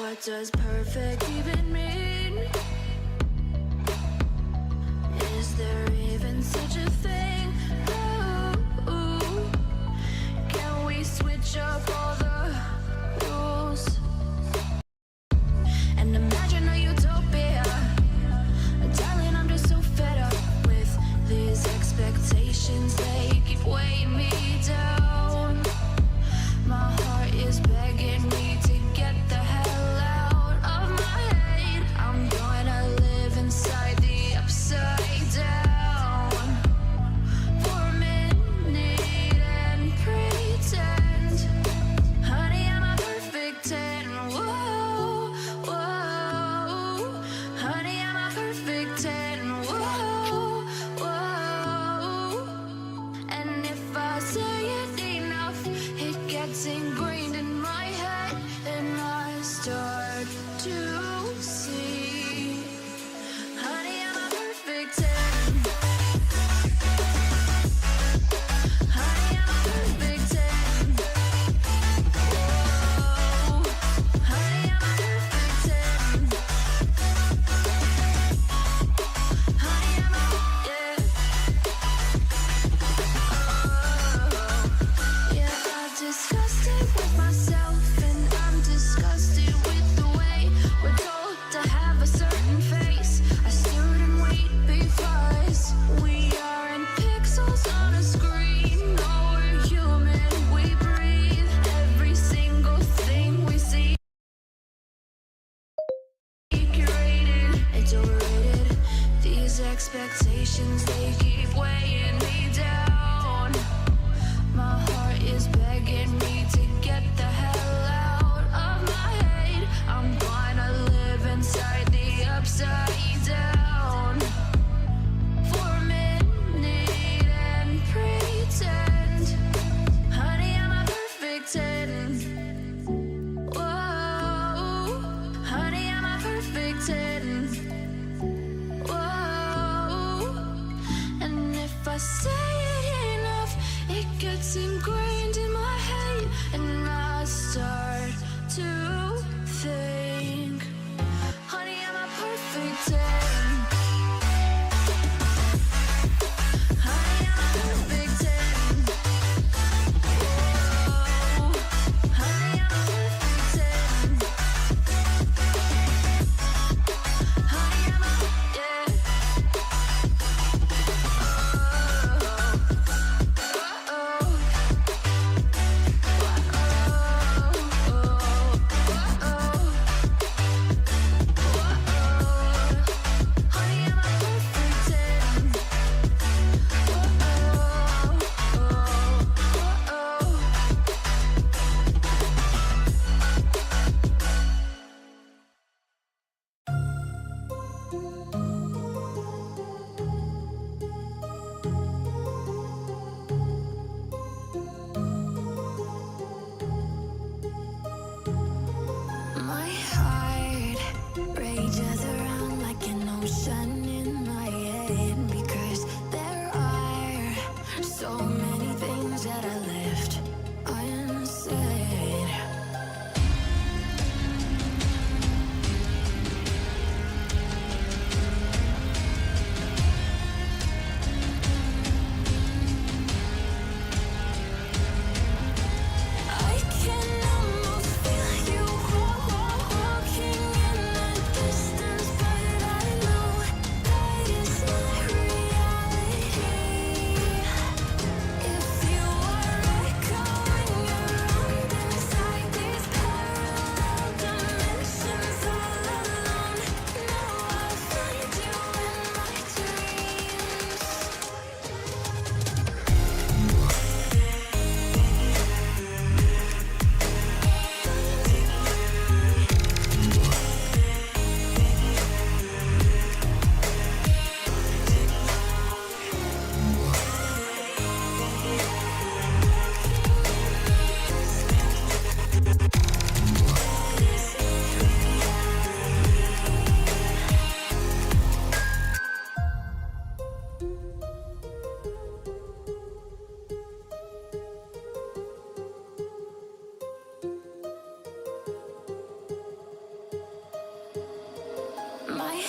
What does perfect even mean? Is there even such a thing? Ooh, can we switch up all the rules and imagine a utopia? Darling, I'm just so fed up with these expectations. They keep weighing me down. My heart is begging me to get the hell out of my head. I'm gonna live inside the upside down for a minute and pretend, honey, I'm a perfect 10. Whoa, whoa, honey, I'm a perfect 10. Whoa, whoa, and if I say it enough, it gets ingrained in my head, and I start to see, honey, I'm a perfect 10. Honey, I'm a perfect 10. Whoa, honey, I'm a perfect 10. Honey, I'm a, yeah. Yeah, I've discussed it with myself, and I'm disgusted with the way we're told to have a certain face. I stood and wait because we aren't pixels on a screen. No, we're human, we breathe. Every single thing we see curated, it's overrated. These expectations, they keep weighing me down. My heart is begging me to get the hell out of my head. I'm gonna live inside the upside down for a minute and pretend, honey, I'm a perfect 10. Whoa, honey, I'm a perfect 10. Whoa, and if I say it enough, it gets ingrained in my head, and I start to think, honey, I'm a perfect 10. Honey, I'm a perfect 10. Whoa, honey, I'm a perfect 10. Honey, I'm a, yeah. My heart rages around like an ocean in my head, because there are so many things that I left unsaid. I can almost feel you walking in the distance, but I know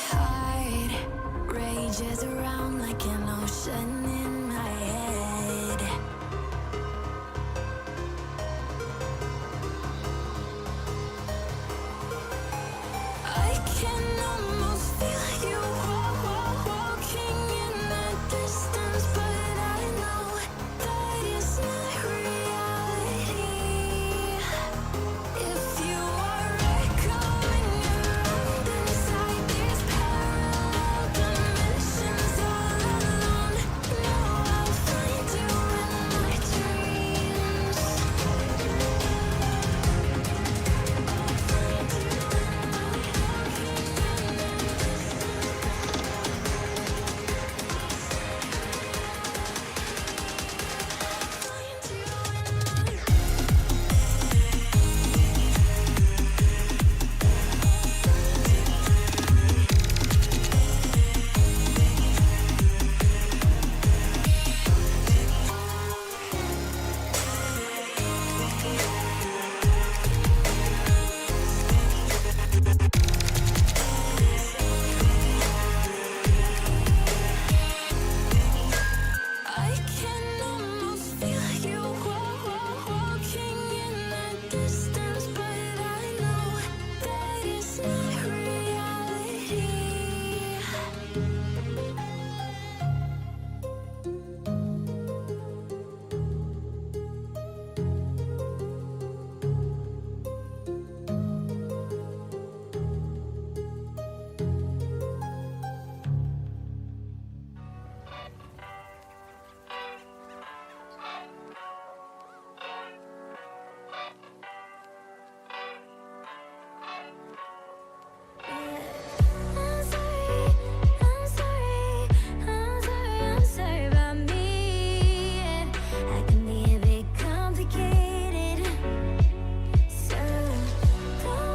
heart rages around like an ocean in my head. I can almost feel you walking in the distance, but I know that it's not reality. If you are echoing around inside these parallel dimensions all alone, know I'll find you in my dreams. I can almost feel you walking in the distance, but I know that it's not reality. I'm sorry about me. I can be a bit complicated. So don't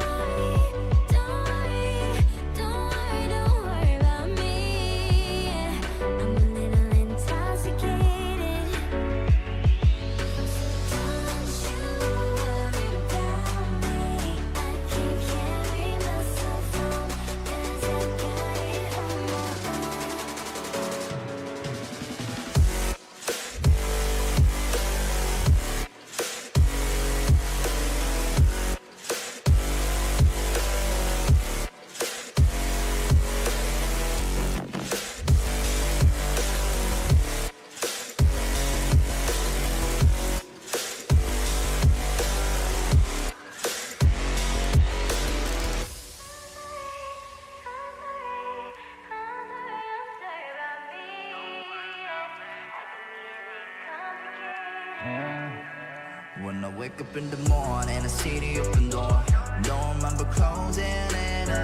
worry about me. I'm a little intoxicated. Don't you worry about me. I can carry myself home 'cause I got it on my own. When I wake up in the morning, I see the open door. Don't remember closing it ever.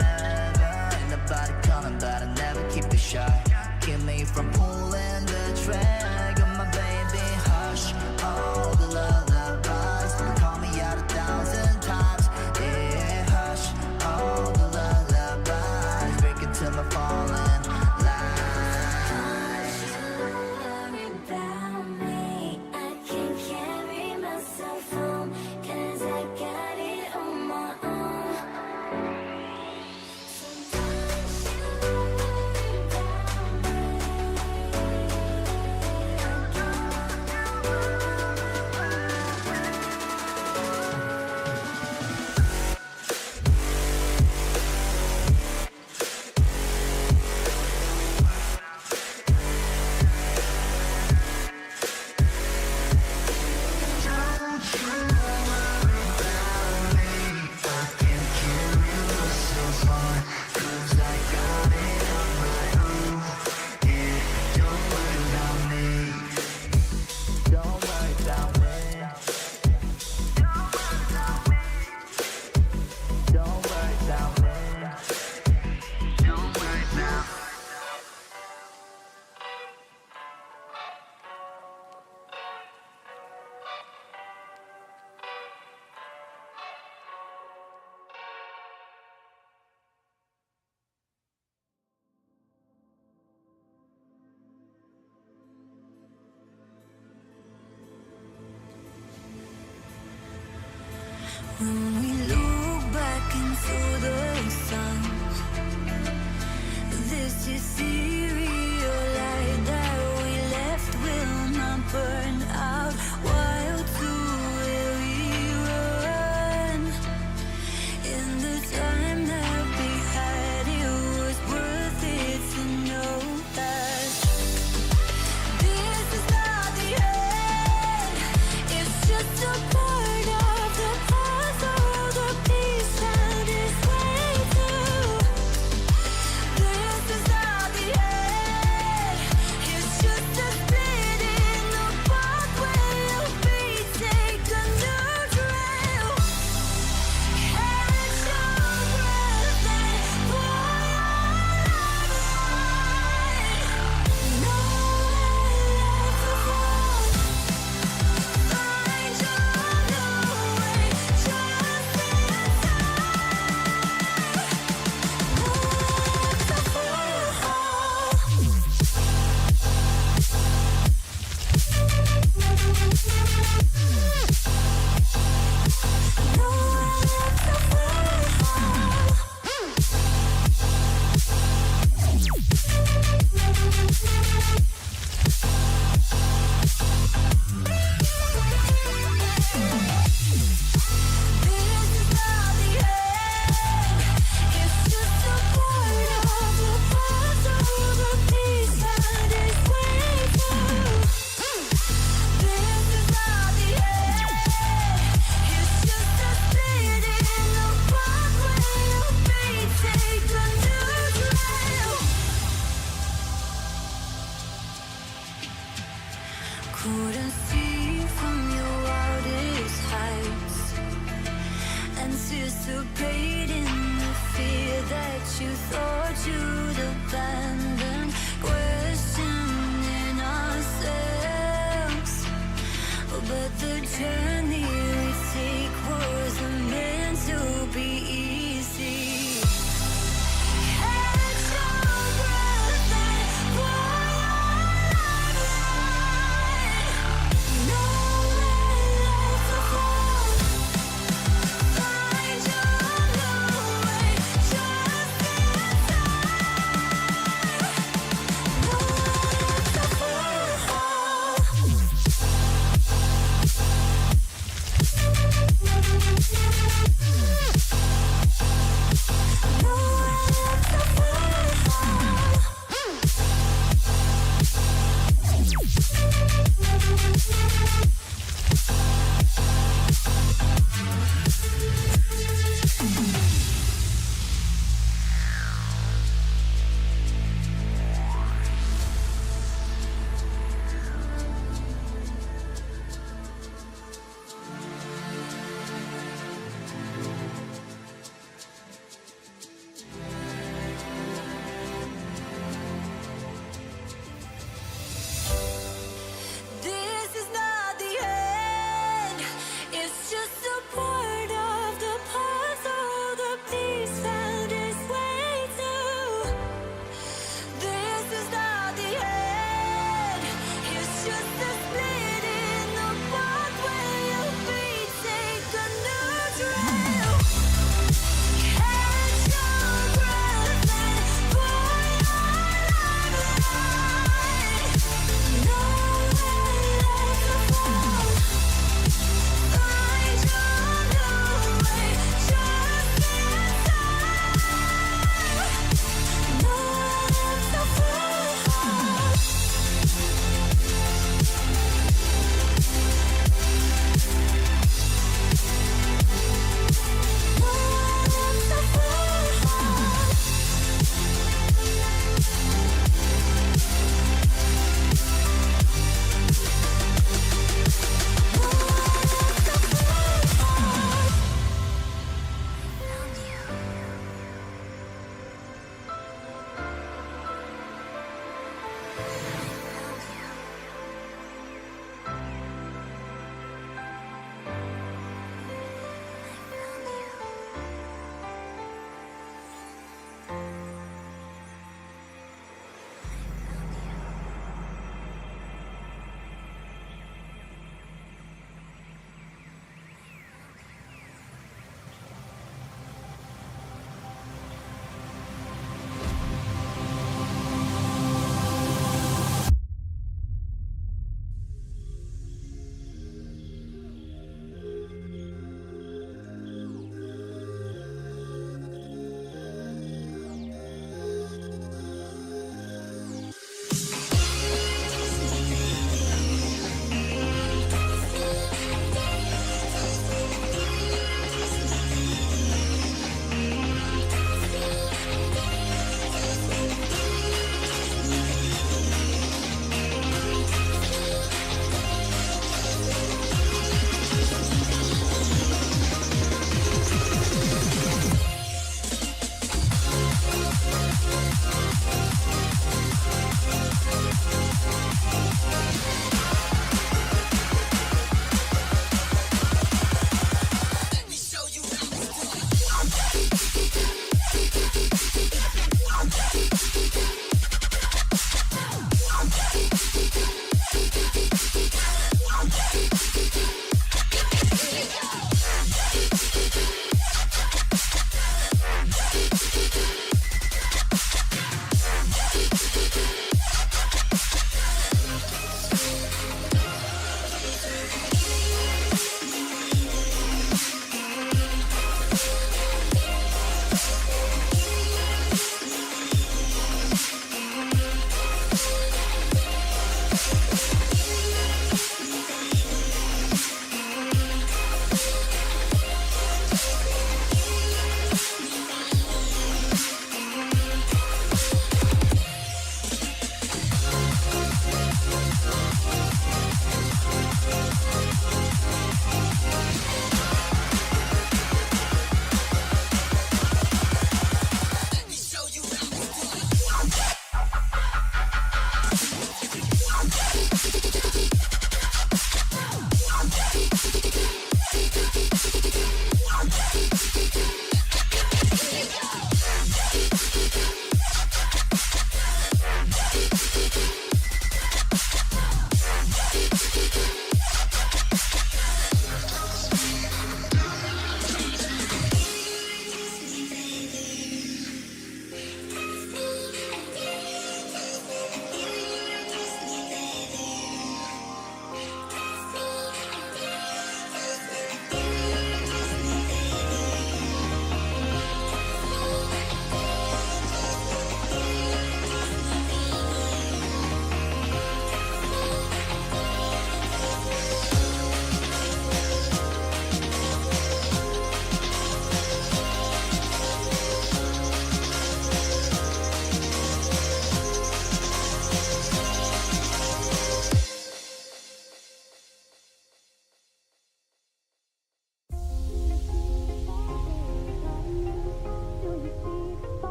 Ain't nobody coming, but I never keep it shy. Keep me from pulling the trigger, my baby. Hush, all the lullabies. You call me out 1,000 times. Yeah, hush, all the lullabies. Break it till I fall in line. Worry about me. I can carry myself home 'cause I got it on my own. you thought you'd abandon, questioning ourselves. But the journey we take wasn't meant to be easy. Catch your breath and fly. Nowhere left to fall. Find your new way, just inside. Nowhere left to fall.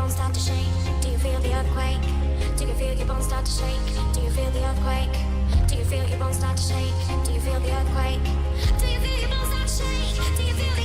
bones start to shake? Do you feel the earthquake? Do you feel your bones start to shake? Do you feel the earthquake? Do you feel your bones start to shake? Do you feel the earthquake? Do you feel your bones start to shake? Do you feel the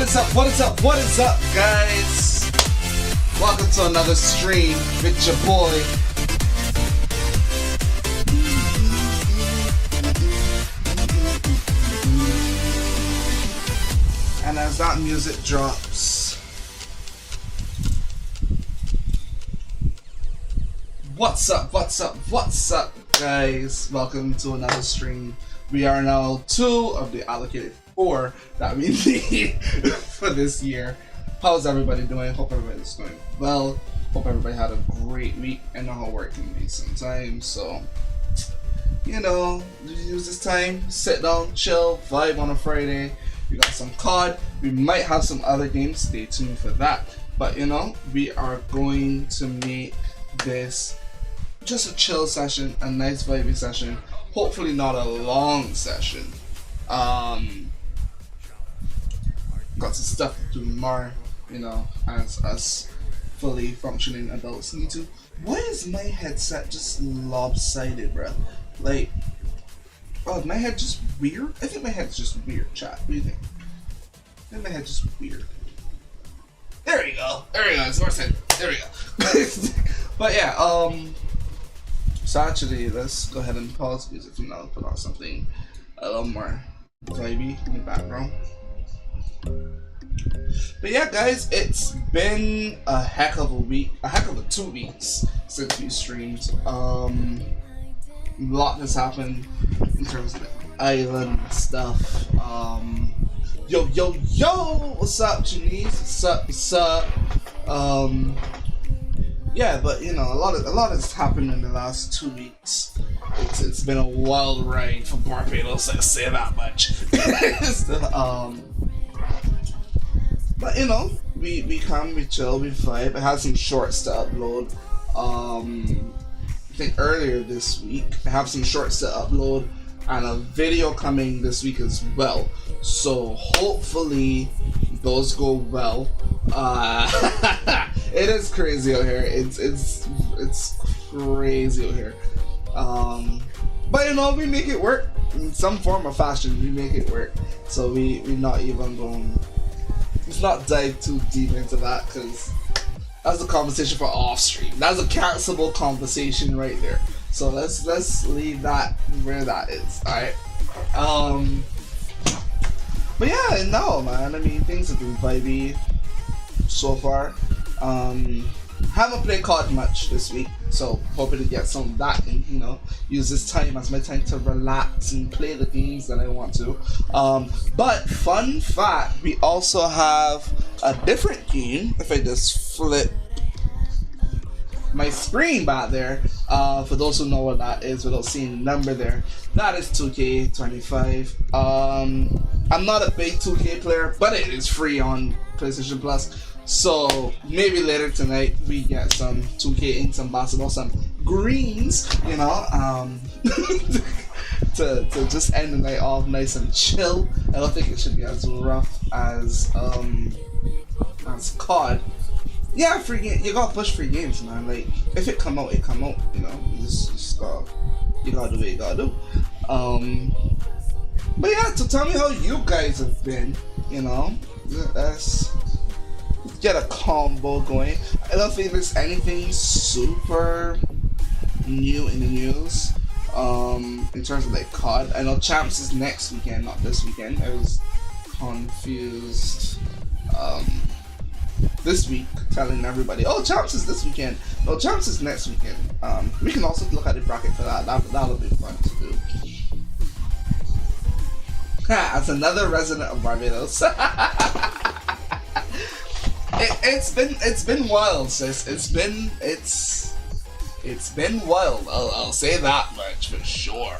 is up? What is up? What is up, guys? Welcome to another stream with your boy. And as that music drops, what's up? What's up? What's up, guys? Welcome to another stream. We are now 2 of the allocated 4 that we need for this year. How's everybody doing? Hope everybody's doing well. Hope everybody had a great week. I know how work can be sometimes, so you know, use this time, sit down, chill, vibe on a Friday. We got some COD. We might have some other games. Stay tuned for that. But you know, we are going to make this just a chill session, a nice vibey session. Hopefully not a long session. Got some stuff to do tomorrow, you know, as us fully functioning adults need to. Why is my headset just lopsided, bro? Like, oh, my head just weird? I think my head's just weird, chat. What do you think? I think my head's just weird. There we go. There we go. It's more sense. There we go. But yeah, so actually, let's go ahead and pause music for now. Put on something a little more vibey in the background. But yeah, guys, it's been a heck of a week, a heck of a 2 weeks since we streamed. A lot has happened in terms of the island stuff. Yo, what's up, Janice? What's up? Yeah, but you know, a lot has happened in the last 2 weeks. It's been a wild ride for Barbados, I say that much. But you know, we come, we chill, we vibe. I had some shorts to upload. I think earlier this week. I have some shorts to upload and a video coming this week as well. So hopefully those go well. It is crazy out here. It's crazy out here. But you know, we make it work in some form or fashion. We make it work. So we not even going. Let's not dive too deep into that because that's a conversation for off stream. That's a cancelable conversation right there. So let's leave that where that is. All right. But yeah, no, man. I mean, things have been vibey so far. Haven't played COD much this week, so hoping to get some of that and, you know, use this time as my time to relax and play the games that I want to. But fun fact, we also have a different game. If I just flip my screen back there, for those who know what that is without seeing the number there, that is 2K25. I'm not a big 2K player, but it is free on PlayStation Plus. So maybe later tonight we get some 2K in some basketball, some greens, you know, to just end the night off nice and chill. I don't think it should be as rough as COD. Yeah, free game. You gotta push free games, man. Like if it come out, it come out. You know, you just gotta do what you gotta do. But yeah, so tell me how you guys have been. You know, let's get a combo going. I don't think there's anything super new in the news in terms of like COD. I know Champs is next weekend, not this weekend. I was confused this week, telling everybody, oh, Champs is this weekend. No, Champs is next weekend. We can also look at the bracket for that. That'll be fun to do. As another resident of Barbados. It's been wild, sis. It's been wild. I'll say that much for sure.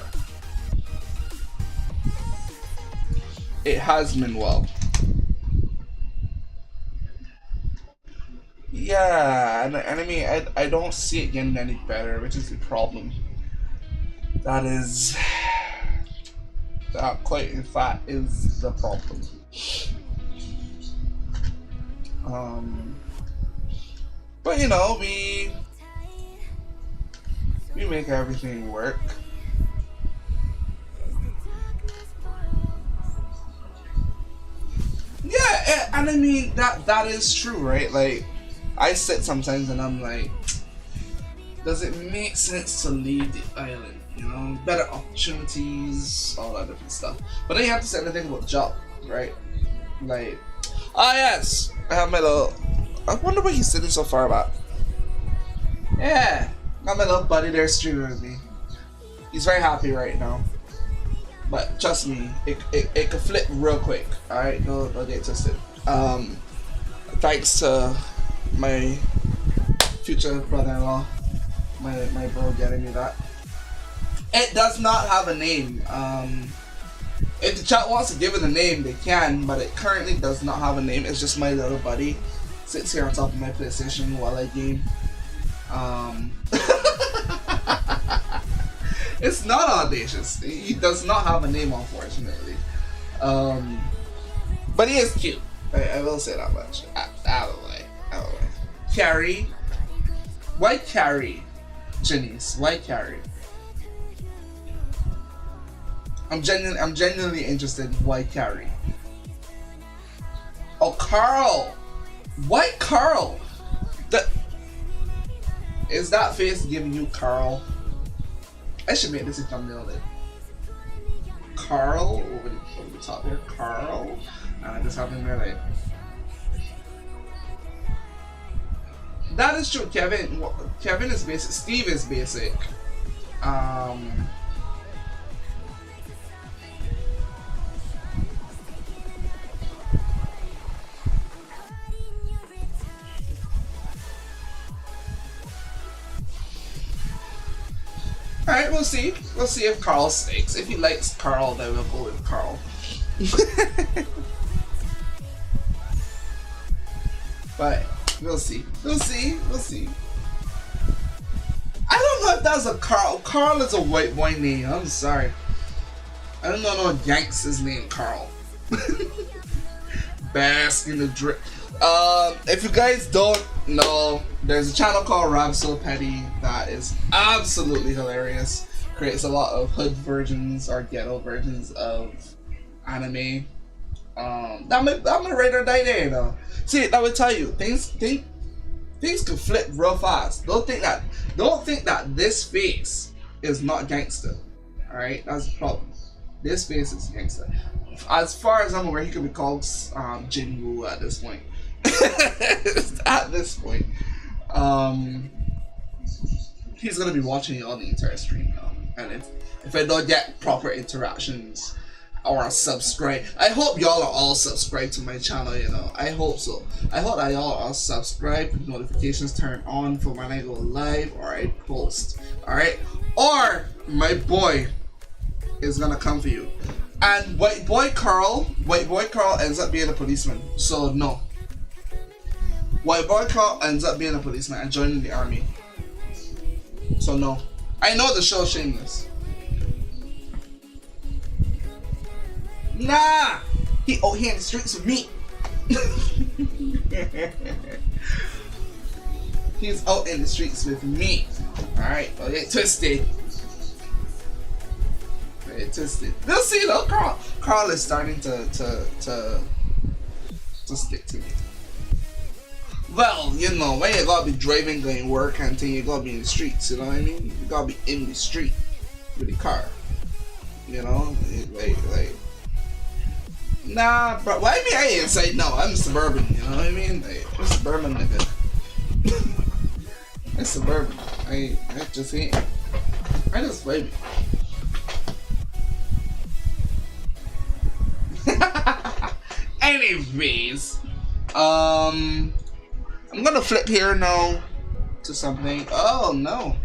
It has been wild. Yeah, and I mean, I don't see it getting any better, which is the problem. That quite in fact is the problem. But you know, we make everything work. Yeah, Yeah, and I mean that is true, right? Like, I sit sometimes and I'm like, does it make sense to leave the island? You know, better opportunities, all that different stuff. But then you have to say anything about the job, right? Like, yes, I have my little. I wonder what he's sitting so far about. Yeah, got my little buddy there streaming with me. He's very happy right now. But trust me, it could flip real quick. Alright, don't get twisted. Thanks to my future brother-in-law, my bro getting me that. It does not have a name. If the chat wants to give it a name, they can, but it currently does not have a name. It's just my little buddy. Sits here on top of my PlayStation while I game. It's not audacious. He does not have a name, unfortunately. But he is cute. I will say that much. Out of the way. Out of the way. Carrie. Why Carrie? Janice. Why Carrie? I'm genuinely interested. Why Carrie? Oh, Carl. Why Carl? Is that face giving you Carl? I should make this a thumbnail then. Carl over the top here. Carl. And I just have him there like. That is true. Kevin is basic. Steve is basic. Alright, we'll see. We'll see if Carl sticks. If he likes Carl, then we'll go with Carl. But we'll see. We'll see. We'll see. I don't know if that's a Carl. Carl is a white boy name. I'm sorry. I don't know no gangster's name Carl. Bask in the drip. If you guys don't know, there's a channel called Rob So Petty that is absolutely hilarious. Creates a lot of hood versions or ghetto versions of anime. I'm a rate or die there, though. See, that would tell you things could flip real fast. Don't think that this face is not gangster. All right, that's the problem. This face is gangster. As far as I'm aware, he could be called Jin Woo at this point. At this point, he's gonna be watching all the entire stream now. And if I don't get proper interactions or subscribe, I hope y'all are all subscribed to my channel. You know, I hope so. I hope that y'all are subscribed with notifications turned on for when I go live or I post. All right, or my boy is gonna come for you. And white boy Carl ends up being a policeman. So no. White boy Carl ends up being a policeman and joining the army. So no. I know the show Shameless. Nah! He in the streets with me. He's out in the streets with me. Alright, don't get twisted. Don't get twisted. We'll see though, Carl is starting to stick to me. Well, you know, when you gotta be driving, going work and thing, you gotta be in the streets, you know what I mean? You gotta be in the street with the car. You know? Like nah, bro, why me I ain't say no, I'm suburban, you know what I mean? Like, I'm suburban nigga. I'm suburban. I just ain't. I just baby. Anyways, I'm gonna flip here now to something. Oh no,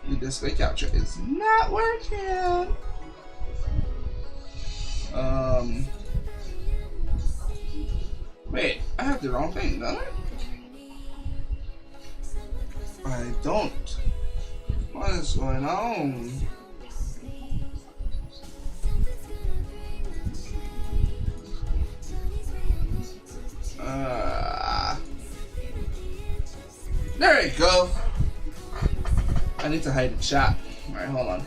the display capture is not working. Wait, I have the wrong thing, don't I? I don't. What is going on? There you go. I need to hide the chat. Alright, hold on.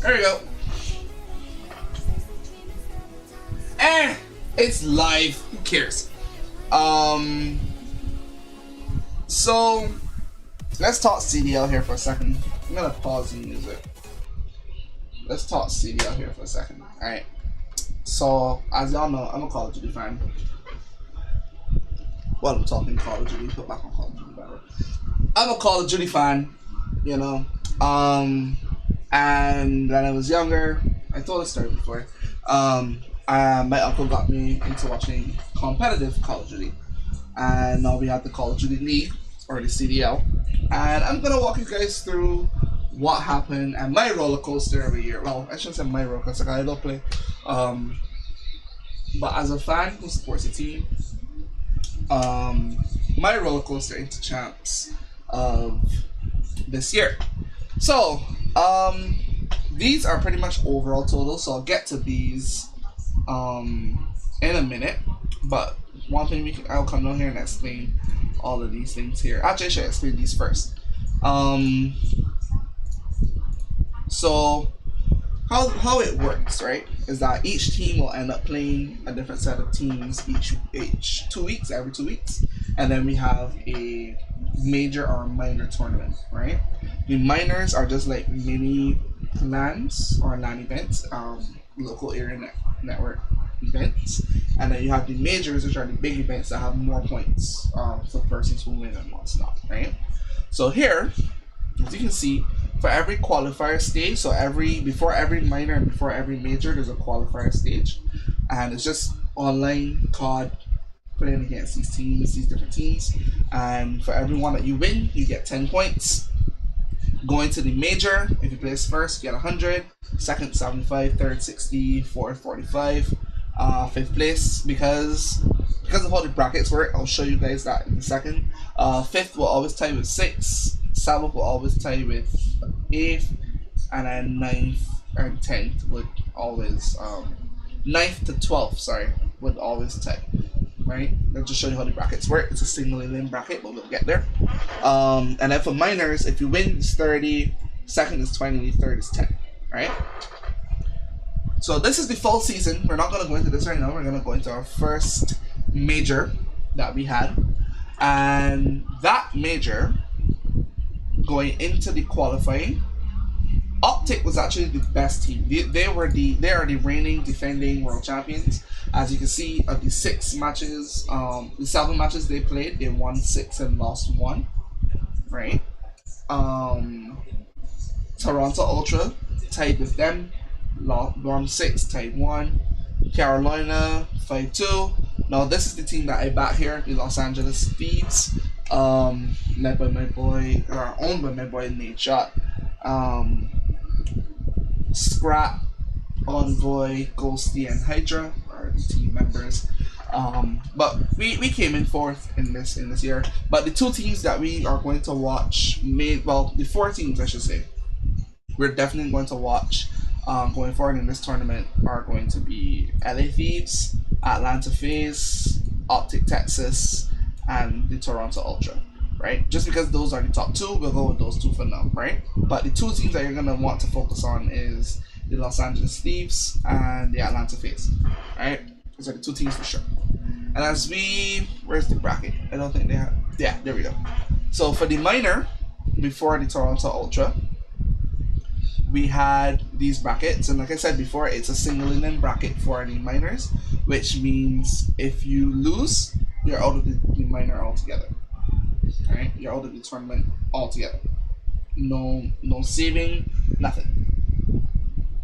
There you go. It's live. Who cares? So let's talk CDL here for a second. I'm gonna pause the music. Let's talk CDL here for a second. Alright. So as y'all know, I'm a Call of Duty fan. Well, I'm talking Call of Duty, put back on Call of Duty, whatever. I'm a Call of Duty fan, you know. And when I was younger, I told this story before. My uncle got me into watching competitive Call of Duty, and now we have the Call of Duty League, or the CDL, and I'm gonna walk you guys through what happened and my roller coaster every year. Well, I shouldn't say my roller coaster, I don't play. But as a fan who supports a team, my roller coaster into champs of this year. So, these are pretty much overall totals, so I'll get to these in a minute. But one thing I'll come down here and explain all of these things here. Actually, I should explain these first. So how it works, right, is that each team will end up playing a different set of teams each 2 weeks, every 2 weeks, and then we have a major or minor tournament, right? The minors are just like mini LANs or LAN events, local area network events, and then you have the majors, which are the big events that have more points for persons who win and what's not, right? So here, as you can see, for every qualifier stage, so before every minor and before every major, there's a qualifier stage, and it's just online COD playing against these different teams, and for every one that you win, you get 10 points. Going to the major, if you place first, you get 100, second 75, third 60, fourth 45, fifth place, because of how the brackets work, I'll show you guys that in a second. Fifth will always tie with 6, seventh will always tie with 8th, and then 9th and 10th would always 9th to 12th, sorry, would always tie. Right? I'll just show you how the brackets work. It's a single lane bracket, but we'll get there. And then for minors, if you win, it's 30, second is 20, third is 10. Right? So this is the full season. We're not going to go into this right now. We're going to go into our first major that we had. And that major, going into the qualifying, Optic was actually the best team. They are the reigning defending world champions. As you can see, of the 6 matches, the 7 matches they played, they won 6 and lost 1. Right? Toronto Ultra tied with them, won 6, tied 1. Carolina 5-2. Now this is the team that I back here, the Los Angeles Thieves, led by my boy, or owned by my boy Nadeshot. Scrap, Envoy, Ghosty, and Hydra are the team members. But we came in 4th in this year. But the 2 teams that we are going to watch, the 4 teams I should say, we're definitely going to watch going forward in this tournament are going to be LA Thieves, Atlanta FaZe, Optic Texas, and the Toronto Ultra. Right? Just because those are the top 2, we'll go with those 2 for now, right? But the 2 teams that you're gonna want to focus on is the Los Angeles Thieves and the Atlanta FaZe. Right? Those are the 2 teams for sure. And as where's the bracket? I don't think they have. Yeah, there we go. So for the minor, before the Toronto Ultra, we had these brackets, and like I said before, it's a single in bracket for the minors, which means if you lose, you're out of the minor altogether. Right, you're out of the tournament altogether. No saving, nothing.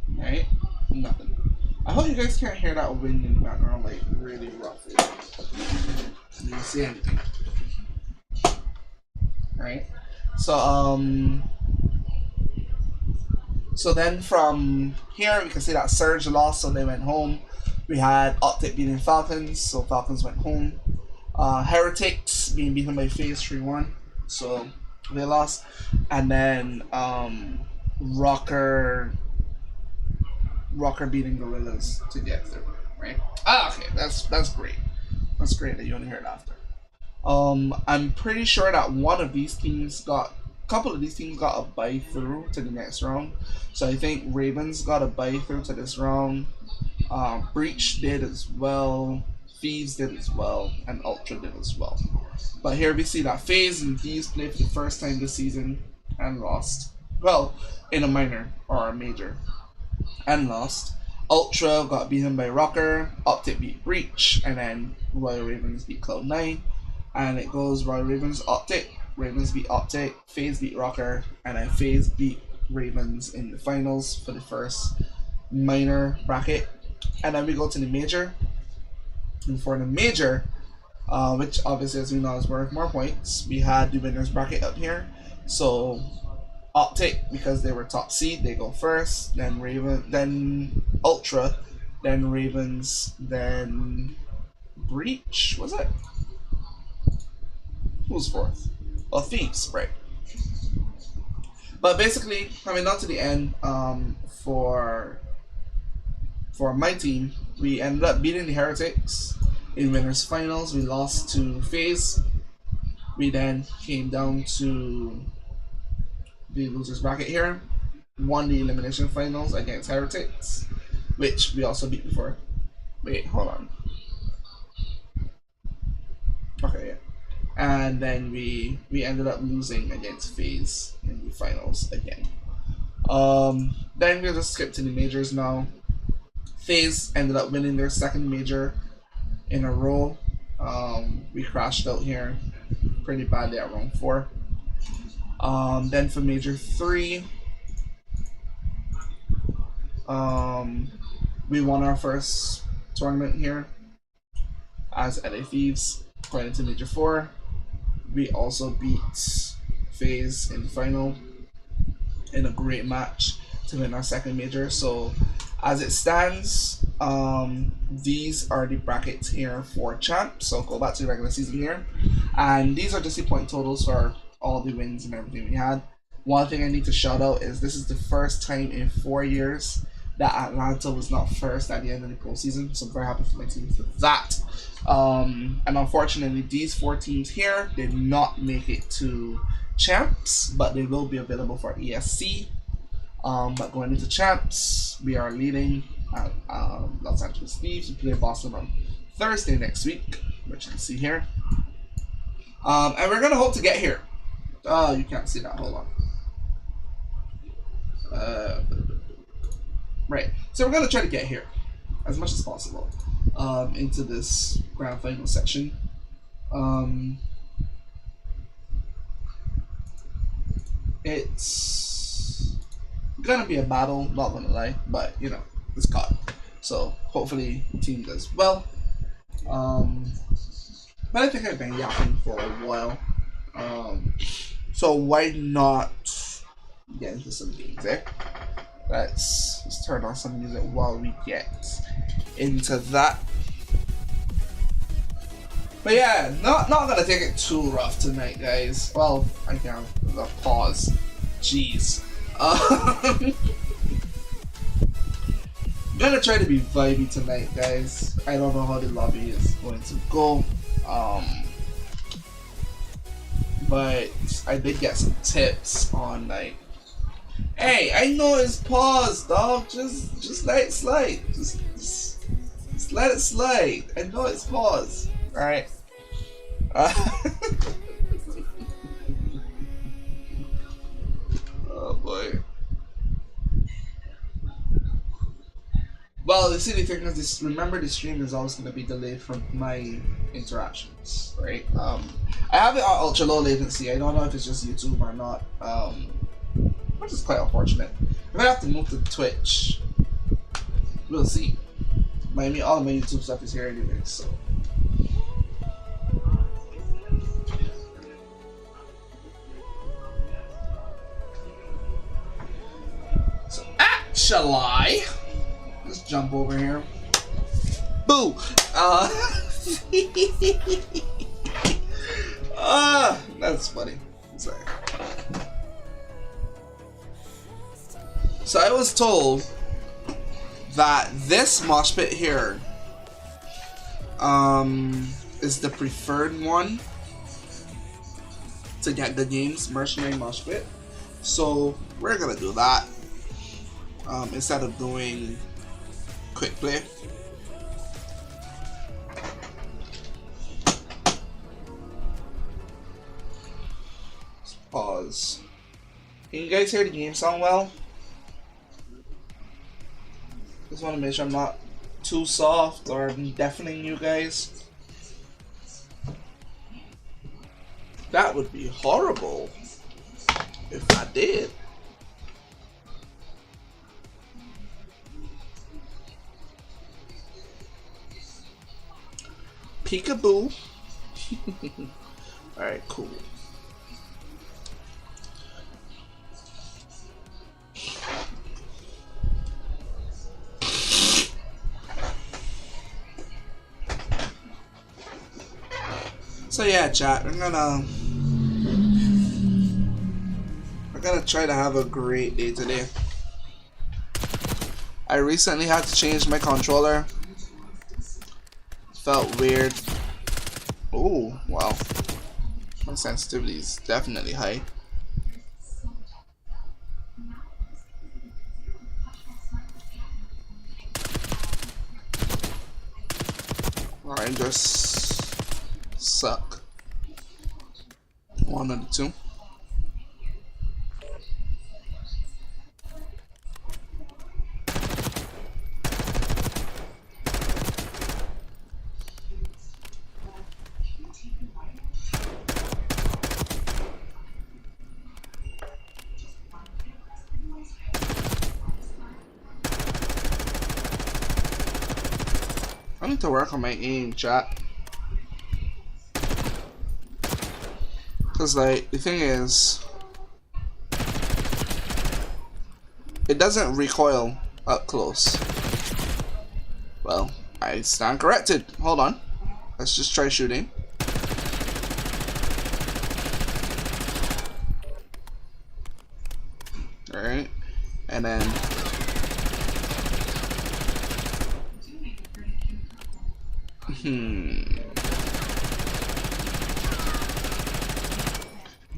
Right, nothing. I hope you guys can't hear that wind in the background, like really rough. You don't see anything. Right. So then from here we can see that Surge lost, so they went home. We had Optic beating Falcons, so Falcons went home. Heretics being beaten by FaZe 3-1, so they lost. And then Rocker beating Gorillas to get through, right? Okay, that's great. That's great that you only heard after. I'm pretty sure that a couple of these teams got a bye through to the next round. So I think Ravens got a bye through to this round. Breach did as well, Thieves did as well, and Ultra did as well. But here we see that FaZe and Thieves played for the first time this season and lost. Well, in a minor or a major, and lost. Ultra got beaten by Rocker, Optic beat Breach, and then Royal Ravens beat Cloud9. And it goes Royal Ravens, Optic, Ravens beat Optic, FaZe beat Rocker, and then FaZe beat Ravens in the finals for the first minor bracket. And then we go to the major. And for the major, which obviously as we know is worth more points, we had the winners bracket up here. So Optic, because they were top seed, they go first, then then Ultra, then Ravens, then Breach, was it? Who's fourth? Oh, Thieves, right. But basically, coming down to the end, for my team, we ended up beating the Heretics in winners finals. We lost to FaZe. We then came down to the losers bracket here, won the elimination finals against Heretics, which we also beat before. Wait, hold on. Okay, yeah. And then we ended up losing against FaZe in the finals again. Then we'll just skip to the majors now. FaZe ended up winning their second major in a row. We crashed out here pretty badly at round 4. Then for major 3, we won our first tournament here as LA Thieves. Going into major 4, we also beat FaZe in the final in a great match to win our second major. So as it stands, these are the brackets here for champs. So go back to the regular season here, and these are just the point totals for all the wins and everything we had. One thing I need to shout out is this is the first time in 4 years that Atlanta was not first at the end of the postseason, so I'm very happy for my team for that. And unfortunately, these 4 teams here did not make it to champs, but they will be available for ESC. But going into champs, we are leading at Los Angeles Thieves. We play Boston on Thursday next week, which you can see here. And we're gonna hope to get here. Oh, you can't see that. Hold on. Right. So we're gonna try to get here as much as possible into this grand final section. It's gonna be a battle, not gonna lie, but you know, it's COD. So hopefully the team does well. But I think I've been yapping for a while. So why not get into some games, eh? Let's turn on some music while we get into that. But yeah, not gonna take it too rough tonight, guys. Well, I can pause. Jeez. Gonna try to be vibey tonight, guys. I don't know how the lobby is going to go. But I did get some tips on like, hey, I know it's paused, dog. Just let it slide. Just let it slide. I know it's paused. All right. Oh boy. Well, the silly thing is, this, remember the stream is always going to be delayed from my interactions, right? I have it on ultra low latency. I don't know if it's just YouTube or not, which is quite unfortunate. If I have to move to Twitch, we'll see. All of my YouTube stuff is here anyway, so. So actually, let's jump over here. Boo! That's funny. Sorry. So I was told that this mosh pit here is the preferred one to get the game's mercenary mosh pit. So we're gonna do that instead of doing quick play. Pause. Can you guys hear the game sound well? Just want to make sure I'm not too soft or I'm deafening you guys. That would be horrible if I did. Peekaboo. Alright, cool. So yeah, chat, we're gonna try to have a great day today. I recently had to change my controller. Felt weird. Oh, wow. My sensitivity is definitely high. I just suck. One of the two. I need to work on my aim, chat. Cause like the thing is, it doesn't recoil up close. Well, I stand corrected. Hold on. Let's just try shooting. Alright. And then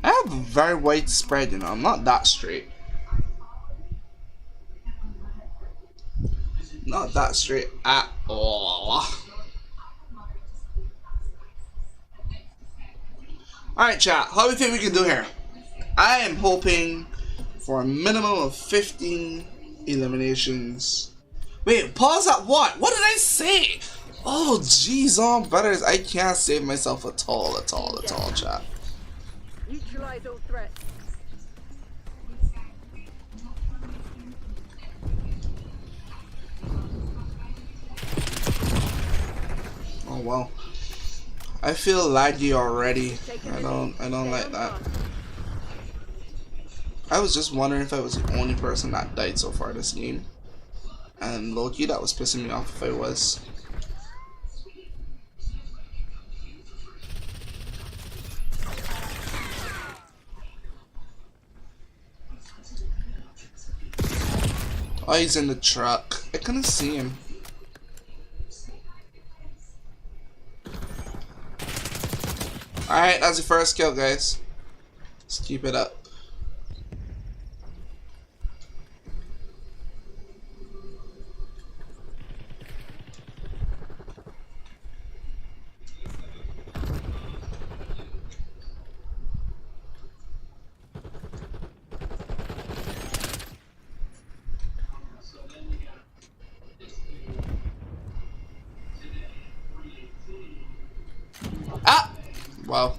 I have a very wide spread, you know, I'm not that straight. Not that straight at all. Alright chat, how do you think we can do here? I am hoping for a minimum of 15 eliminations. Wait, pause at what? What did I say? Oh jeez, oh brothers, I can't save myself at all, chat. Neutralize all threats. Oh well. I feel laggy already. I don't like that. I was just wondering if I was the only person that died so far this game. And low-key, that was pissing me off if I was. Oh, he's in the truck. I couldn't see him. Alright, that's the first kill, guys. Let's keep it up. Ah! Wow.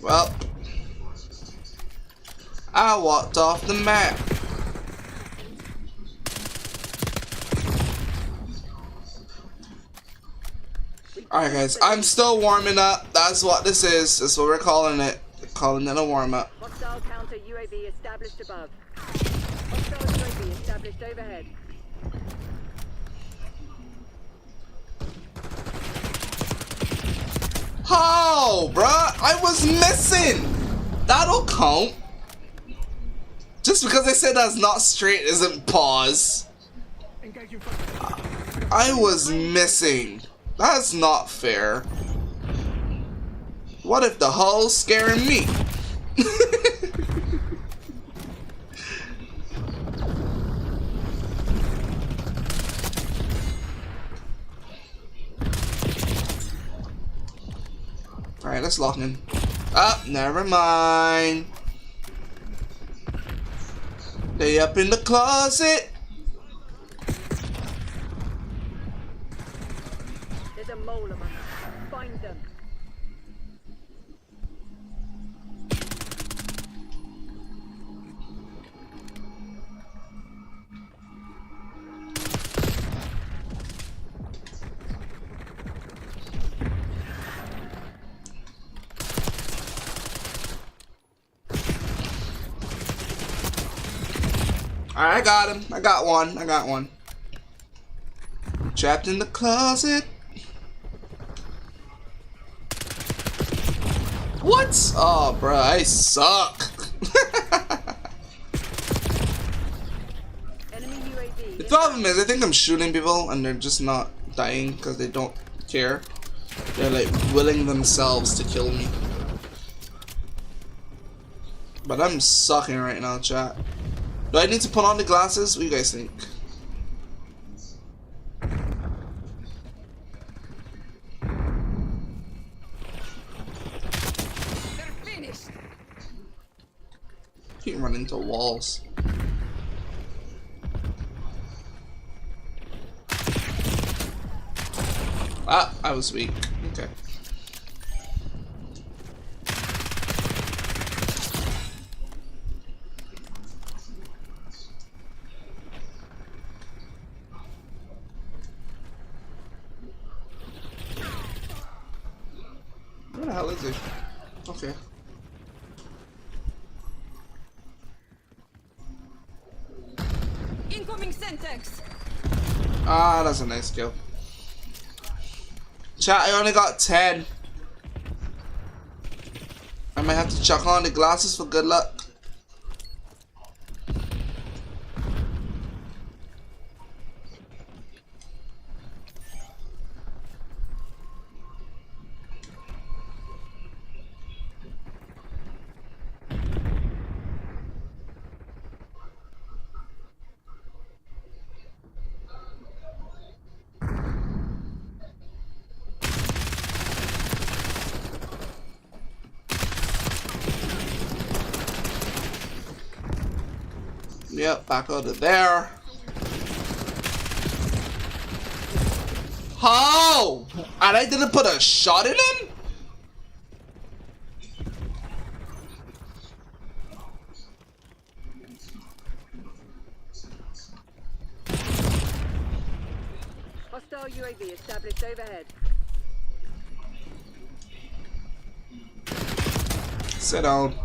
Well, I walked off the map. Alright guys, I'm still warming up. That's what this is. That's what we're calling it. We're calling it a warm up. Hostile counter UAV established above. Hostile UAV established overhead. How, bruh? I was missing. That'll count. Just because I said that's not straight isn't pause. I was missing. That's not fair. What if the hull's scaring me? Let's lock in. Ah, never mind. They up in the closet. There's a mole of them. Find them. Alright, I got him. I got one. Trapped in the closet. What? Oh, bruh, I suck. Enemy UAV. The problem is, I think I'm shooting people and they're just not dying because they don't care. They're like willing themselves to kill me. But I'm sucking right now, chat. Do I need to put on the glasses? What do you guys think? They're finished. Keep running into walls. Ah, I was weak. Okay. Where the hell is he? Okay. Incoming Sentex. Ah, that's a nice kill. Chat, I only got 10. I might have to chuck on the glasses for good luck. Yep, back out of there. How? And I didn't put a shot in him? Hostile UAV established overhead. Sit down.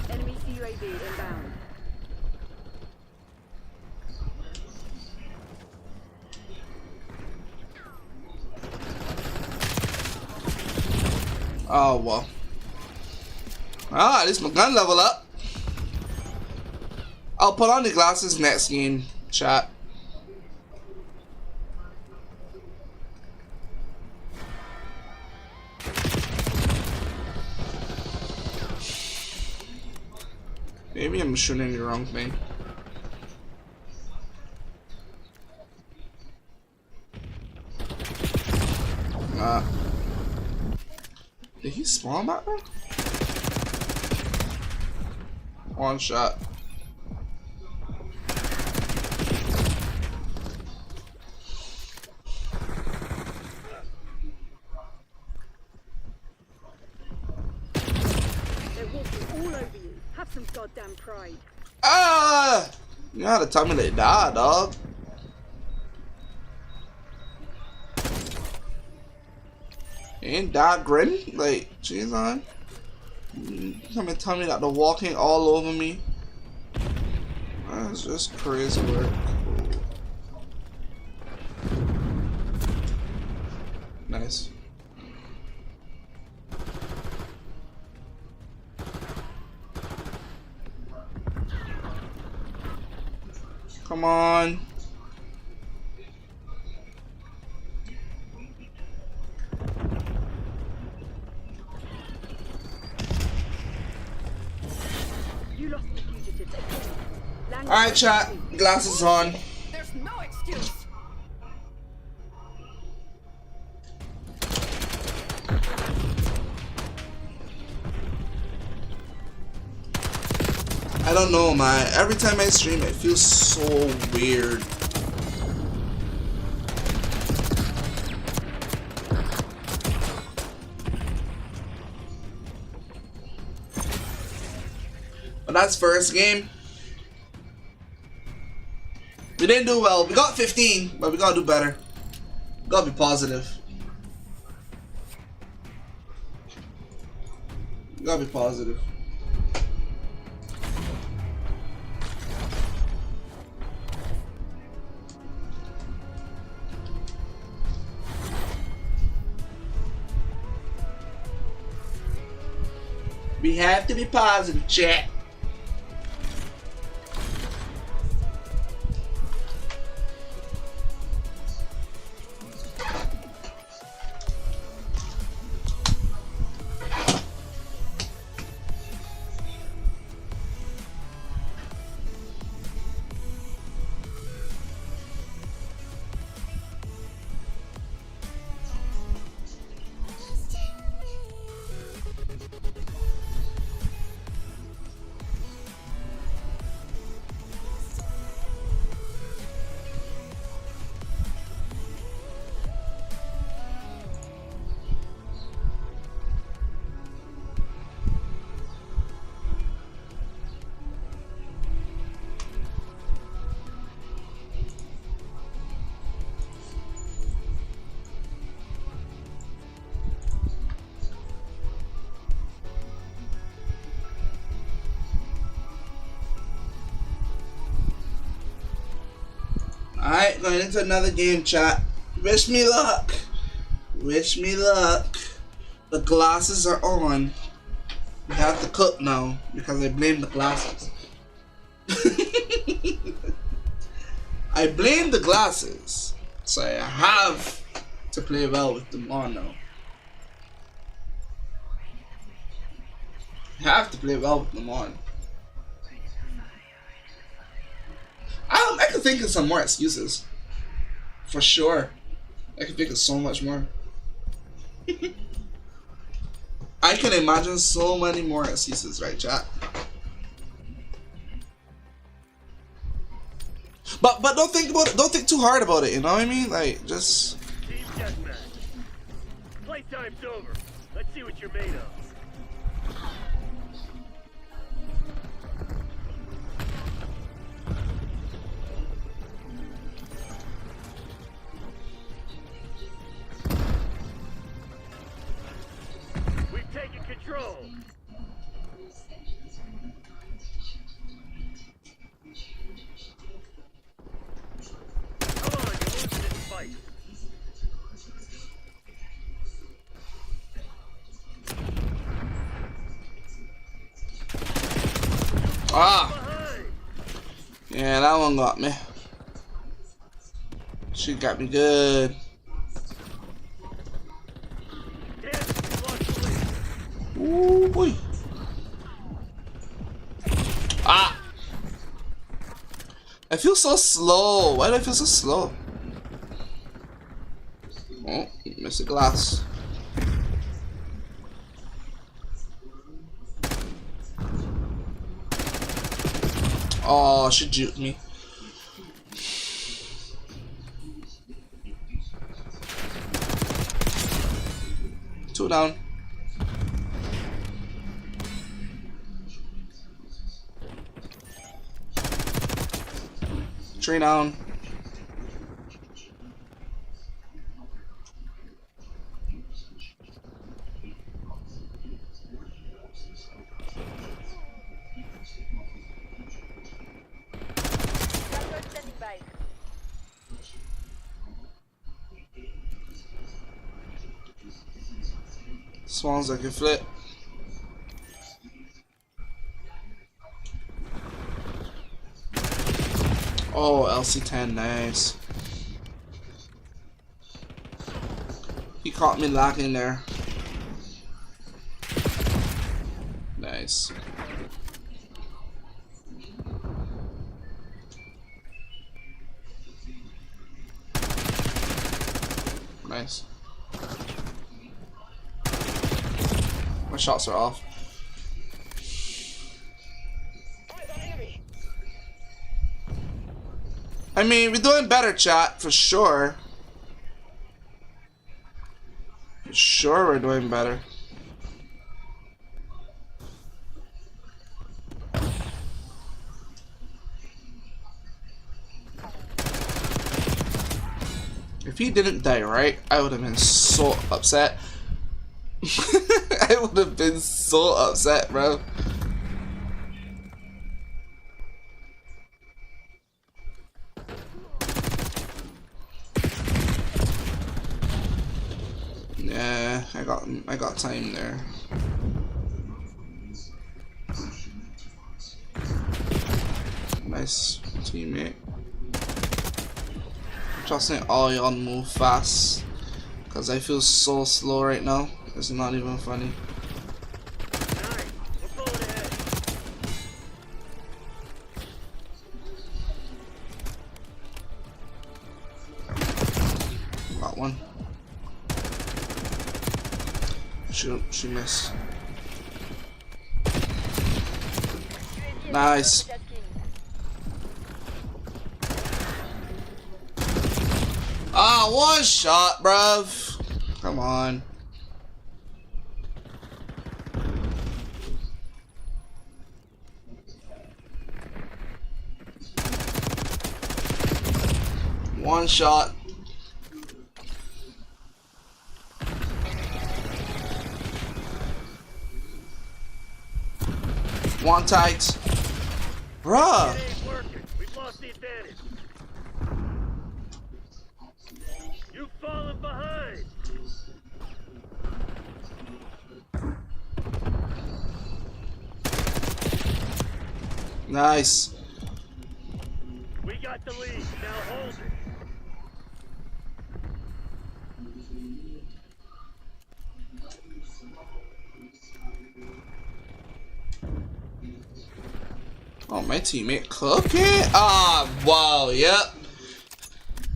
Enemy UAV inbound. Oh, well. Ah, at least my gun level up. I'll put on the glasses next game, chat. Maybe I'm shooting the wrong thing. Did he spawn back there? One shot. They're walking all over you. Have some goddamn pride. Ah! You gotta tell me they died, dog. Ain't that grim? Like, jeez, on. You come and tell me that they're walking all over me. That's just crazy work. Nice. Come on. You lost the fugitive. Alright, chat. Glasses on. There's no excuse. I don't know, man. Every time I stream, it feels so weird. But that's first game. We didn't do well. We got 15, but we gotta do better. We gotta be positive. We gotta be positive. We have to be positive, chat. Alright, going into another game, chat. Wish me luck. Wish me luck. The glasses are on. We have to cook now because I blame the glasses. I blame the glasses. So I have to play well with them on now. I have to play well with them on. I can think of some more excuses. For sure. I can think of so much more. I can imagine so many more excuses, right, chat? But don't think about it. Don't think too hard about it. You know what I mean? Like, just. Team deathmatch. Playtime's over. Let's see what you're made of. We've taken control. Come on, you're losing this fight. Ah! Behind. Yeah, that one got me. She got me good. Damn it, you lost the lead. Ooh, boy. Ah! I feel so slow. Why do I feel so slow? Oh, missed a glass. Oh, she juked me. Two down. Three down. Standing by. Swans like a flip. Oh, LC10, nice. He caught me lacking there. Nice. Nice. My shots are off. I mean, we're doing better, chat, for sure. For sure we're doing better. If he didn't die, right, I would have been so upset. I would have been so upset, bro. Yeah, I got time there. Nice teammate. Trusting all y'all move fast, cause I feel so slow right now. It's not even funny. Nice. We're pulling ahead. Got one. Shoot, she missed. Nice. Ah, one shot, bruv. Come on. One shot. One tight. Bruh. It ain't working. We've lost the advantage. You've fallen behind. Nice. We got the lead. Now hold it. Oh, my teammate cooking? Ah, wow, yep.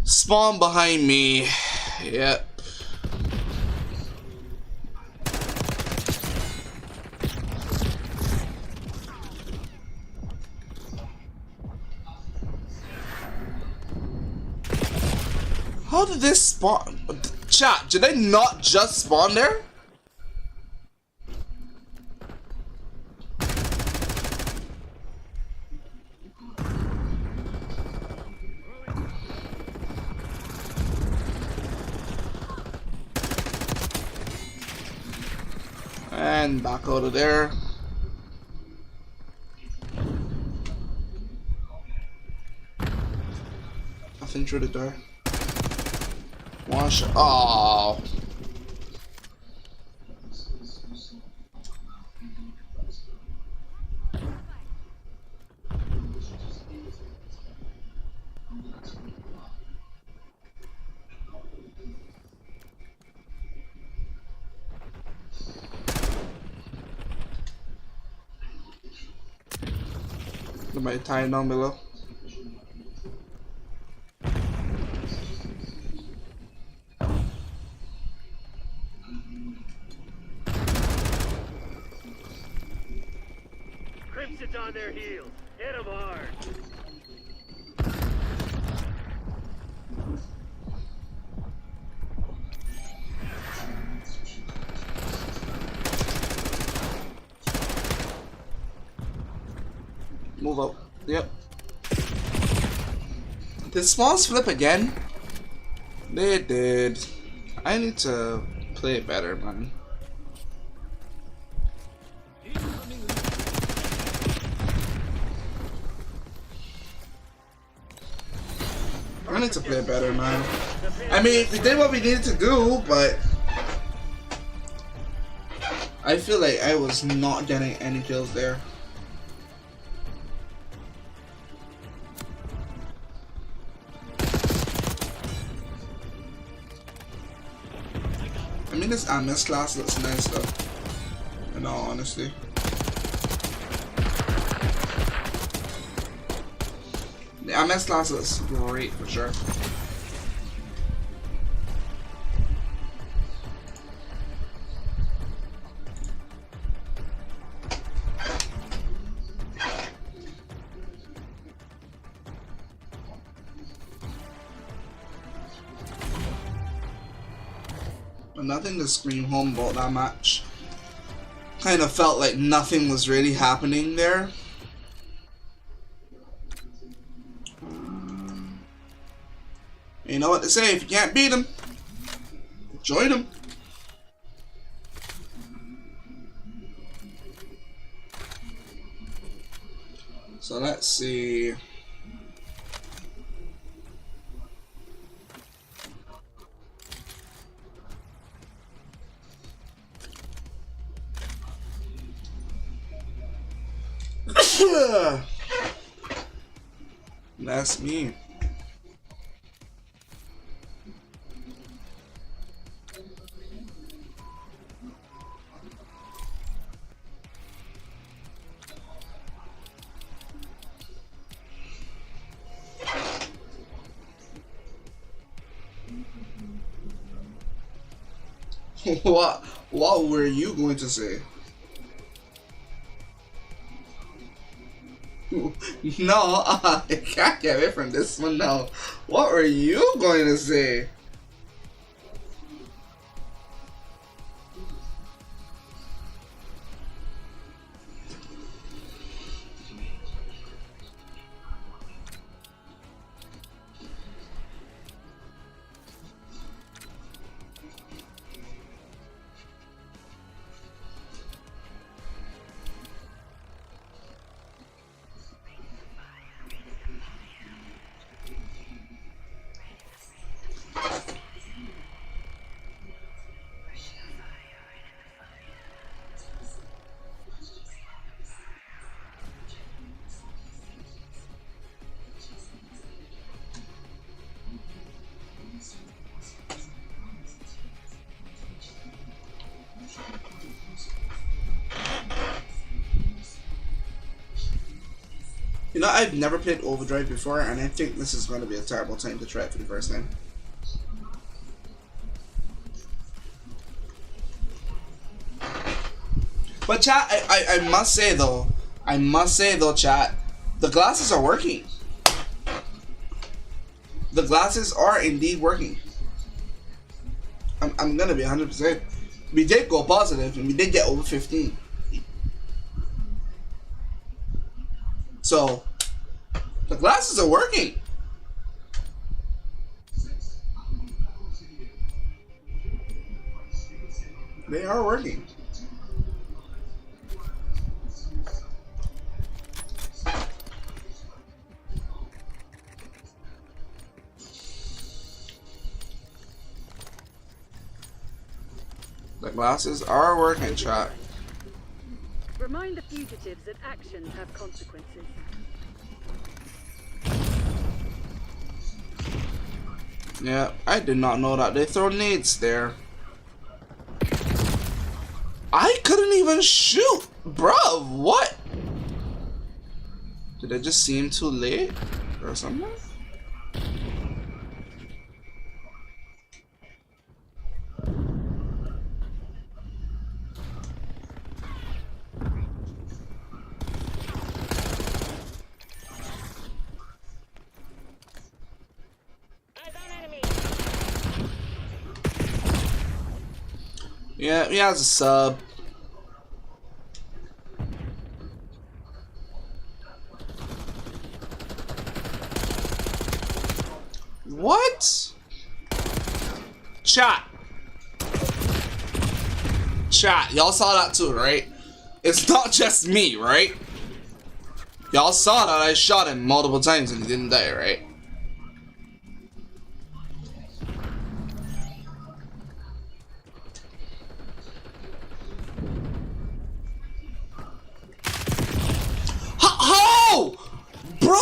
Spawn behind me. Yep. How did this spawn? Chat, did they not just spawn there? And back out of there. Nothing through the door. One shot. Oh. Somebody tying down below. Crimson's on their heels. Hit them hard. Move up. Yep. Did spawns flip again? They did. I need to play it better, man. I need to play better, man. I mean, we did what we needed to do, but I feel like I was not getting any kills there. I mean, this MS class looks nice though, in all honesty. The MS class looks great for sure. nothing to scream home about that match. Kind of felt like nothing was really happening there. You know what they say, if you can't beat them, join them. So let's see. That's me. What were you going to say? No, I can't get away from this one now. What were you going to say? You know, I've never played Overdrive before, and I think this is going to be a terrible time to try it for the first time. But chat, I must say though, chat, the glasses are working. The glasses are indeed working. I'm gonna be 100%. We did go positive, and we did get over 15. So, the glasses are working. They are working. The glasses are working, chat. Remind the fugitives that actions have consequences. Yeah, I did not know that they throw nades there. I couldn't even shoot! Bruh, what? Did I just see him too late? Or something? Yeah, he has a sub. What? Chat. Chat, y'all saw that too, right? It's not just me, right? Y'all saw that I shot him multiple times and he didn't die, right? How? Bro,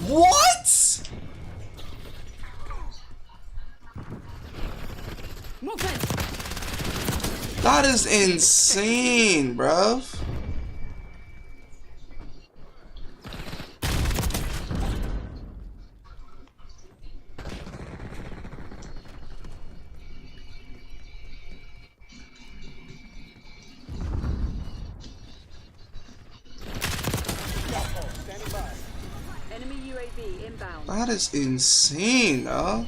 what? That is insane, bruv. Enemy UAV inbound. That is insane, huh?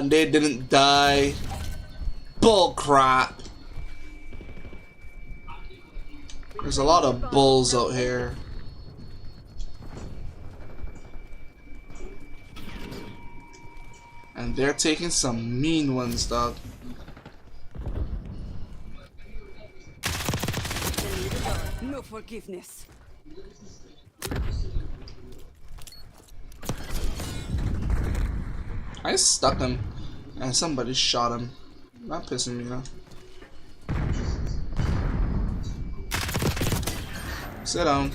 and they didn't die. Bull crap. There's a lot of bulls out here. And they're taking some mean ones, dog. No forgiveness. I stuck him and somebody shot him. Not pissing me off. Sit down.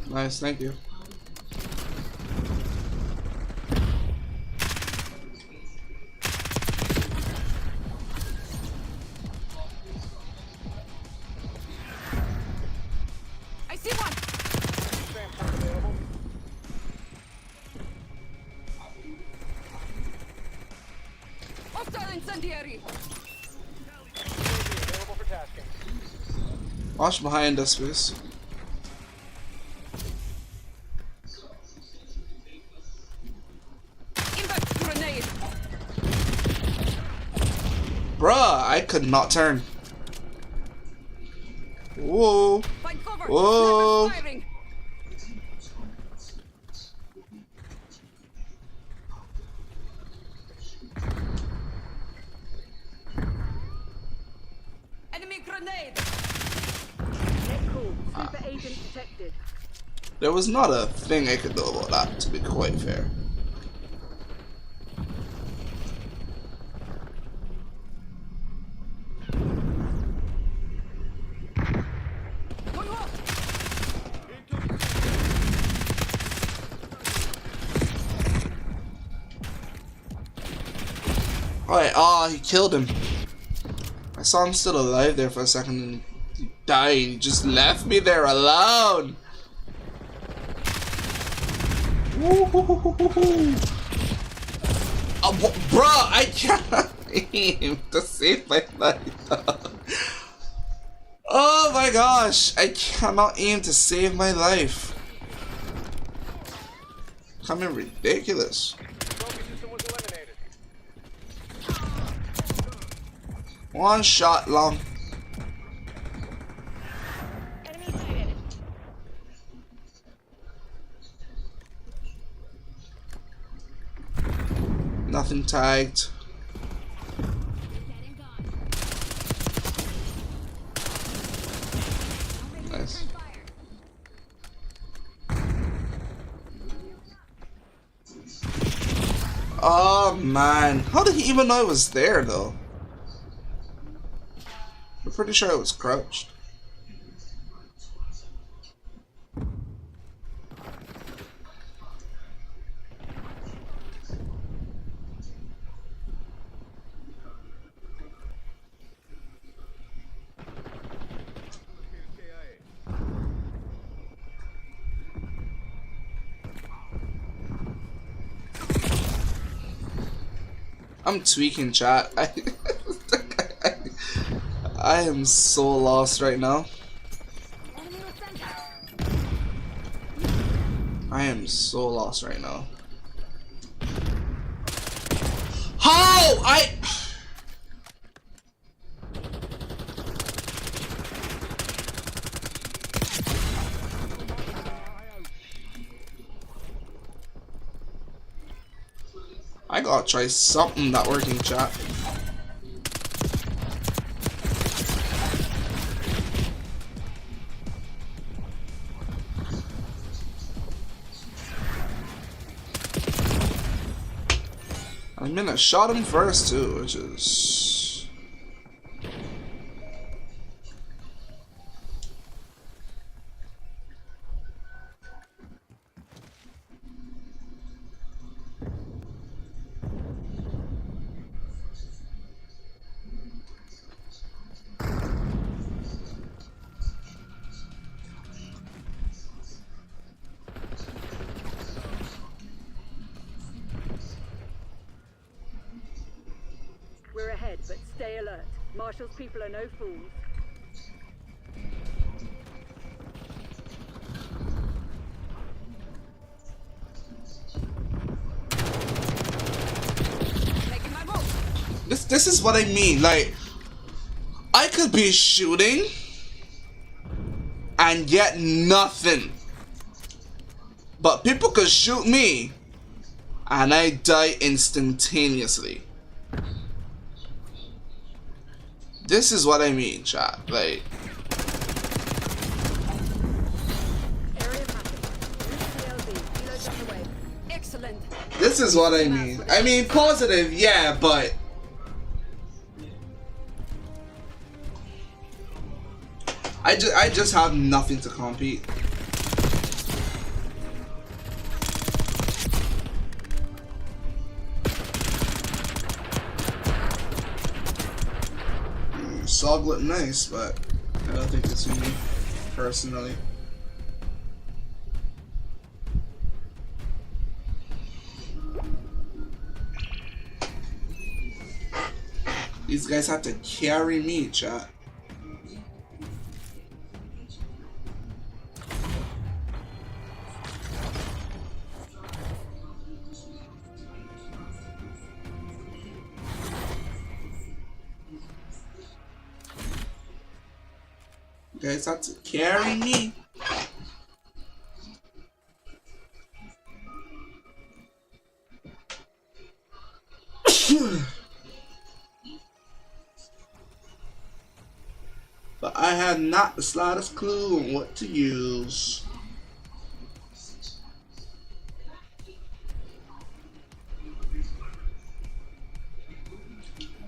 Nice, thank you. I see one. Hostile incendiary. Watch behind us, please. Impact grenade. Bruh, I could not turn. Whoa. Find cover. Whoa. Sniper's firing. Enemy grenade. Get cool. Super agent detected. There was not a thing I could do about that, to be quite fair. Going off. Alright, he killed him. I saw him still alive there for a second and he died. He just left me there alone. Woo-hoo-hoo-hoo-hoo. Bruh, I cannot aim to save my life. Oh my gosh, I cannot aim to save my life. Becoming ridiculous. One shot long. Nothing tagged. Nice. Oh man, how did he even know I was there though? I'm pretty sure I was crouched. I'm tweaking, chat. I am so lost right now. I am so lost right now. How? I gotta try something that working, chat. I mean, I shot him first too, which is... We're ahead, but stay alert. Marshall's people are no fools. this is what I mean. Like, I could be shooting and get nothing, but people could shoot me and I die instantaneously. This is what I mean, chat. Like, Area mapping. CLB. Helo's on the way. Excellent. this is what I mean. I mean, positive, yeah, but I just have nothing to compete. Sog look nice, but I don't think it's me personally. These guys have to carry me, chat. You guys have to carry me. But I had not the slightest clue on what to use.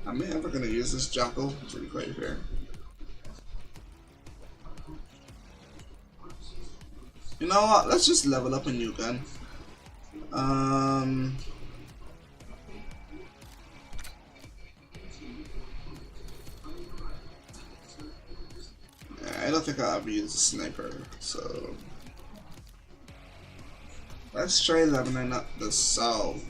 I'm never gonna use this Jackal, to be quite fair. You know what? Let's just level up a new gun. I don't think I'll ever use a sniper, so let's try leveling up the Saug.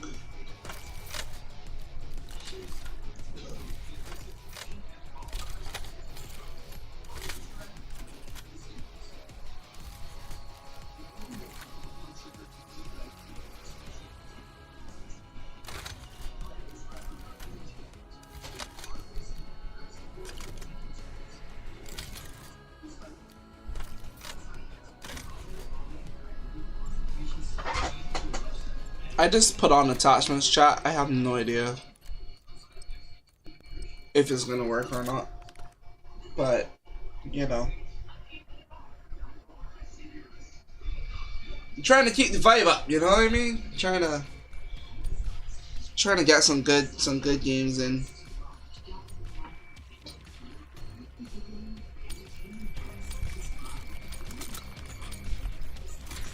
I just put on attachments, chat. I have no idea if it's gonna work or not, but you know, I'm trying to keep the vibe up. You know what I mean? Trying to get some good games in.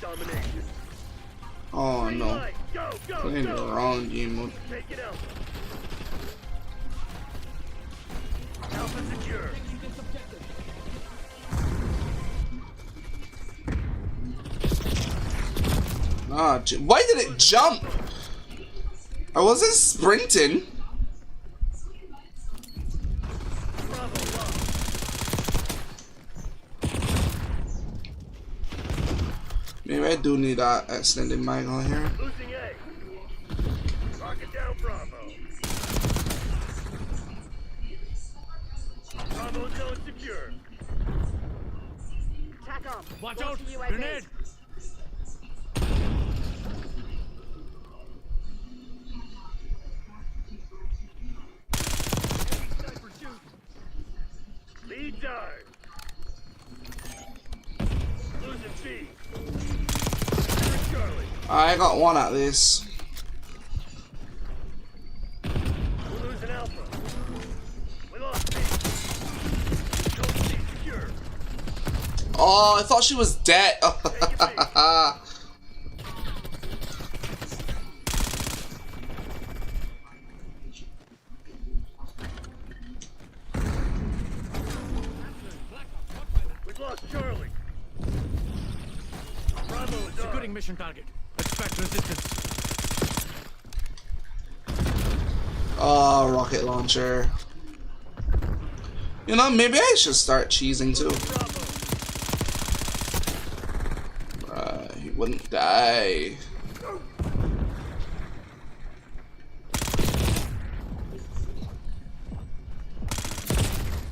Domination. Oh no. Go, go, Playing the go. wrong game mode. Take it out. Alpha secure. Ah, why did it jump? I wasn't sprinting. Bravo lost. Maybe I do need that extended mag on here. Losing A. Rocket down Bravo. Bravo zone secure. TACOM. Watch launching out! UAV. Grenade! Lead dive. Losing B. Charlie. I got one at least. We're losing Alpha. We lost B. Zone C secure. Oh, I thought she was dead. We've lost Charlie. Bravo is Securing on. mission target. Expect resistance. Oh, rocket launcher. You know, maybe I should start cheesing too. Bravo. He wouldn't die.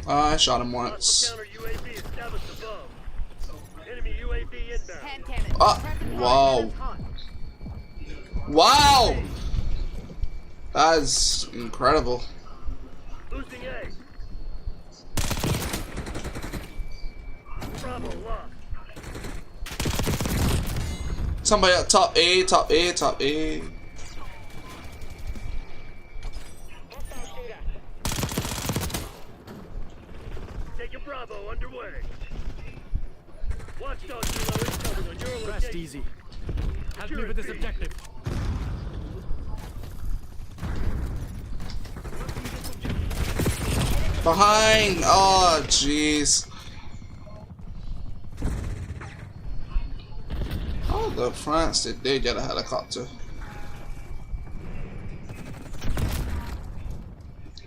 I shot him Hostile once. counter UAV established above. Enemy UAV inbound. Hand cannon. Ah, wow. Wow! That's incredible. Losing A. Bravo lost. Somebody at top A, top A, top A. Taking Bravo underway. Watchdog Kilo incoming on your Rest location. easy. Help me with this objective. Behind! Oh, jeez. How the France did they get a helicopter?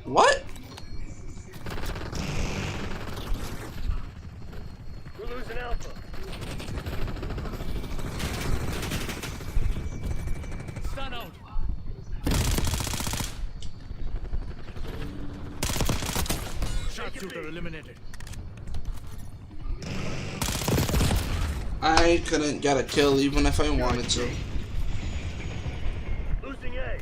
What? We're losing Alpha. Stun out. Sharpshooter eliminated. I couldn't get a kill even if I wanted to. Losing A.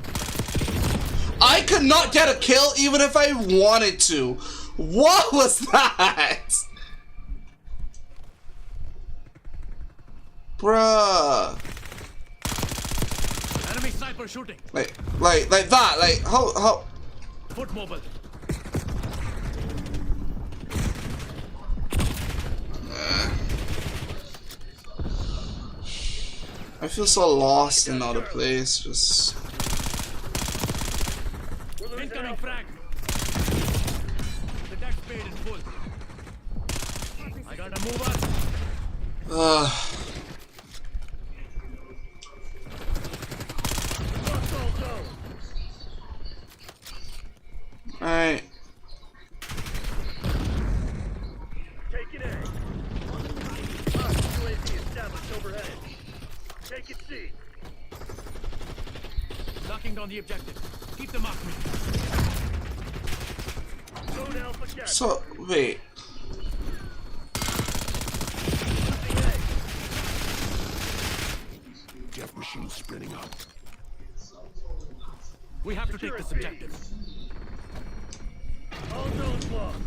I could not get a kill even if I wanted to. What was that? Bruh. Enemy sniper shooting. Like that. Like, how? Foot mobile. I feel so lost in other place. Just. We're losing Incoming Alpha. frag. The deck paid in full. I gotta move on. Lost all zone. Alright. Taking A. UAV established overhead. Taking C. Locking down the objective. Keep them off me. Zone Alpha captured. So wait. Losing A. Jet machine spinning up. We have to take this objective. All zones lost.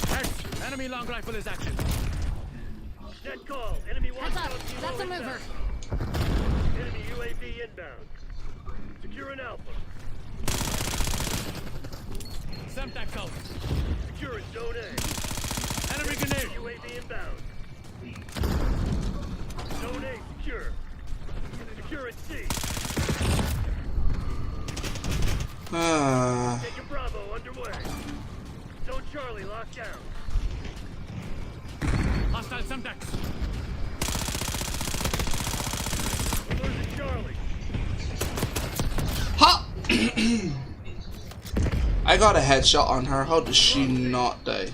Heads. Enemy long rifle is active. Net call. Enemy Heads watchdog up. Kilo That's a inbound. mover. Enemy UAV inbound. Securing Alpha. Semtex out. Securing Zone A. Enemy grenade. UAV inbound. Zone A secure. Securing C. Taking Bravo underway. Zone Charlie locked down. Hostile Semtex. We're losing Charlie. Ha! I got a headshot on her. How does she not die?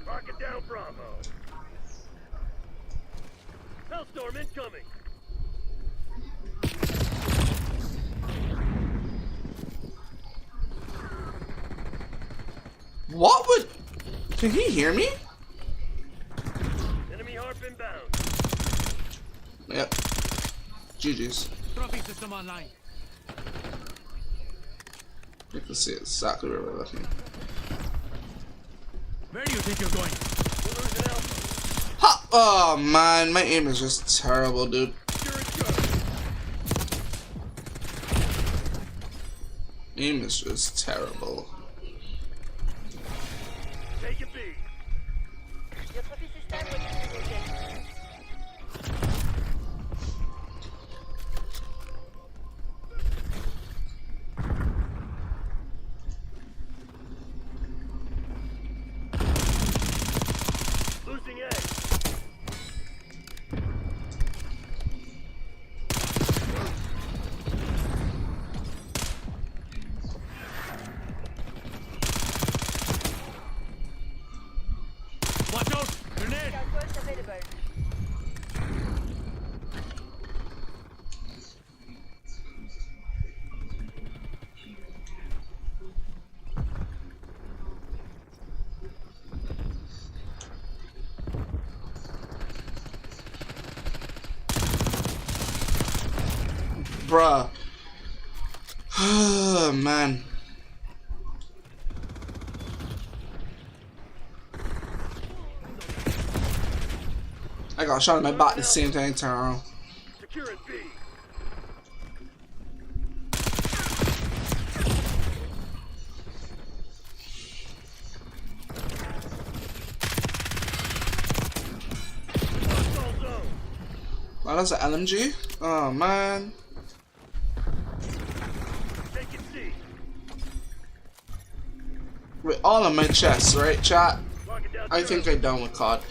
Rocket down Bravo. Hellstorm incoming. What would? Can he hear me? Enemy harp inbound. Yep. GG's. Trophy system online. You can see exactly where we're looking. Where do you think you're going? We're losing Alpha. Ha! Oh man, my aim is just terrible, dude. Securing Charlie. Aim is just terrible. Taking B. Losing A. bruh. Man. I got shot in my back at the same time, turn around. Securing B. Hostile zone. Oh, that's an LMG? Oh, man. Taking C. With all on my chest, right, chat? Locking down I think Charlie. I'm done with COD.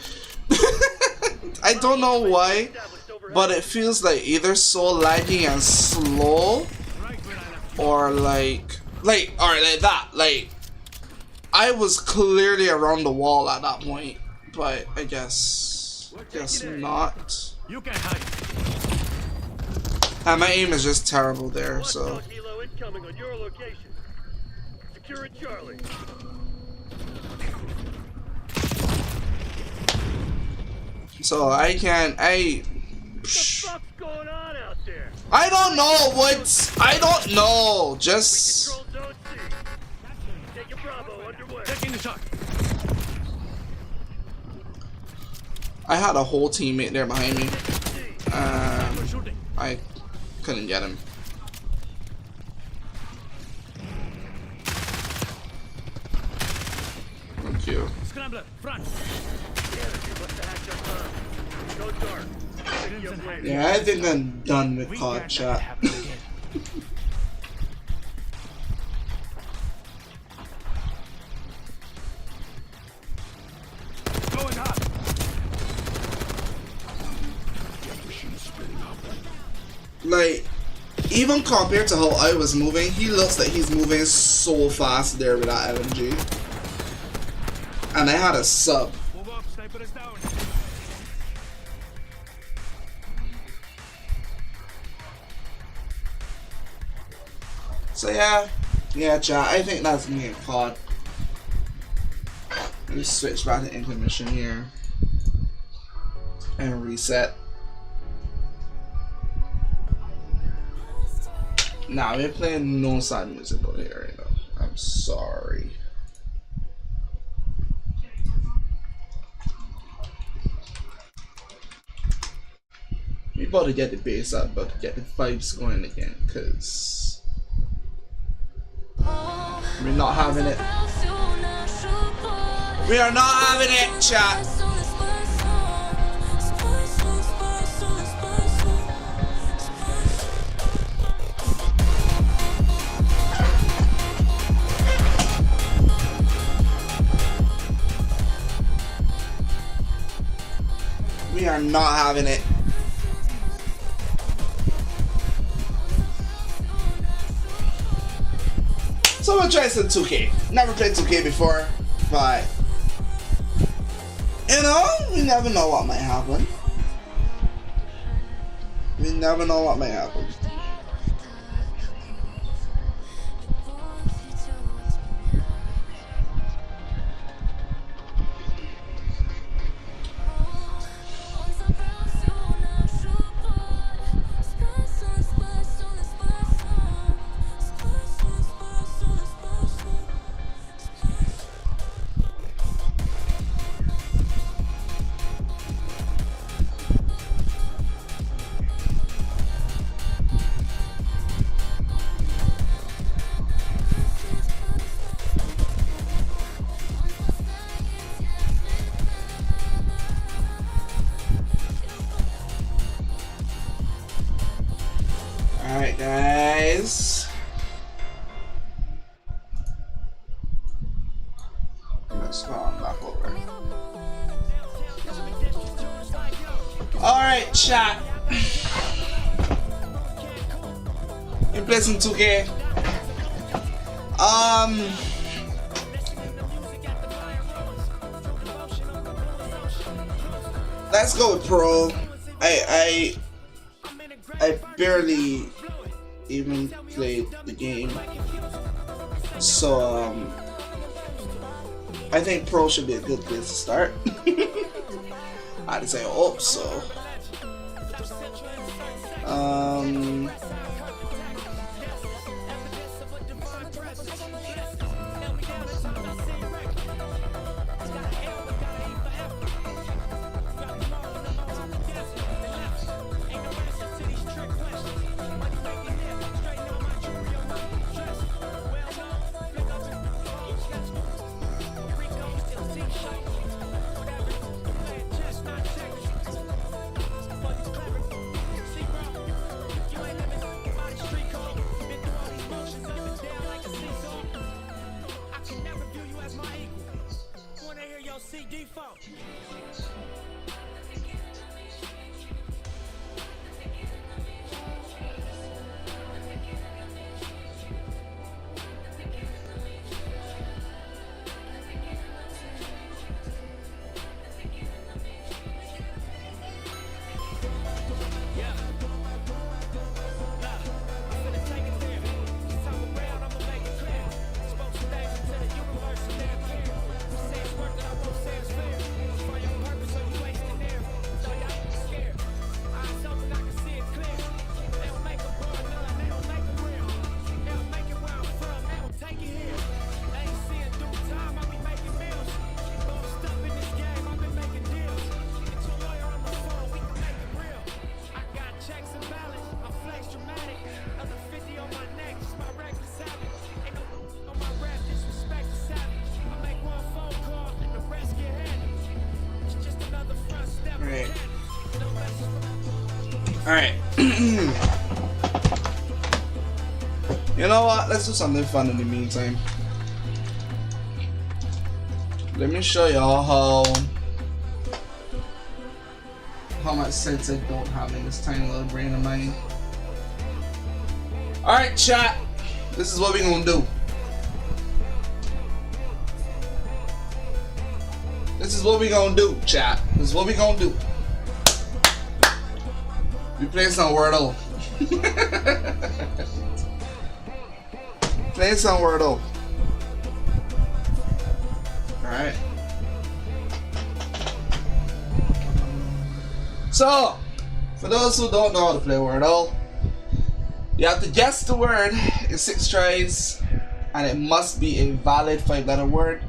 I don't know why, Established overhead. but it feels like either so laggy and slow, Right where I left or like that. Like, I was clearly around the wall at that point, but I guess not. you. You can hide. And my aim is just terrible there, so. Hostile helo incoming on your location. Securing Charlie. So I can't, What the fuck's going on out there? I don't know what, I don't know, just, Control zone C. Taking Bravo underway. Taking the shot. I had a whole teammate there behind me. C. We're shooting. I couldn't get him. Thank you. Scrambler, front. The enemy must have hacked our comms. Go dark. Take you up later. Yeah, I think I'm done with We COD can't let that chat. happen again. Going up. Like, even compared to how I was moving, he looks like he's moving so fast there with that LMG. And I had a sub. Move up. Sniper is down. So yeah, chat. I think that's me and COD. Let me switch back to intermission here and reset. Nah, we're playing no sad music over here right now. I'm sorry. We about to get the bass up, but get the vibes going again, cause we're not having it. We are not having it, chat. We are not having it. So we'll try some 2K. Never played 2K before, but you know, we never know what might happen. We never know what might happen. Alright, guys. Let's go on back over. Alright, chat. You play some 2K. Let's go with Pro. I barely even played the game, so I think Pro should be a good place to start. I'd say hope so. Alright. You know what? Let's do something fun in the meantime. Let me show y'all how much sense I don't have in this tiny little brain of mine. Alright, chat. This is what we're gonna do. This is what we're gonna do, chat. This is what we're gonna do. We play some Wordle. Play some Wordle. Alright. So, for those who don't know how to play Wordle, you have to guess the word in 6 tries, and it must be a valid 5-letter word.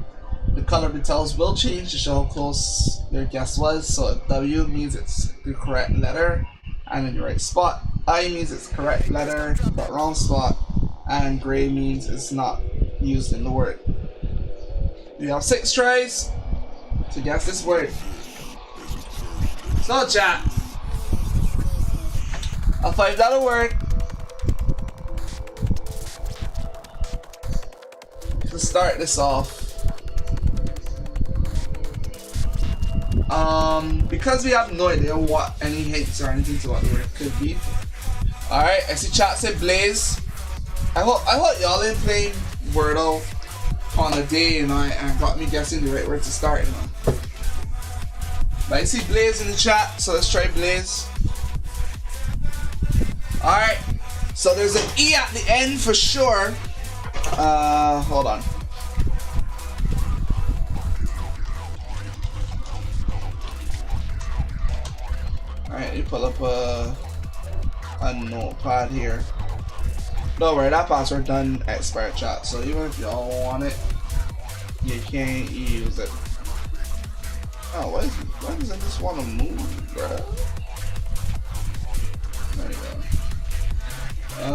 The color of the tiles will change to show how close your guess was. So W means it's the correct letter and in the right spot. I means it's correct letter but wrong spot, and gray means it's not used in the word. You have 6 tries to guess this word. So chat, a 5-letter word. To start this off, because we have no idea what any hints or anything to what the word could be. Alright, I see chat said Blaze. I hope y'all ain't playing Wordle on a day, you know, and got me guessing the right word to start, you know. But I see Blaze in the chat, so let's try Blaze. Alright, so there's an E at the end for sure. Hold on. Alright, you pull up a notepad here. Don't worry, that password done expert chat, so even if y'all want it, you can't use it. Oh, why does it just want to move, bruh? There you go.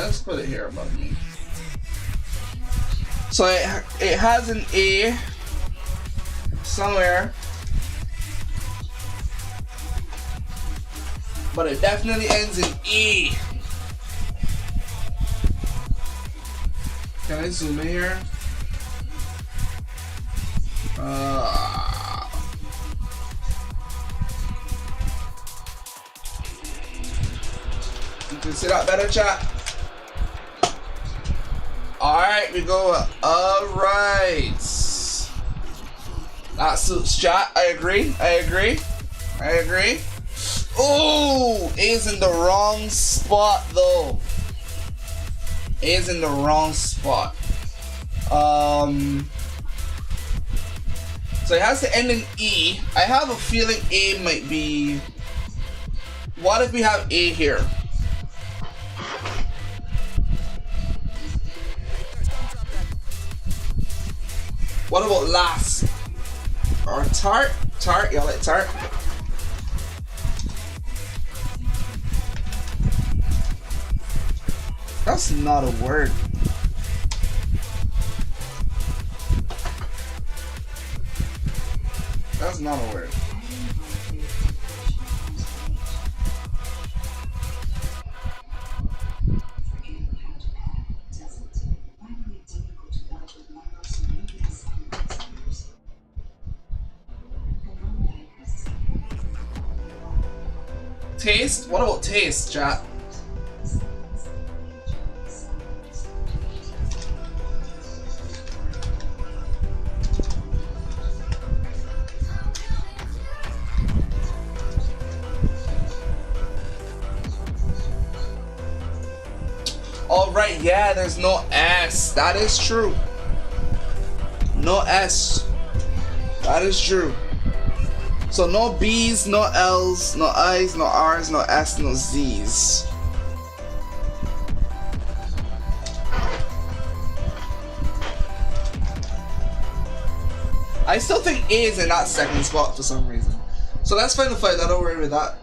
Let's put it here above me. So it has an A somewhere, but it definitely ends in E. Can I zoom in here? You can see that better, chat? Alright, we go. Alright. That suits chat. I agree. Oh, A's in the wrong spot though. A's in the wrong spot. So it has to end in E. I have a feeling A might be. What if we have A here? What about last? Or tart? Tart? Y'all like tart? That's not a word. That's not a word. Taste? What about taste, chat? Alright, yeah, there's no S. That is true. No S. That is true. So no B's, no L's, no I's, no R's, no S, no Z's. I still think A is in that second spot for some reason. So let's find the fight. Don't worry with that.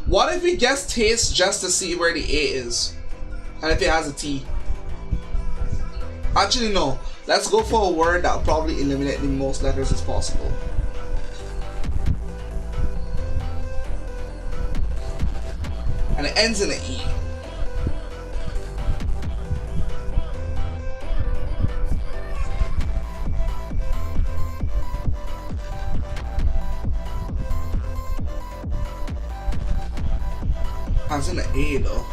What if we guess taste just to see where the A is? And if it has a T? Actually, no. Let's go for a word that'll probably eliminate the most letters as possible. And it ends in an E. It's in an A though.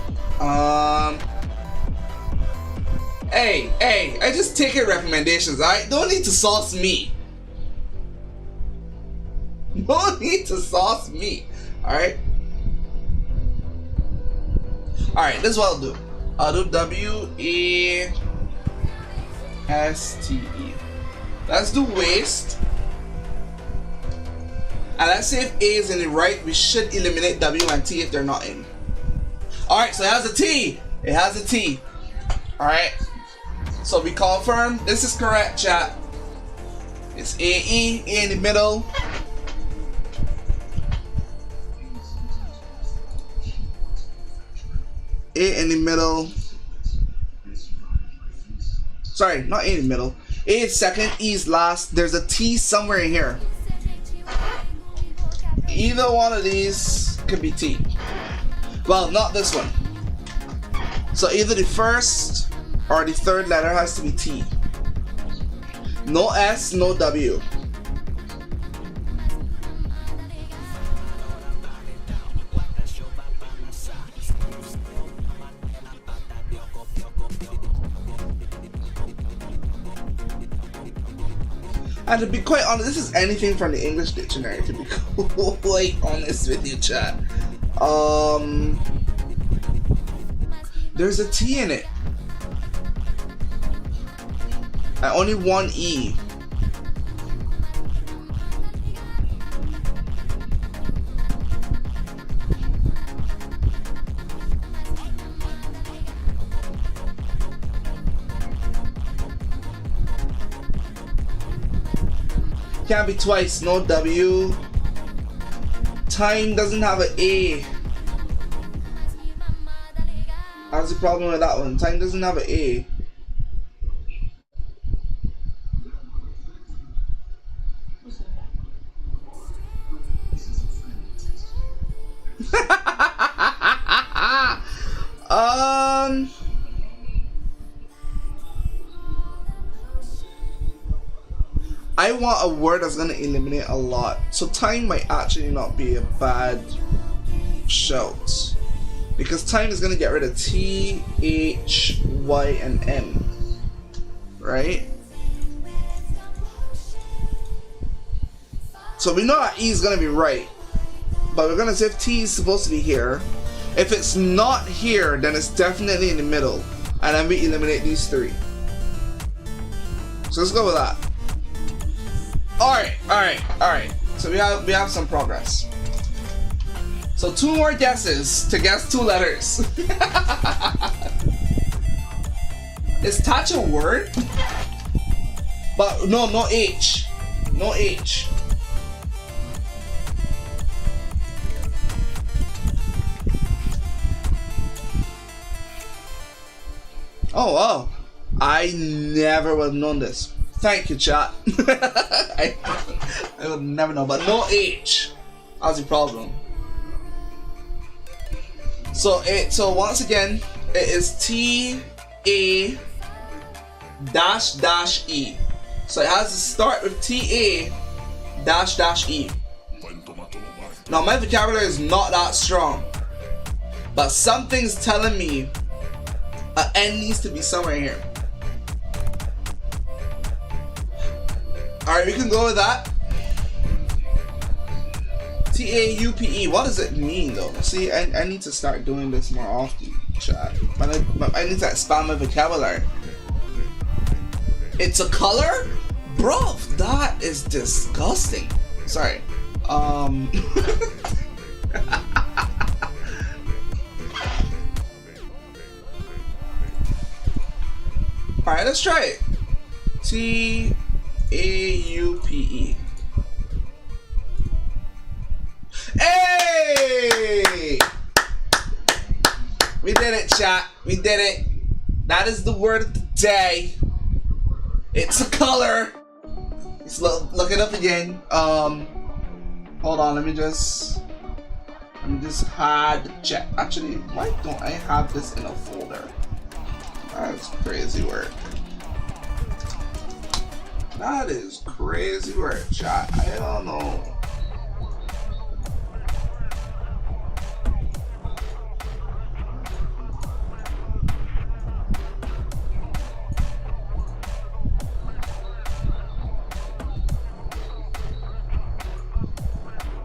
Hey, I just take your recommendations, alright? Don't need to sauce me. No need to sauce me, alright? Alright, this is what I'll do. I'll do W-A-S-T-E. Let's do waste. And let's say if A is in the right, we should eliminate W and T if they're not in. Alright, so it has a T. It has a T. Alright. So we confirm this is correct, chat. It's A-E, A in the middle. A in the middle. Sorry, not A in the middle. A is second, E is last. There's a T somewhere in here. Either one of these could be T. Well, not this one. So either the first or the third letter has to be T. No S, no W. And to be quite honest, this is anything from the English dictionary, to be quite honest with you, chat. There's a T in it. And only one E. Can't be twice, no W. Time doesn't have an A. That's the problem with that one. Time doesn't have an A. I want a word that's gonna eliminate a lot. So time might actually not be a bad shout. Because time is gonna get rid of T, H, Y, and M. Right? So we know that E is gonna be right. But we're gonna say if T is supposed to be here. If it's not here, then it's definitely in the middle. And then we eliminate these three. So let's go with that. Alright. So we have some progress. So 2 more guesses to guess 2 letters. Is touch a word? But no H. No H. Oh wow. I never would have known this. Thank you, chat. I would never know, but no H. That's the problem. So once again, it is TA dash dash E. So it has to start with TA dash dash E. Now my vocabulary is not that strong, but something's telling me an N needs to be somewhere here. Alright, we can go with that. TAUPE. What does it mean though? See, I need to start doing this more often, chat. I need to expand my vocabulary. It's a color? Bro, that is disgusting. Sorry. Alright, let's try it. TAUPE. Hey! We did it, chat. We did it. That is the word of the day. It's a color. Let's look it up again. Hold on. Let me just hide the chat. Actually, why don't I have this in a folder? That's crazy work. That is crazy work, chat. I don't know.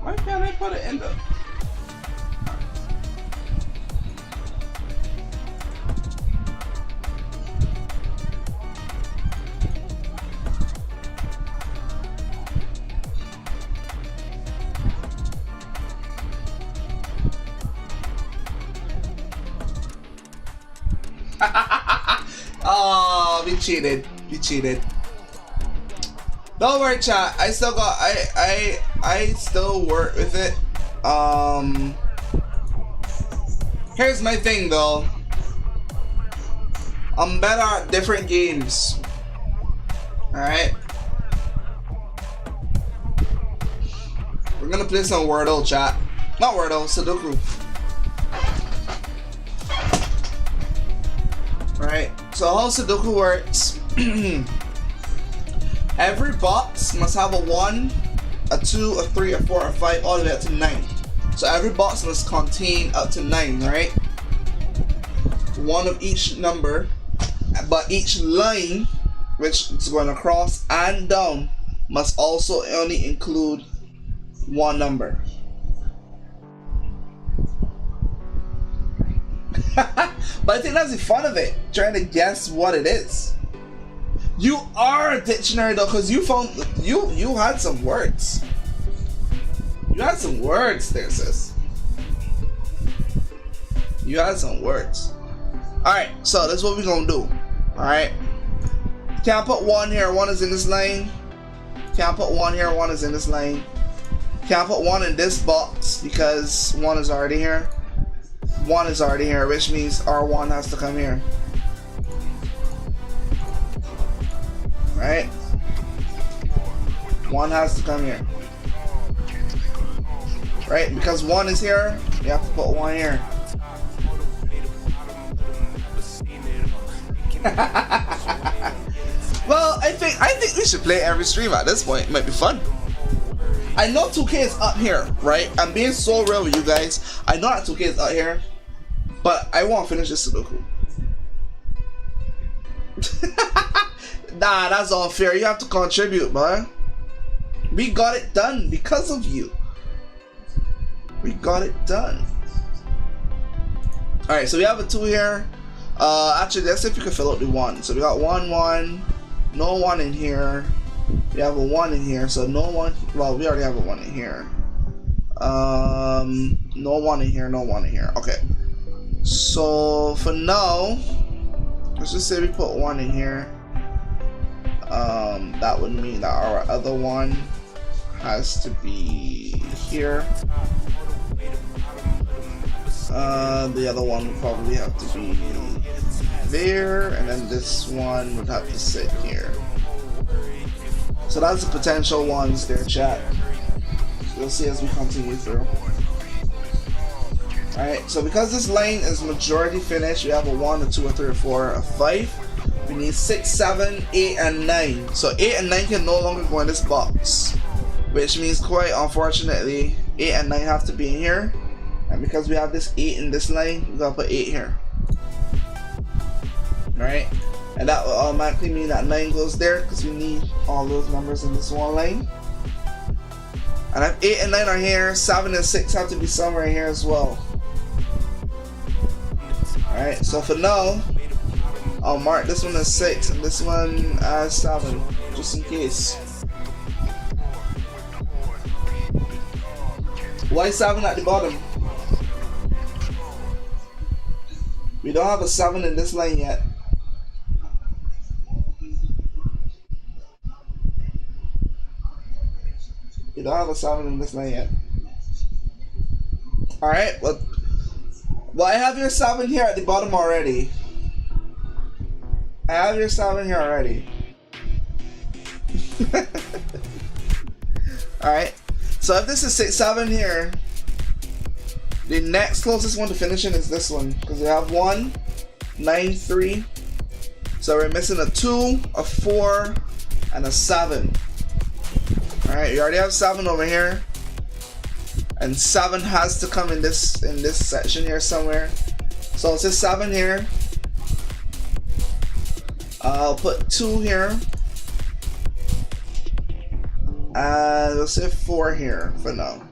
Why can't I put it in the... Oh, we cheated. We cheated. Don't worry, chat. I still got. I still work with it. Here's my thing, though. I'm better at different games. All right. We're gonna play some Wordle, chat. Not Wordle, Sudoku. Alright, so how Sudoku works, every box must have a 1, a 2, a 3, a 4, a 5, all the way up to 9. So every box must contain up to 9, right? One of each number, but each line, which is going across and down, must also only include one number. But I think that's the fun of it, trying to guess what it is. You are a dictionary though, because you found you had some words. You had some words there, sis. You had some words. Alright, so that's what we're gonna do. Alright. Can't put 1 here, 1 is in this lane. Can't put 1 here, 1 is in this lane. Can't put 1 in this box because 1 is already here. 1 is already here, which means R1 has to come here. Right? 1 has to come here. Right? Because 1 is here, you have to put 1 here. Well, I think we should play every stream at this point. It might be fun. I know 2K is up here, right? I'm being so real with you guys. I know that 2K is up here, but I want to finish this Sudoku. Nah, that's unfair. You have to contribute, man. We got it done because of you. We got it done. Alright, so we have a 2 here. Actually, let's see if we can fill out the 1. So we got 1, 1. No 1 in here. We have a 1 in here, so no 1. Well, we already have a 1 in here. No 1 in here, no 1 in here. Okay. So for now, let's just say we put 1 in here. That would mean that our other 1 has to be here. The other 1 would probably have to be there, and then this 1 would have to sit here. So that's the potential ones there, chat. You'll see as we continue through. Alright, so because this line is majority finished, we have a 1, a 2, a 3, a 4, a 5. We need 6, 7, 8, and 9. So 8 and 9 can no longer go in this box. Which means, quite unfortunately, 8 and 9 have to be in here. And because we have this 8 in this line, we gotta put 8 here. Alright? And that will automatically mean that 9 goes there because we need all those numbers in this one line. And if 8 and 9 are here, 7 and 6 have to be somewhere here as well. Alright, so for now, I'll mark this one as 6 and this one as 7, just in case. Why 7 at the bottom? We don't have a 7 in this line yet. We don't have a 7 in this line yet. Alright, well I have your 7 here at the bottom already. I have your 7 here already. Alright, so if this is 6, 7 here, the next closest one to finishing is this one. Because we have 1, 9, 3. So we're missing a 2, a 4, and a 7. Alright, you already have 7 over here. And 7 has to come in this section here somewhere. So it's just 7 here. I'll put 2 here. And we'll say 4 here for now.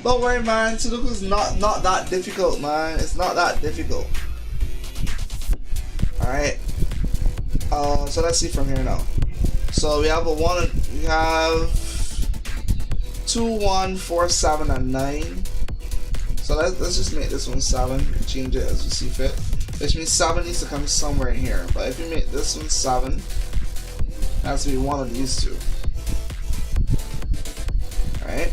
Don't worry, man. Sudoku's not that difficult, man. It's not that difficult. Alright. So let's see from here now. So we have a 1, we have 2, 1, 4, 7, and 9. So let's just make this one 7 and change it as we see fit. Which means 7 needs to come somewhere in here. But if we make this one 7, it has to be one of these two. Alright.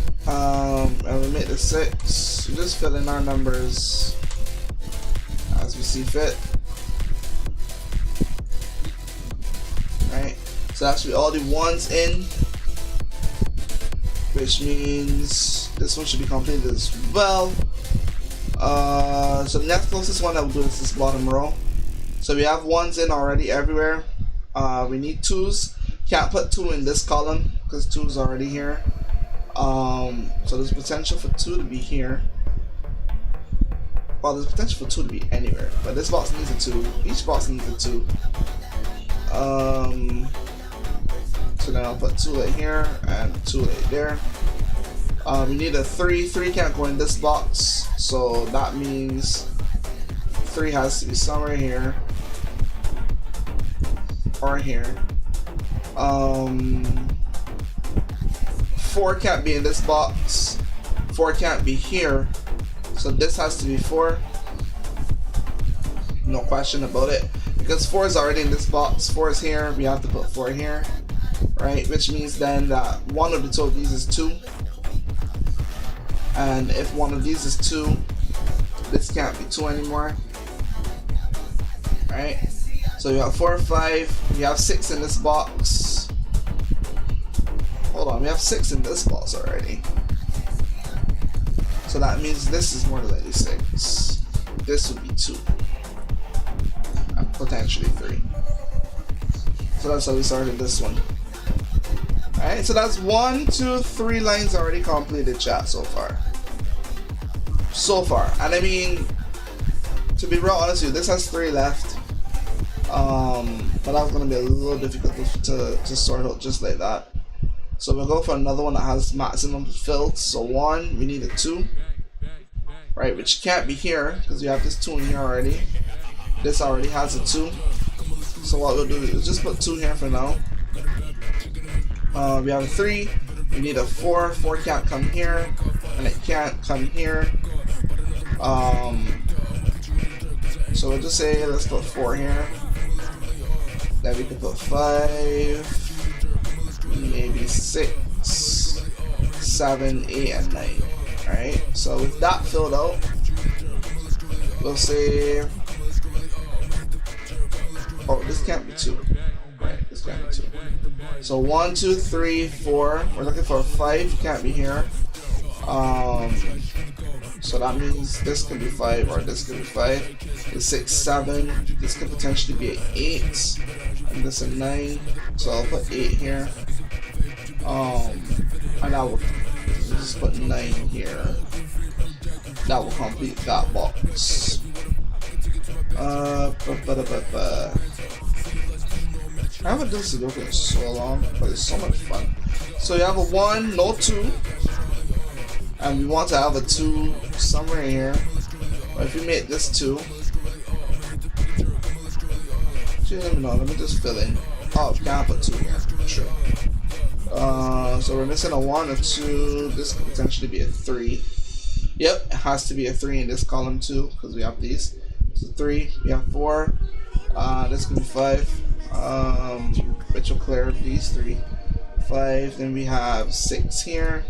And we make the 6. We just fill in our numbers as we see fit. Right, so that should be all the 1s in, which means this one should be completed as well. So the next closest one that we'll do is this bottom row. So we have 1s in already everywhere. We need 2s. Can't put 2 in this column because 2 is already here. So there's potential for 2 to be here. Well, there's potential for 2 to be anywhere, but this box needs a 2. Each box needs a 2. So then I'll put 2 here and 2 there. We need a 3. 3 can't go in this box, so that means 3 has to be somewhere here or here. 4 can't be in this box. 4 can't be here, so this has to be 4. No question about it. Because 4 is already in this box, 4 is here, we have to put 4 here, right? Which means then that one of the two of these is 2. And if one of these is 2, this can't be 2 anymore, right? So we have 4, 5, we have 6 in this box. Hold on, we have 6 in this box already. So that means this is more than likely 6. This would be 2. Potentially 3. So that's how we started this one. Alright, so that's 1, 2, 3 lines already completed, chat, so far. And I mean, to be real honest with you, this has 3 left. But that's gonna be a little difficult to sort out just like that. So we'll go for another one that has maximum filled. So 1, we need a 2. Right, which can't be here because we have this 2 in here already. This already has a 2. So what we'll do is just put 2 here for now. We have a 3. We need a 4. 4 can't come here. And it can't come here. So we'll just say let's put 4 here. Then we can put 5. Maybe 6. 7, 8, and 9. Alright. So with that filled out, we'll say Oh, this can't be 2. Right, this can't be 2. So 1, 2, 3, 4. We're looking for 5. Can't be here. So that means this could be 5 or this could be 5. The 6, 7. This could potentially be an 8. And this a 9. So I'll put 8 here. And I will just put 9 here. That will complete that box. I haven't done Sudoku in so long, but it's so much fun. So you have a 1, no 2. And we want to have a 2 somewhere here. But if we make this 2, actually, let me just fill in. Oh, we can't put 2 here. True. So we're missing a 1, a 2. This could potentially be a 3. Yep, it has to be a 3 in this column too, because we have these. So 3, we have 4. This could be 5. Which will clear these 3. 5. Then we have 6 here.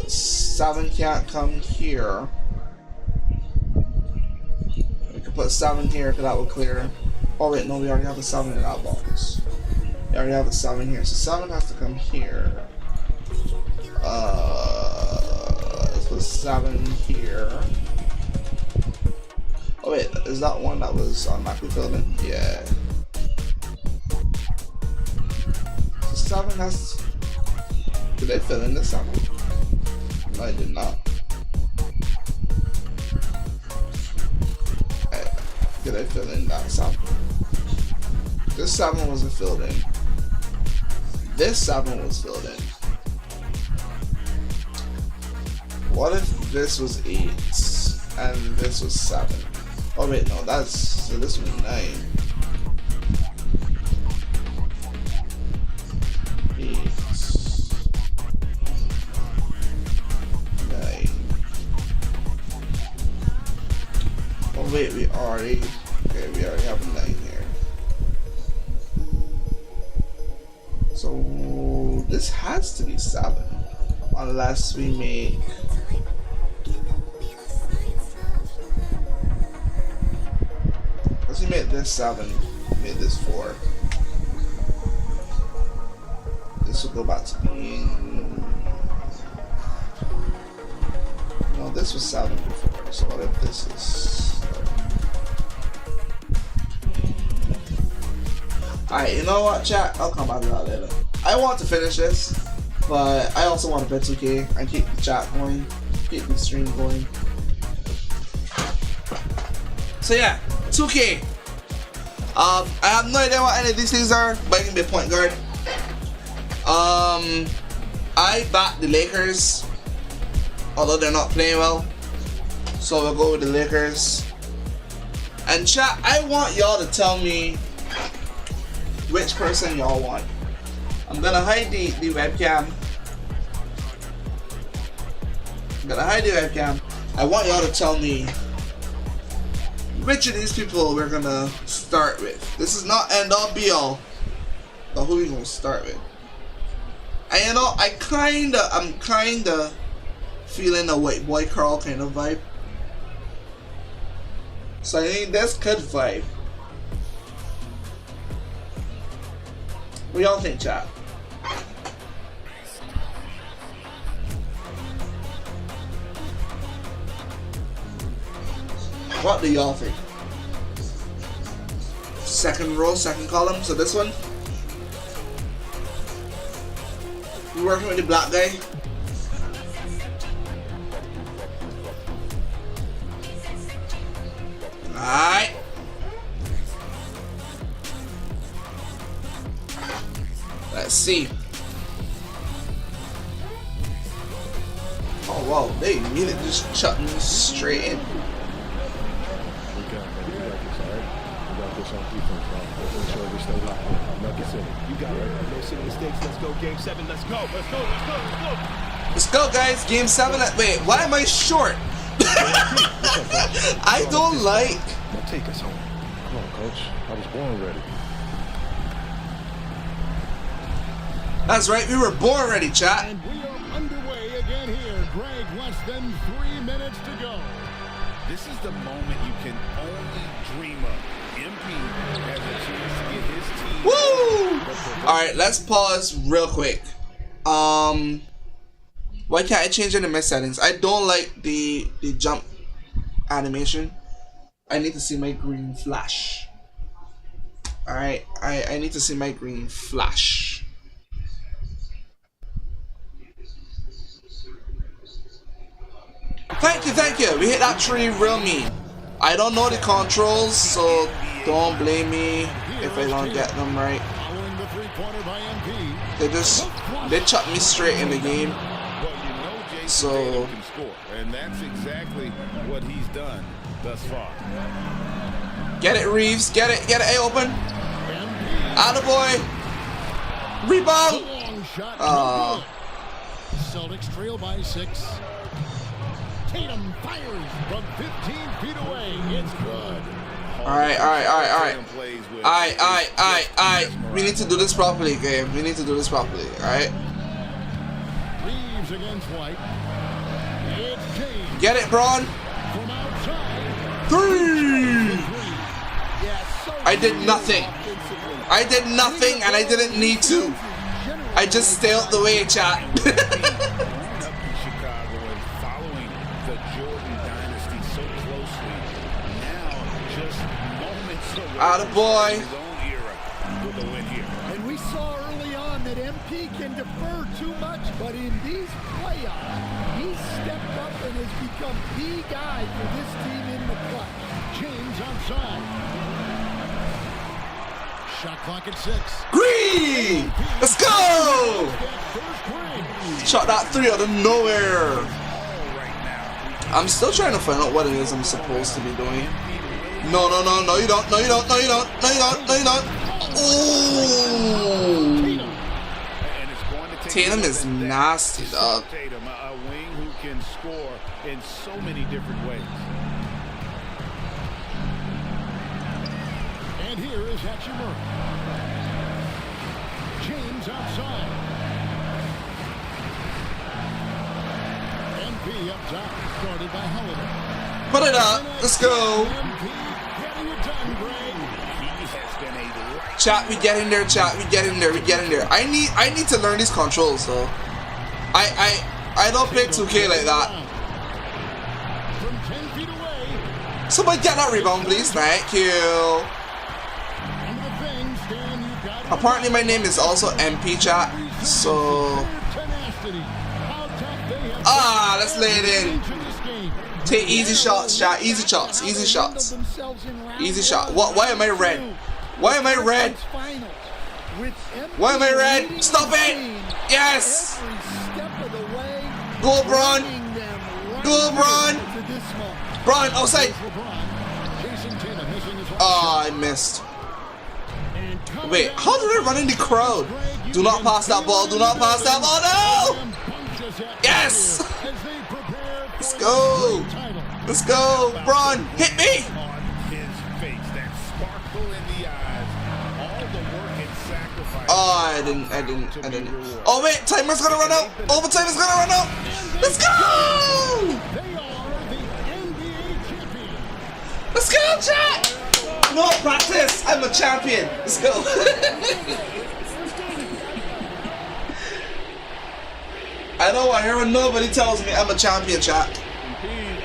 7 can't come here. We could put 7 here because that will clear. Oh wait, no, we already have a 7 in that box. We already have a 7 here, so 7 has to come here. Let's put 7 here. Oh wait, is that one that was automatically filled in? Yeah. So 7 has. Did I fill in this 7? No, I did not. Did I fill in that 7? This 7 wasn't filled in. This 7 was filled in. What if this was 8 and this was 7? Oh wait, no, that's, so this was 9. 8. 9. Oh wait, we already have a 9 here. So this has to be 7. Unless we make. Let's make this 7, make this 4. This will go back to being. No, this was 7 before, so what if this is. Alright, you know what, chat? I'll come back to that later. I want to finish this, but I also want to play 2K and keep the chat going, keep the stream going. So yeah, 2K. I have no idea what any of these things are, but I can be a point guard. I back the Lakers, although they're not playing well. So we'll go with the Lakers. And chat, I want y'all to tell me which person y'all want. I'm gonna hide the webcam. I want y'all to tell me which of these people we're gonna start with. This is not end all be all, but who we gonna start with? And you know, I'm kinda feeling a white boy Carl kind of vibe. So I think this could vibe. What y'all think, chat? What do y'all think? Second row, second column, so this one. We working with the black guy. Alright. Let's see. Oh wow, they immediately just chucked me straight in. Let's go, game 7, let's go. Let's go, guys, game 7. Wait, why am I short? I don't like. Now take us home. Come on, coach. I was born ready. That's right, we were born ready, chat. And we are underway again here, Greg. Less than 3 minutes to go. This is the moment you can only dream of. MP has a chance to get his team. Woo! Alright, let's pause real quick. Why can't I change any of my settings? I don't like the jump animation. I need to see my green flash. Alright, I need to see my green flash. Thank you. We hit that tree real mean. I don't know the controls, so don't blame me if I don't get them right. They chucked me straight in the game. So and that's exactly what he's done thus far. Get it, Reeves. Get it. Hey, open. Attaboy. Rebound. Celtics trail by 6. Tatum fires from 15 feet away. It's good. All right. We need to do this properly, game. We need to do this properly. All right. Reeves against White. It's James. Get it, Braun. From outside. 3. I did nothing. And I didn't need to. I just stay out the way, chat. Attaboy. And we saw early on that MP can defer too much, but in these playoffs, he's stepped up and has become the guy for this team in the clutch. James outside. Shot clock at 6. Green! Let's go! Shot that 3 out of nowhere. I'm still trying to find out what it is I'm supposed to be doing. No, you don't. Ooh. Tatum is nasty, dog. Tatum, a wing who can score in so many different ways. And here is Hachimura. James outside. MP up top, guarded by Holiday. Put it up. Let's go. Chat, we get in there. I need to learn these controls though. I don't play 2K like that. Somebody get that rebound, please. Thank you. Apparently my name is also MP, chat. So let's lay it in. Take easy shots, chat. Easy shot. Why am I red? Why am I red? Stop it! Yes! Go, Braun! Braun, outside! Oh, I missed. Wait, how did I run in the crowd? Do not pass that ball. No! Yes! Let's go! Braun, hit me! Oh, I didn't. Oh wait, timer's gonna run out. Overtime is gonna run out. Let's go! Let's go, chat! No practice. I'm a champion. Let's go. I don't want to hear when nobody tells me I'm a champion, chat. MP.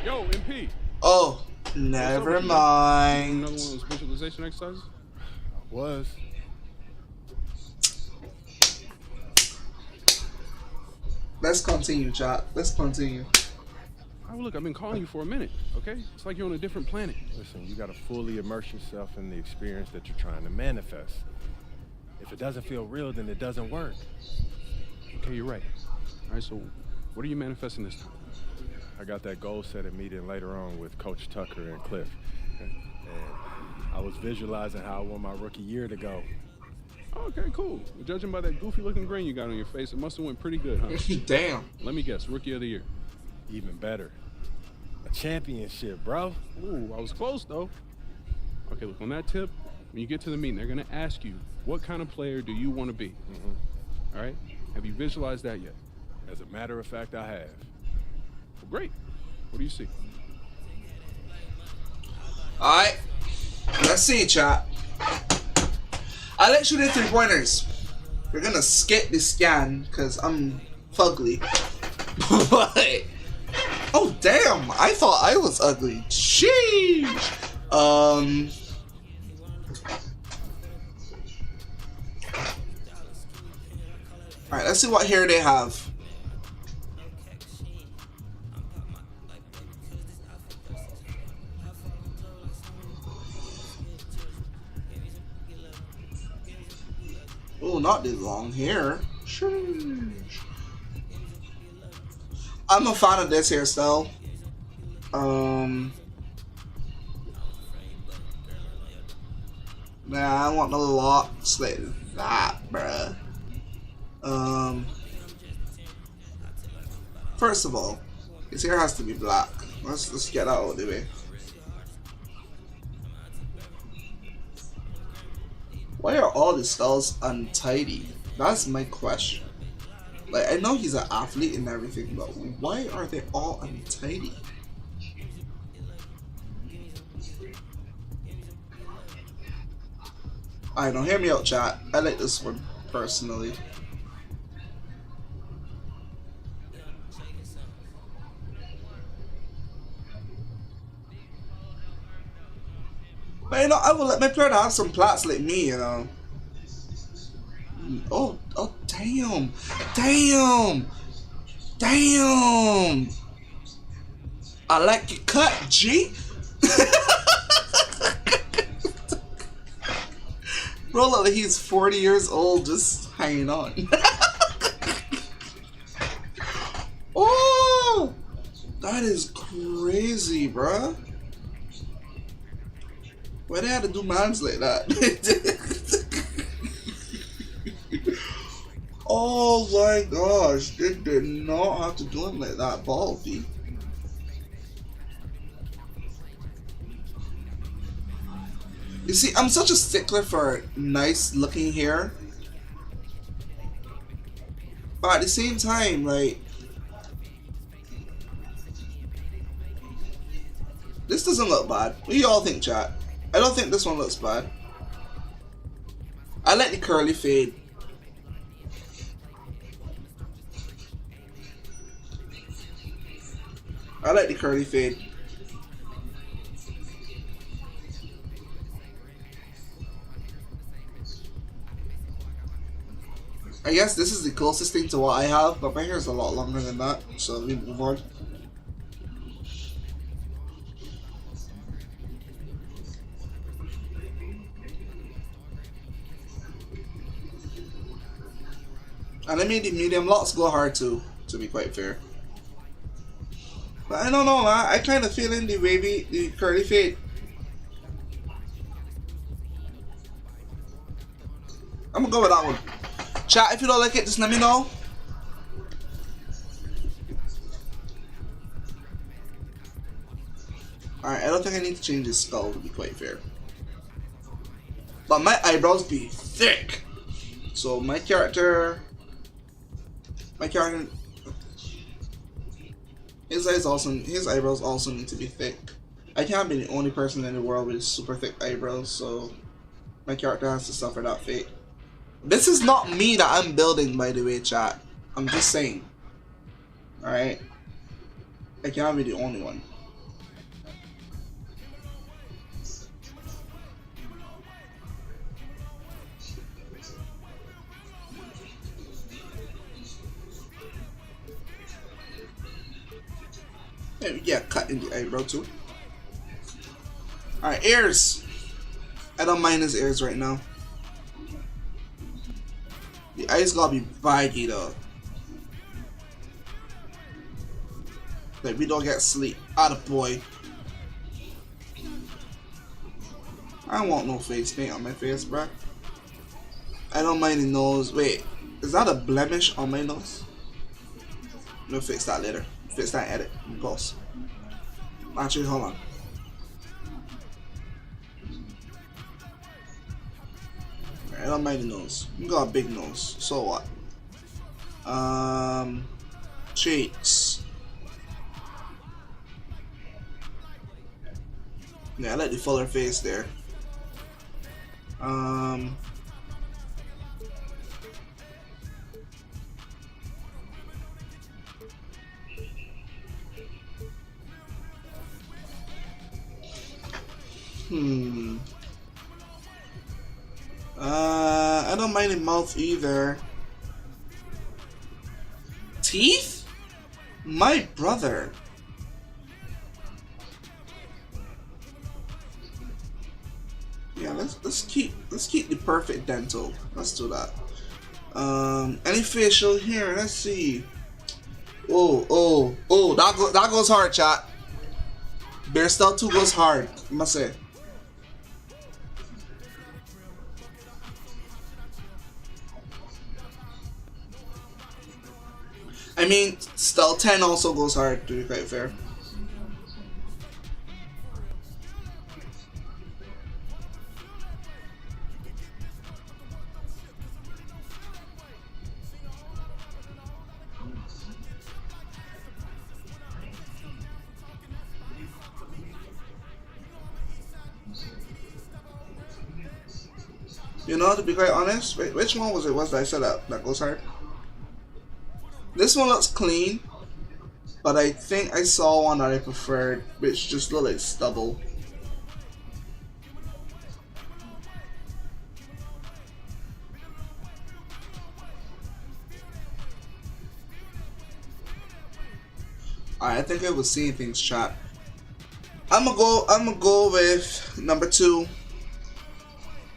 Yo, MP. Oh, never mind. Another one of those visualization exercises? Was. Let's continue, chat. Let's continue. Oh, look, I've been calling you for a minute, okay? It's like you're on a different planet. Listen, you gotta fully immerse yourself in the experience that you're trying to manifest. If it doesn't feel real, then it doesn't work. Okay, you're right. All right, so what are you manifesting this time? I got that goal-setting meeting later on with Coach Tucker and Cliff. And I was visualizing how I want my rookie year to go. Okay, cool. Well, judging by that goofy-looking grin you got on your face, it must have went pretty good, huh? Damn. Let me guess, Rookie of the Year. Even better. A championship, bro. Ooh, I was close, though. Okay, look, on that tip, when you get to the meeting, they're going to ask you, what kind of player do you want to be? Mm-hmm. All right? Have you visualized that yet? As a matter of fact, I have. Well, great. What do you see? Alright. Let's see, chat. I like shooting 3-pointers. We're gonna skip the scan because I'm fugly. But oh damn, I thought I was ugly. Sheesh. Alright, let's see what hair they have. Oh, not this long hair. Sheesh. I'm a fan of this hairstyle. Nah, I want the locks like that, bruh. First of all, his hair has to be black. Let's get that out of the way. Why are all the styles untidy? That's my question. Like, I know he's an athlete and everything, but why are they all untidy? Alright, don't hear me out, chat. I like this one personally. But you know, I will let my player have some plots like me, you know. Oh damn. Damn. Damn. I like your cut, G. Bro, look like he's 40 years old just hanging on. Oh, that is crazy, bruh. Why they had to do mans like that? Oh my gosh, they did not have to do him like that, Baldy. You see, I'm such a stickler for nice looking hair. But at the same time, like, this doesn't look bad. What do y'all think, chat? I don't think this one looks bad. I like the curly fade. I like the curly fade. I guess this is the closest thing to what I have, but my hair is a lot longer than that, so we move on. And I made the medium locks go hard too, to be quite fair. But I don't know, man. I kind of feel in the wavy, the curly fade. I'm gonna go with that one. Chat, if you don't like it, just let me know. Alright, I don't think I need to change his skull, to be quite fair. But my eyebrows be thick. So my character, his eyebrows also need to be thick. I can't be the only person in the world with super thick eyebrows, so my character has to suffer that fate. This is not me that I'm building, by the way, chat. I'm just saying. Alright? I can't be the only one. There we get a cut in the eyebrow too. Alright, ears. I don't mind his ears right now. The eyes gotta be baggy though. Like we don't get sleep. Attaboy. I don't want no face paint on my face, bruh. I don't mind the nose. Wait, is that a blemish on my nose? We'll fix that later. Fix that edit. Pause. Actually, hold on. I don't mind the nose. You got a big nose. So what? Cheeks. Yeah, I like the fuller face there. I don't mind the mouth either. Teeth? My brother. Yeah, let's keep the perfect dental. Let's do that. Any facial here? Let's see. Oh, that goes hard, chat. Bear Stout 2 goes hard, I must say. I mean, Stout 10 also goes hard, to be quite fair. You know, to be quite honest, which one was that I said that goes hard? This one looks clean, but I think I saw one that I preferred, which just looked like stubble. Alright, I think I was seeing things, chat. I'm gonna go with number 2.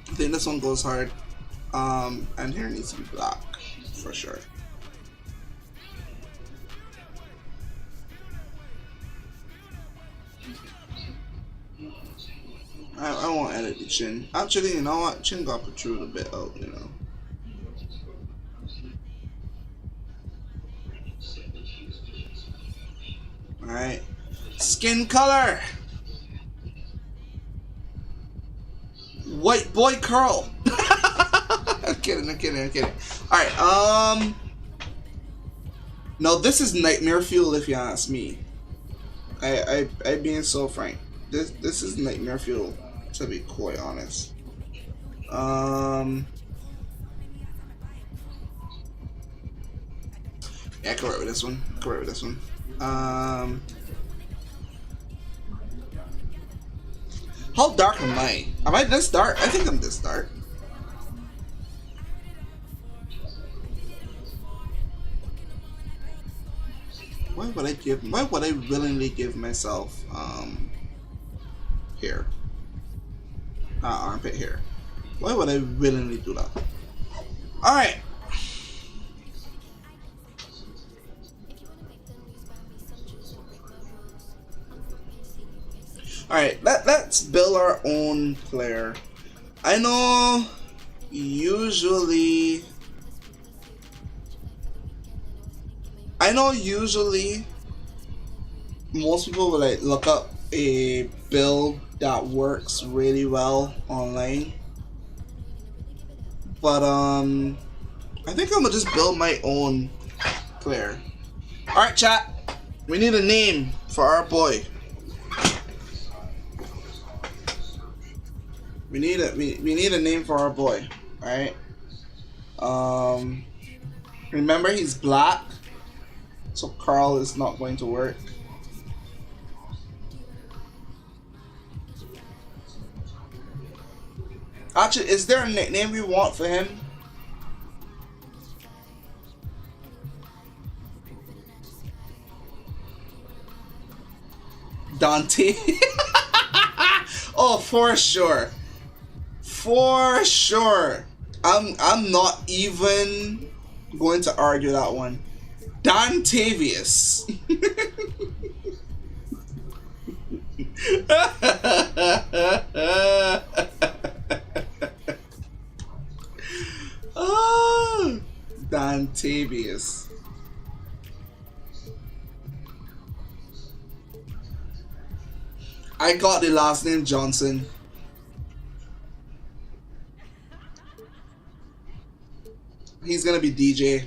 I think this one goes hard. And here needs to be black for sure. I won't edit the chin. Actually, you know what? Chin got protrude a bit out, you know. Alright. Skin color! White boy curl! I'm kidding. Alright, no, this is nightmare fuel if you ask me. I being so frank. This is nightmare fuel, to be quite honest. Yeah, correct with this one. How dark am I? Am I this dark? I think I'm this dark. Why would I willingly give myself hair? Armpit hair. Why would I willingly do that? Alright. Alright, let's build our own player. I know usually most people will like look up a build that works really well online. But I think I'm gonna just build my own player. Alright, chat. We need a name for our boy. We need a name for our boy. Alright. Remember, he's black, so Carl is not going to work. Actually, is there a nickname we want for him? Dante? Oh, for sure. For sure. I'm not even going to argue that one. Dontavius. Oh, Dontavius. I got the last name Johnson. He's gonna be DJ.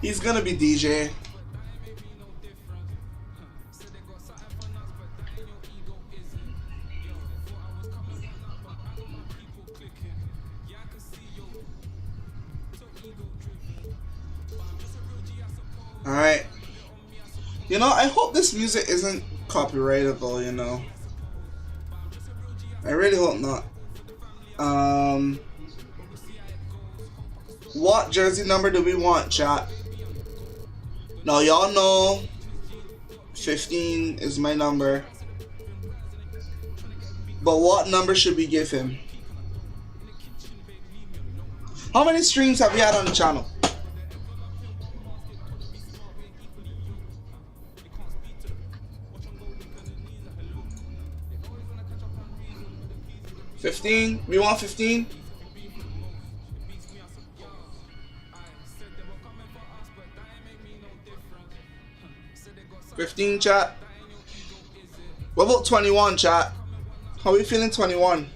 He's gonna be DJ. Alright. You know, I hope this music isn't copyrightable, you know. I really hope not. What jersey number do we want, chat? Now y'all know 15 is my number. But what number should we give him? How many streams have we had on the channel? $15? We want 15? $15, chat? What about 21, chat? How are we feeling 21?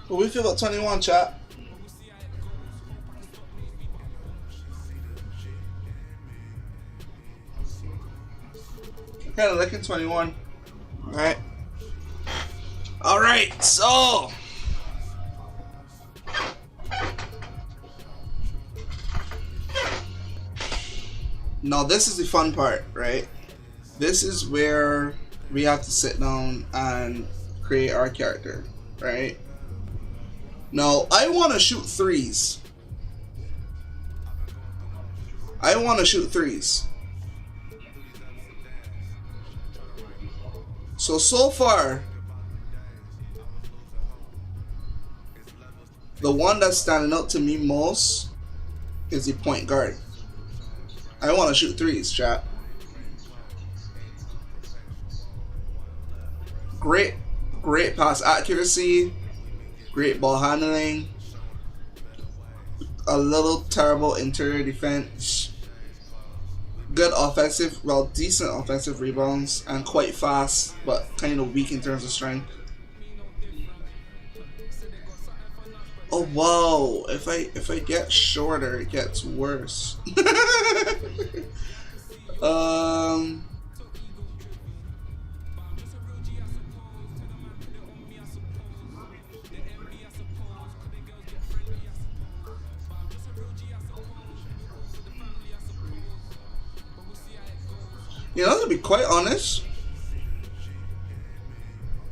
What we feel about 21, chat? Kind of looking 21. Alright. Alright, so. Now, this is the fun part, right? This is where we have to sit down and create our character, right? Now, I want to shoot threes. I want to shoot threes. So far, the one that's standing out to me most is the point guard. I want to shoot threes, chat. Great pass accuracy, great ball handling, a little terrible interior defense, good offensive, well, decent offensive rebounds, and quite fast, but kind of weak in terms of strength. Oh wow! If I get shorter, it gets worse. You know, to be quite honest,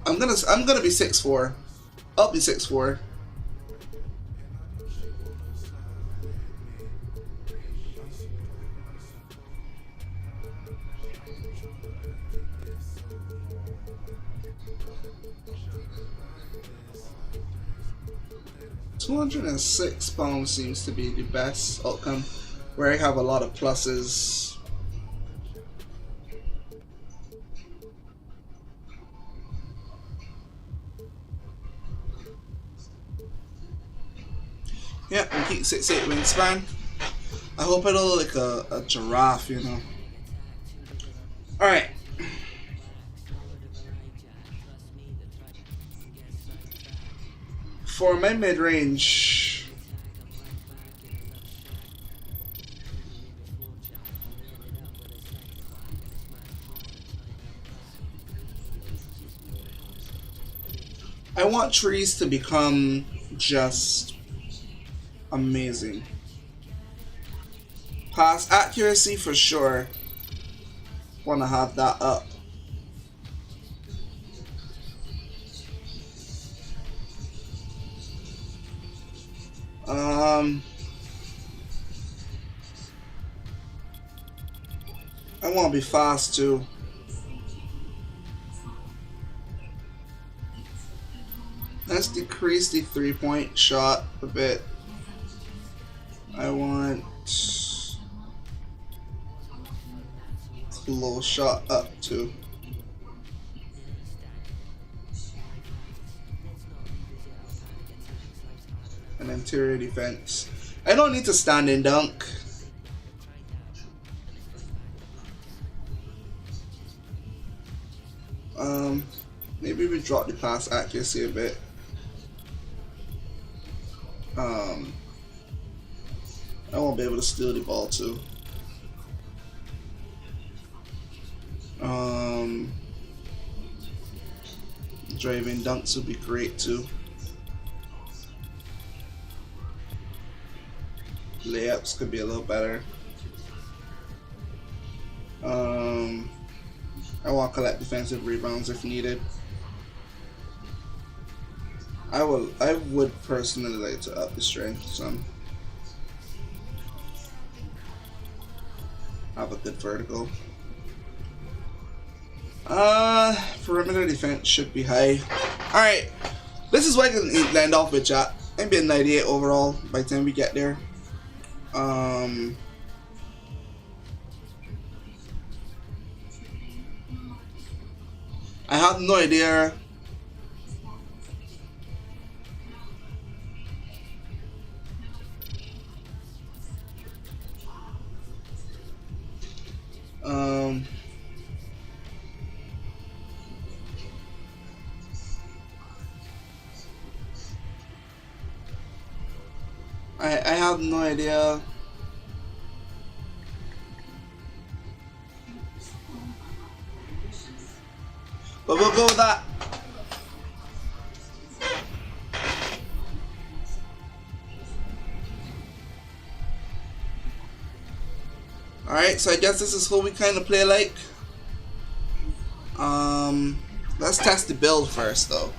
I'm gonna be 6'4". I'll be 6'4". £206 seems to be the best outcome, where I have a lot of pluses. Yeah, and keep 6'8" wingspan. I hope I don't look like a giraffe, you know. Alright. For my mid-range, I want trees to become just amazing. Pass accuracy for sure. Want to have that up. I want to be fast too. Let's decrease the 3-point shot a bit. I want close shot up too. An interior defense. I don't need to stand and dunk. Maybe we drop the pass accuracy a bit. I won't be able to steal the ball too. Driving dunks would be great too. Layups could be a little better. I want to collect defensive rebounds if needed. I would personally like to up the strength some. Have a good vertical. Perimeter defense should be high. Alright, this is what I can land off with, chat. Maybe a 98 overall by the time we get there. I have no idea. I have no idea. But we'll go with that. Alright, so I guess this is who we kind of play like. Let's test the build first though.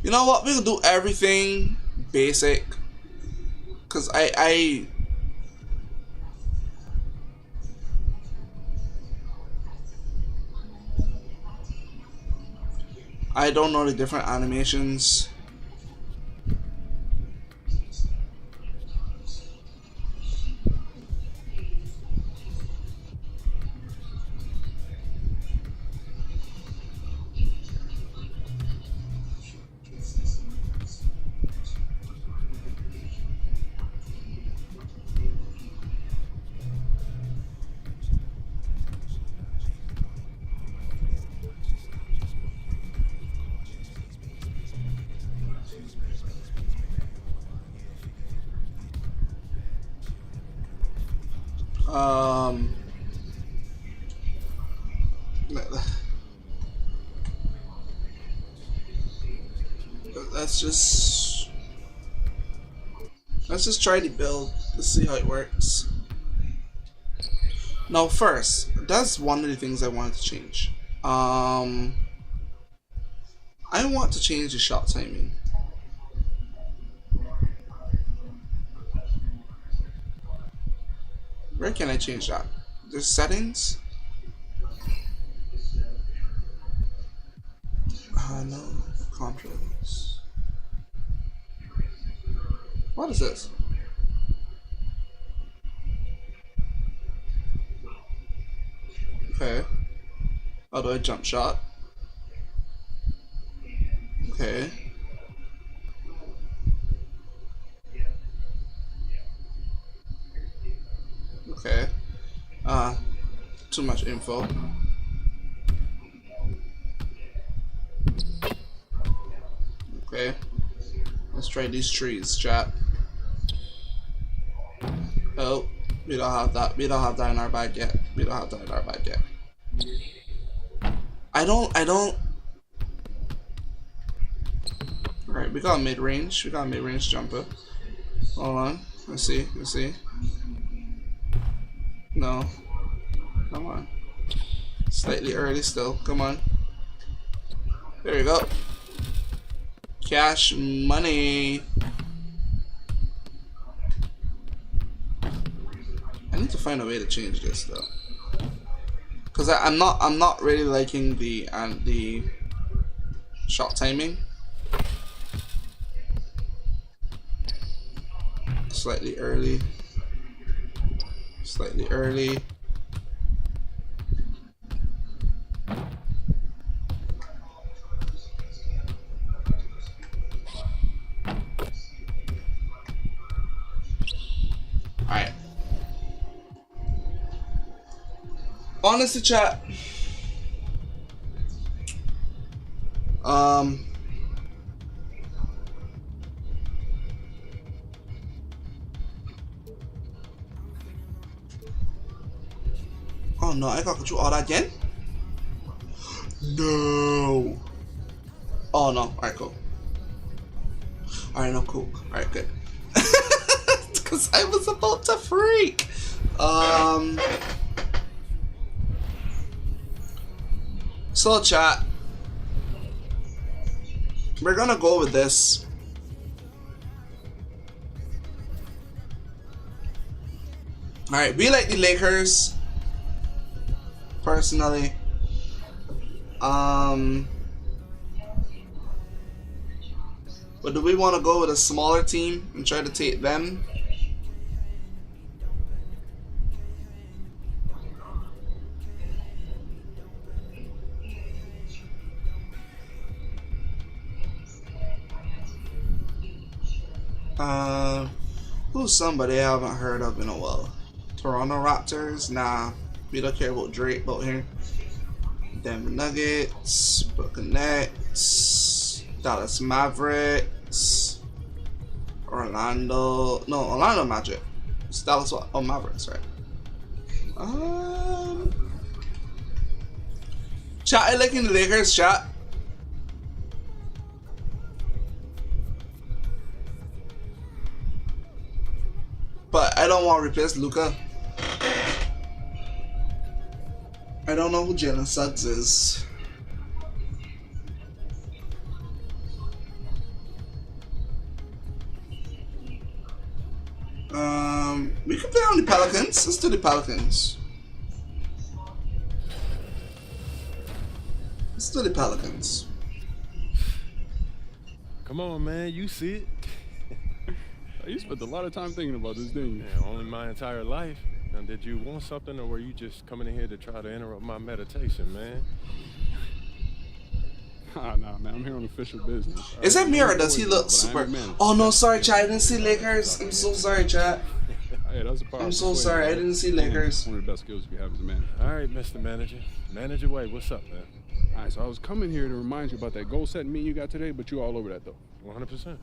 You know what? We'll do everything basic. Cause I don't know the different animations. Let's just try the build. Let's see how it works. Now first, that's one of the things I wanted to change. I want to change the shot timing. Where can I change that? There's settings? No. Controls. What is this? Okay. How do I jump shot? Okay. Okay. Too much info. Okay. Let's try these trees, chat. Oh, we don't have that. We don't have that in our bag yet. We don't have that in our bag yet. I don't. Alright, we got a mid-range. We got a mid-range jumper. Hold on. Let's see. Let's see. No. Come on. Slightly early still. Come on. There we go. Cash money. I need to find a way to change this though, cause I'm not really liking the shot timing. Slightly early. Slightly early. Honestly, chat. Oh no, I gotta do all that again? No. Oh no, alright, cool. Alright, no, cool. Alright, good. Because I was about to freak. So chat, we're gonna go with this. Alright, we like the Lakers personally. But do we want to go with a smaller team and try to take them? Who's somebody I haven't heard of in a while? Toronto Raptors? Nah, we don't care about Drake out here. Denver Nuggets, Brooklyn Nets, Dallas Mavericks, Orlando Magic. It's Dallas Mavericks, right? Chat, I like in the Lakers, chat. But I don't want to replace Luka. I don't know who Jalen Suggs is. We could play on the Pelicans. Let's do the Pelicans. Let's do the Pelicans. Come on, man. You see it. You spent a lot of time thinking about this, didn't you? Yeah, only my entire life. Now, did you want something, or were you just coming in here to try to interrupt my meditation, man? Nah, man, I'm here on official business. Is that me or does he look super? Oh no, sorry, chat. I didn't see Lakers. I'm so sorry, chat. Hey, that's a powerful I'm so play, sorry. man. I didn't see Lakers. One of the best skills we have as a man. All right, Mr. Manager. Manage your way. What's up, man? All right, so I was coming here to remind you about that goal setting meeting you got today, but you all over that, though. 100%. All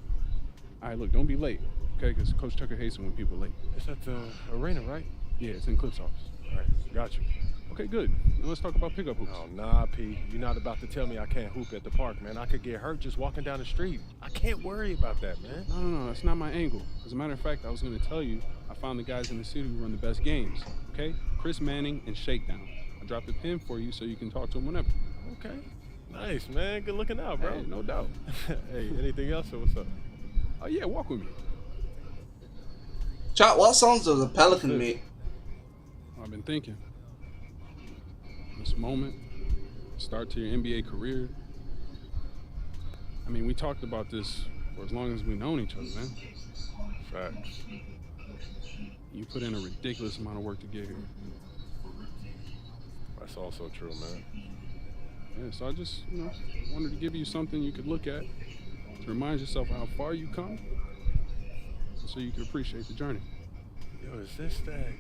right, look, don't be late, okay? Because Coach Tucker hates it when people are late. It's at the arena, right? Yeah, it's in Cliff's office. All right, got you. Okay, good. Now let's talk about pickup hoops. Oh, nah, P. You're not about to tell me I can't hoop at the park, man. I could get hurt just walking down the street. I can't worry about that, man. No, that's not my angle. As a matter of fact, I was going to tell you I found the guys in the city who run the best games, okay? Chris Manning and Shakedown. I dropped a pin for you so you can talk to them whenever. Okay. Nice, man. Good looking out, bro. Hey, no doubt. Hey, anything else or what's up? Oh, yeah, walk with me. Chat, what songs does the Pelican make? I've been thinking. This moment, start to your NBA career. I mean, we talked about this for as long as we've known each other, man. Facts. You put in a ridiculous amount of work to get here. That's also true, man. Yeah, so I just, wanted to give you something you could look at to remind yourself how far you come so you can appreciate the journey. Yo, is this that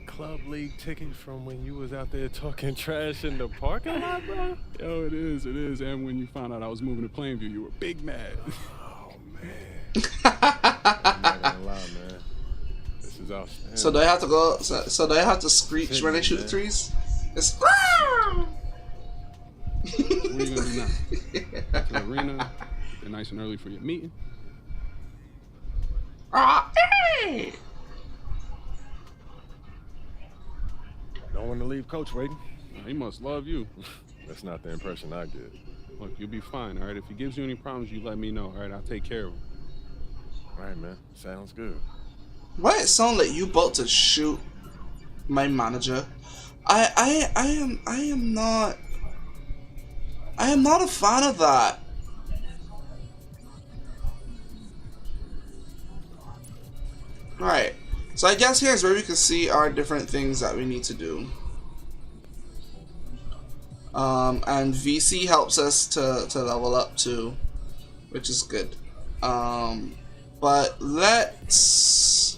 club league ticket from when you was out there talking trash in the parking lot, bro? Yo, it is. And when you found out I was moving to Plainview, you were big mad. Oh, man. I'm not gonna lie, man. This is outstanding. So do I have to go? So do I have to screech when I shoot the threes? It's. What are you gonna do now? To the arena, get nice and early for your meeting. Hey! Don't want to leave Coach waiting. He must love you. That's not the impression I get. Look, you'll be fine, all right? If he gives you any problems, you let me know, all right? I'll take care of him. All right, man. Sounds good. Why it sound like you about to shoot my manager? I am not a fan of that. Right. So I guess here's where we can see our different things that we need to do. And VC helps us to level up too, which is good. But let's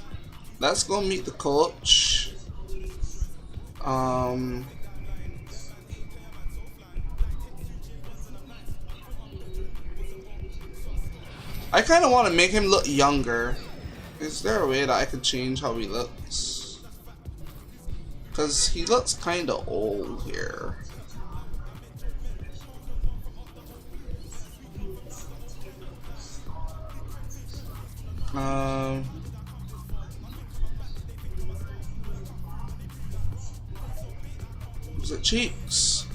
go meet the coach. I kind of want to make him look younger. Is there a way that I could change how he looks? Because he looks kind of old here. Was it cheeks?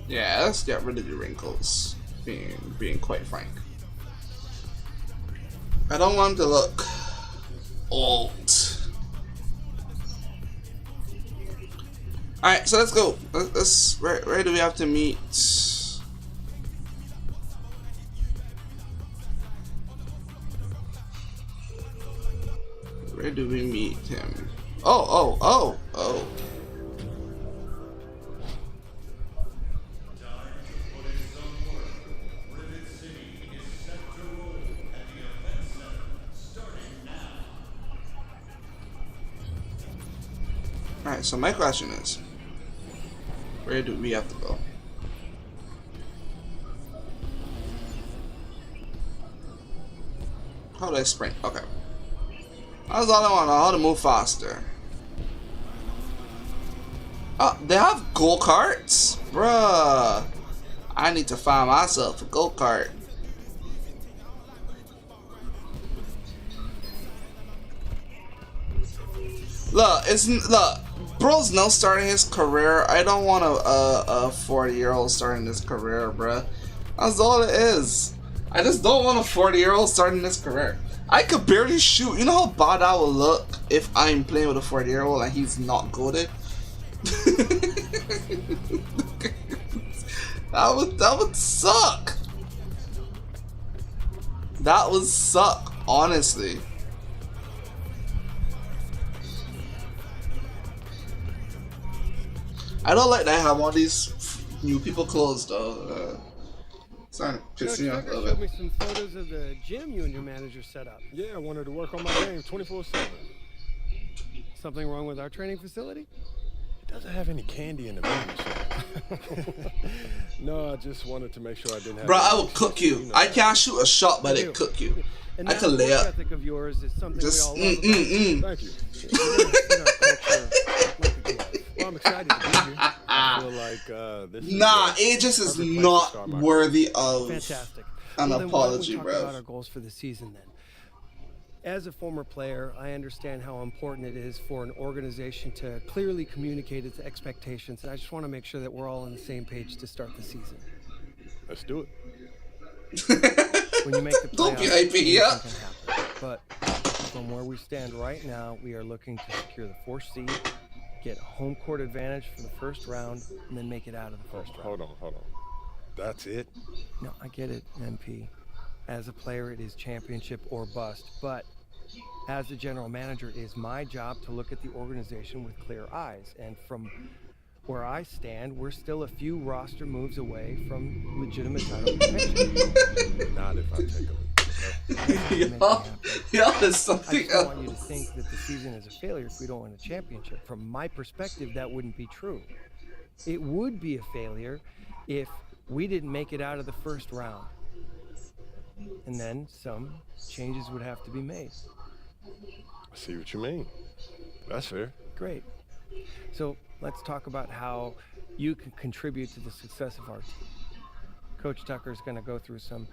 Yeah, let's get rid of the wrinkles. Being quite frank, I don't want him to look old. All right, so let's go. Where do we have to meet? Where do we meet him? Oh. Alright, so my question is, where do we have to go? How do I sprint? Okay. That's all I want, how to move faster. Oh, they have go-karts? Bruh. I need to find myself a go-kart. Look, bro's now starting his career. I don't want a 40-year-old starting his career, bruh. That's all it is. I just don't want a 40-year-old starting his career. I could barely shoot. You know how bad I will look if I'm playing with a 40-year-old and he's not goated? That would suck. That would suck, honestly. I don't like that I have all these new people clothes though. Starting to piss me off a little bit. Showed me some photos of the gym you and your manager set up. Yeah, I wanted to work on my game 24/7. Something wrong with our training facility? It doesn't have any candy in the membership. No, I just wanted to make sure I didn't have. Bro, I will cook you. I can't shoot a shot, but it cook you. And I can lay up. ethic of yours is something Just we all love about. Thank you. Well, I'm excited to be here. I feel like this is Nah, it just is not worthy of Fantastic. an Well, then why don't apology, we talk bro. about our goals for the season then. As a former player, I understand how important it is for an organization to clearly communicate its expectations, and I just want to make sure that we're all on the same page to start the season. Let's do it. When you make the playoffs, Don't be hypey, yeah. anything can happen. But from where we stand right now, we are looking to secure the 4th seed, get home court advantage for the first round, and then make it out of the first round. Hold on. That's it? No, I get it, MP. As a player, it is championship or bust. But as the general manager, it is my job to look at the organization with clear eyes. And from where I stand, we're still a few roster moves away from legitimate title contention. Not if I take a Y'all is I something just don't want you to else. think that the season is a failure if we don't win a championship. From my perspective, that wouldn't be true. It would be a failure if we didn't make it out of the first round. And then some changes would have to be made. I see what you mean. That's fair. Great. So let's talk about how you can contribute to the success of our team. Coach Tucker is going to go through some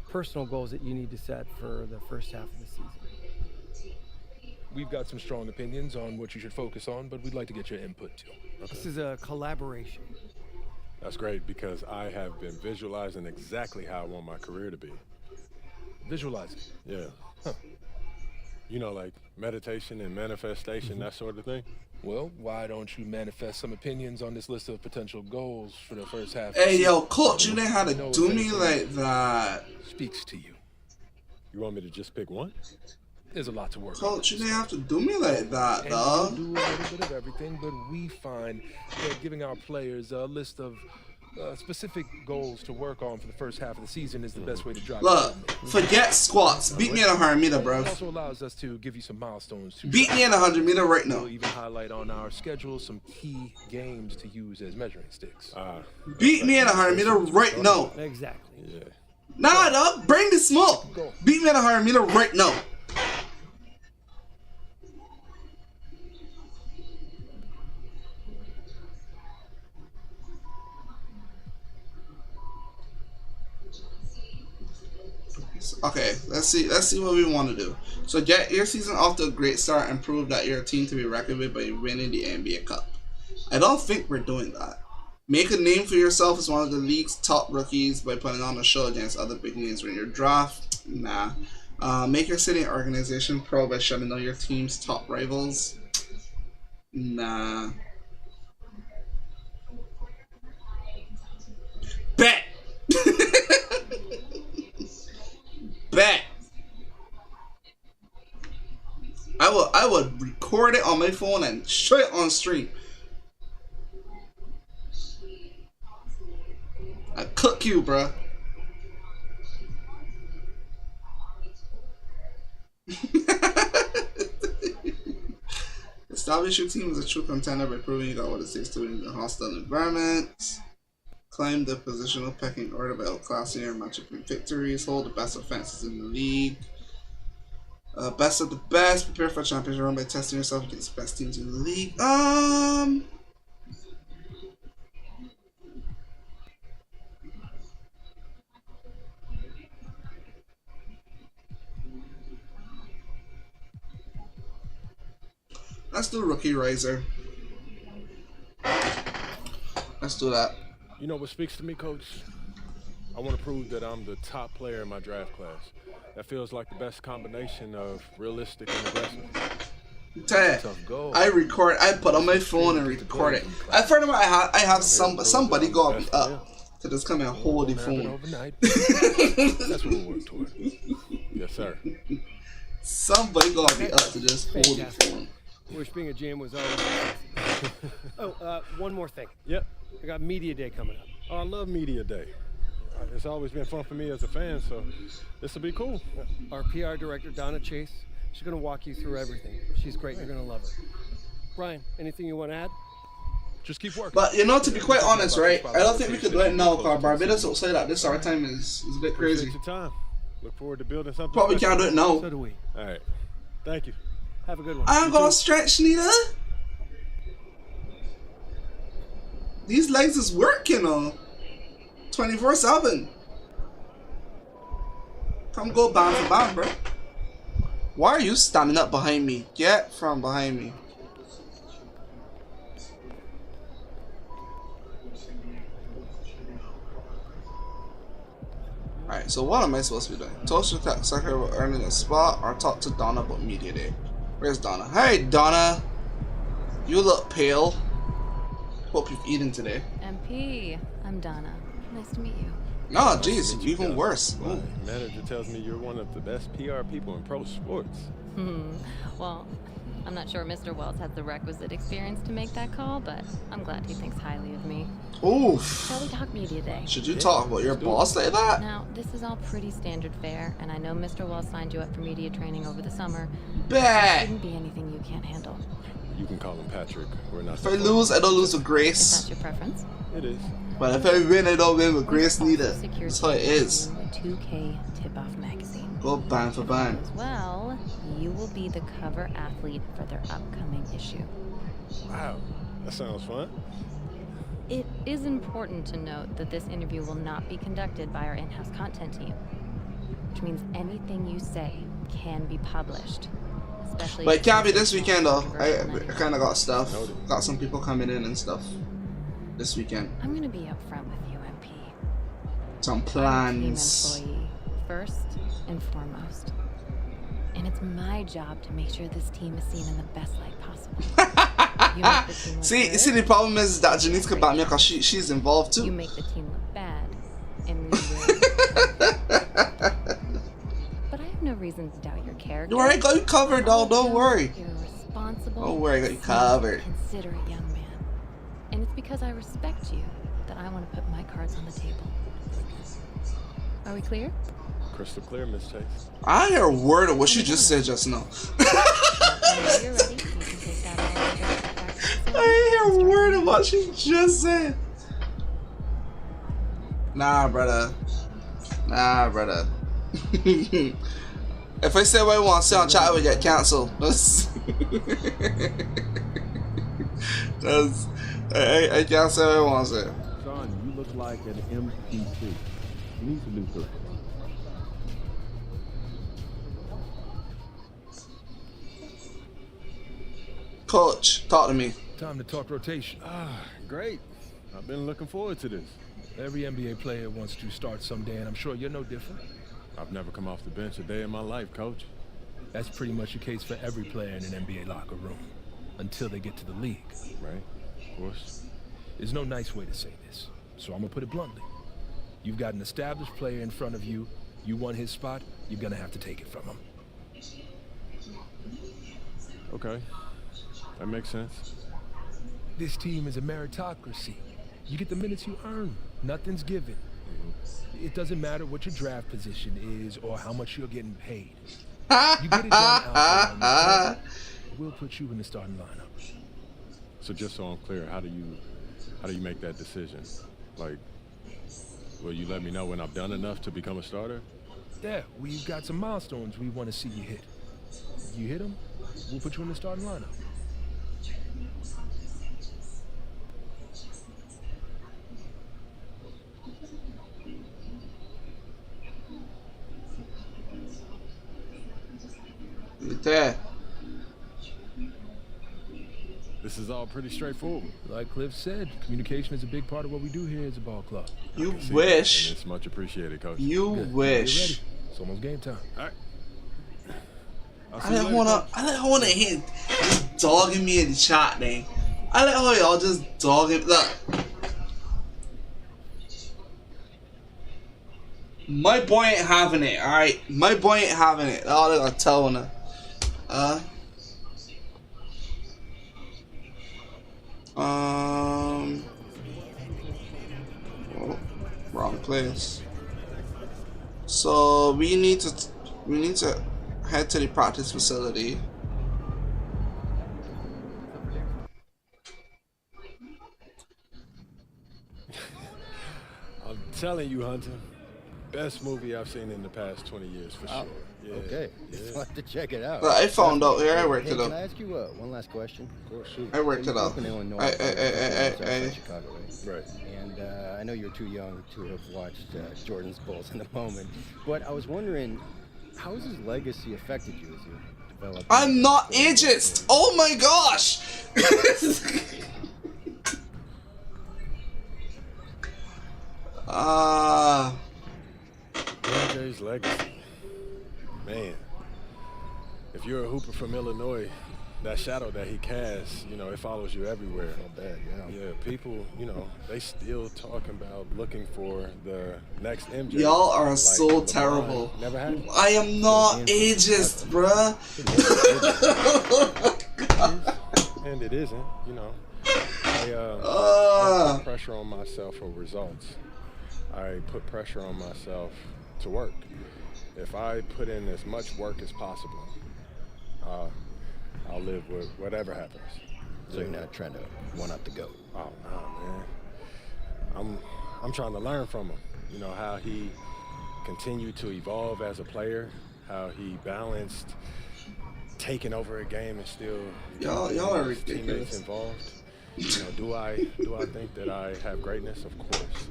personal goals that you need to set for the first half of the season. We've got some strong opinions on what you should focus on, but we'd like to get your input too. This is a collaboration. That's great because I have been visualizing exactly how I want my career to be. Visualizing. Yeah. Huh. You know, like meditation and manifestation, that sort of thing. Well, why don't you manifest some opinions on this list of potential goals for the first half? Hey, yo, coach, you know how to do me like that. Speaks to you. You want me to just pick one? There's a lot to work on. Coach, you didn't have to do me like that, And dog. we do a little bit of everything, but we find that giving our players a list of specific goals to work on for the first half of the season is the best way to drive. Look, forget squats. Beat me in a 100 meter, bro. It also allows us to give you some milestones. To Beat me in a 100 meter right now. We'll even highlight on our schedule some key games to use as measuring sticks. Beat me in a 100 meter right now. Exactly. Yeah. Nah, dog. Bring the smoke. Beat me in a 100 meter right now. Okay, let's see what we want to do. So get your season off to a great start and prove that you're a team to be reckoned with by winning the NBA Cup. I don't think we're doing that. Make a name for yourself as one of the league's top rookies by putting on a show against other big names in your draft. Nah. Make your city organization pro by shutting down your team's top rivals. Nah. Bet. Bet. I would record it on my phone and show it on stream. I cook you, bruh. Establish your team as a true contender by proving you got what it takes to win in a hostile environment. Climb the positional pecking order by outclassing your matchup in victories. Hold the best offenses in the league. Best of the best. Prepare for a championship run by testing yourself against the best teams in the league. Let's do Rookie Riser. Let's do that. You know what speaks to me, Coach? I want to prove that I'm the top player in my draft class. That feels like the best combination of realistic and aggressive. I put on my phone and record it. I thought I have somebody gotta be up to just come and hold the phone. That's what we'll work toward. Yes, sir. Somebody gotta be up to just hold the phone. Wish being a GM was always. Oh, one more thing. Yep. I got Media Day coming up. Oh, I love Media Day. It's always been fun for me as a fan, so this will be cool. Our PR director, Donna Chase, she's going to walk you through everything. She's great. You're going to love her. Brian, anything you want to add? Just keep working. But, you know, to be quite honest, right, I don't think we could do it now, because Barbados will say that this our time is a bit crazy. Appreciate your time. Look forward to building something Probably special. can't do it now. So do we. All right. Thank you. Have a good one. I'm going to stretch, Nita. These legs is working on 24/7. Come go bam for bam, bro. Why are you standing up behind me? Get from behind me. Alright, so what am I supposed to be doing? Toast your sucker about earning a spot or talk to Donna about Media Day. Where's Donna? Hey, Donna. You look pale. Hope you've eaten today. MP, I'm Donna. Nice to meet you. Oh, jeez, even worse. My manager tells me you're one of the best PR people in pro sports. Well, I'm not sure Mr. Wells has the requisite experience to make that call, but I'm glad he thinks highly of me. Oof. Shall we talk Media Day? Should you talk about your boss like that? Now, this is all pretty standard fare, and I know Mr. Wells signed you up for media training over the summer. Bet. It shouldn't be anything you can't handle. You can call him Patrick. We're not. If I lose, I don't lose with Is grace. that your preference? It is. But if I win, I don't win with grace neither. That's how it is. The 2K Tip-Off magazine. Go bang for bang. As well, you will be the cover athlete for their upcoming issue. Wow, that sounds fun. It is important to note that this interview will not be conducted by our in-house content team, which means anything you say can be published. Especially But it can't be this weekend though. I kind of got stuff. Got some people coming in and stuff this weekend. I'm going to be upfront with you, MP. Some I'm a team plans. employee, first and foremost. And it's my job to make sure this team is seen in the best light possible. You make the team look good, See, the problem is that Janice could back me because she's involved too. you make the team look bad, and we will. But I have no reason to doubt your character. You already got you covered, though. Don't worry. You're a responsible, Don't worry, I got you covered. considerate young man. And it's because I respect you that I want to put my cards on the table. Are we clear? Crystal clear, Miss Chase. I hear a word of what she just said just now. Whenever you're ready, you can take that all the way back to the I hear a word of what she just said. Nah, brother. Nah, brother. If I say what I want to say on chat, it would get cancelled. I can't say what I want to say. Son, you look like an MPC. You need to do something. Coach, talk to me. Time to talk rotation. Great. I've been looking forward to this. Every NBA player wants to start someday, and I'm sure you're no different. I've never come off the bench a day in my life, Coach. That's pretty much the case for every player in an NBA locker room, until they get to the league. Right, of course. There's no nice way to say this, so I'm gonna put it bluntly. You've got an established player in front of you. You want his spot, you're gonna have to take it from him. Okay, that makes sense. This team is a meritocracy. You get the minutes you earn. Nothing's given. It doesn't matter what your draft position is or how much you're getting paid. You get it done out there, we'll put you in the starting lineup. So just so I'm clear, how do you make that decision? Like, will you let me know when I've done enough to become a starter? Yeah, we've got some milestones we want to see you hit. If you hit them, we'll put you in the starting lineup. There. This is all pretty straightforward. Like Cliff said, communication is a big part of what we do here at the ball club. You wish. It's much appreciated, Coach. You wish. It's almost game time. All right. I didn't wanna hit dogging me in the chat, man. I like how y'all just dogging. Look. My boy ain't having it, alright? My boy ain't having it. All I gotta tell her. Oh, wrong place. So we need to head to the practice facility. I'm telling you, Hunter. Best movie I've seen in the past 20 years, for sure. Yeah. Okay, just wanted to check it out. I found out here. I worked it Can up. I ask you one last question? Of course, shoot. I worked it up. In Illinois, Chicago, right? And I know you're too young to have watched Jordan's Bulls in the moment, but I was wondering, how has his legacy affected you as you develop? I'm not ageist. Oh my gosh. MJ's legacy. Man, if you're a hooper from Illinois, that shadow that he casts, you know, it follows you everywhere. So bad, yeah. People, you know, they still talking about looking for the next MJ. Y'all are like so LeBron terrible. Never had it. I am not ageist, bruh. And it isn't, you know. I put pressure on myself for results. I put pressure on myself to work. If I put in as much work as possible, I'll live with whatever happens. So you're not trying to one-up the GOAT? Oh, no, man. I'm trying to learn from him. You know, how he continued to evolve as a player, how he balanced taking over a game and still y'all are ridiculous. Teammates involved. You know, do I think that I have greatness? Of course.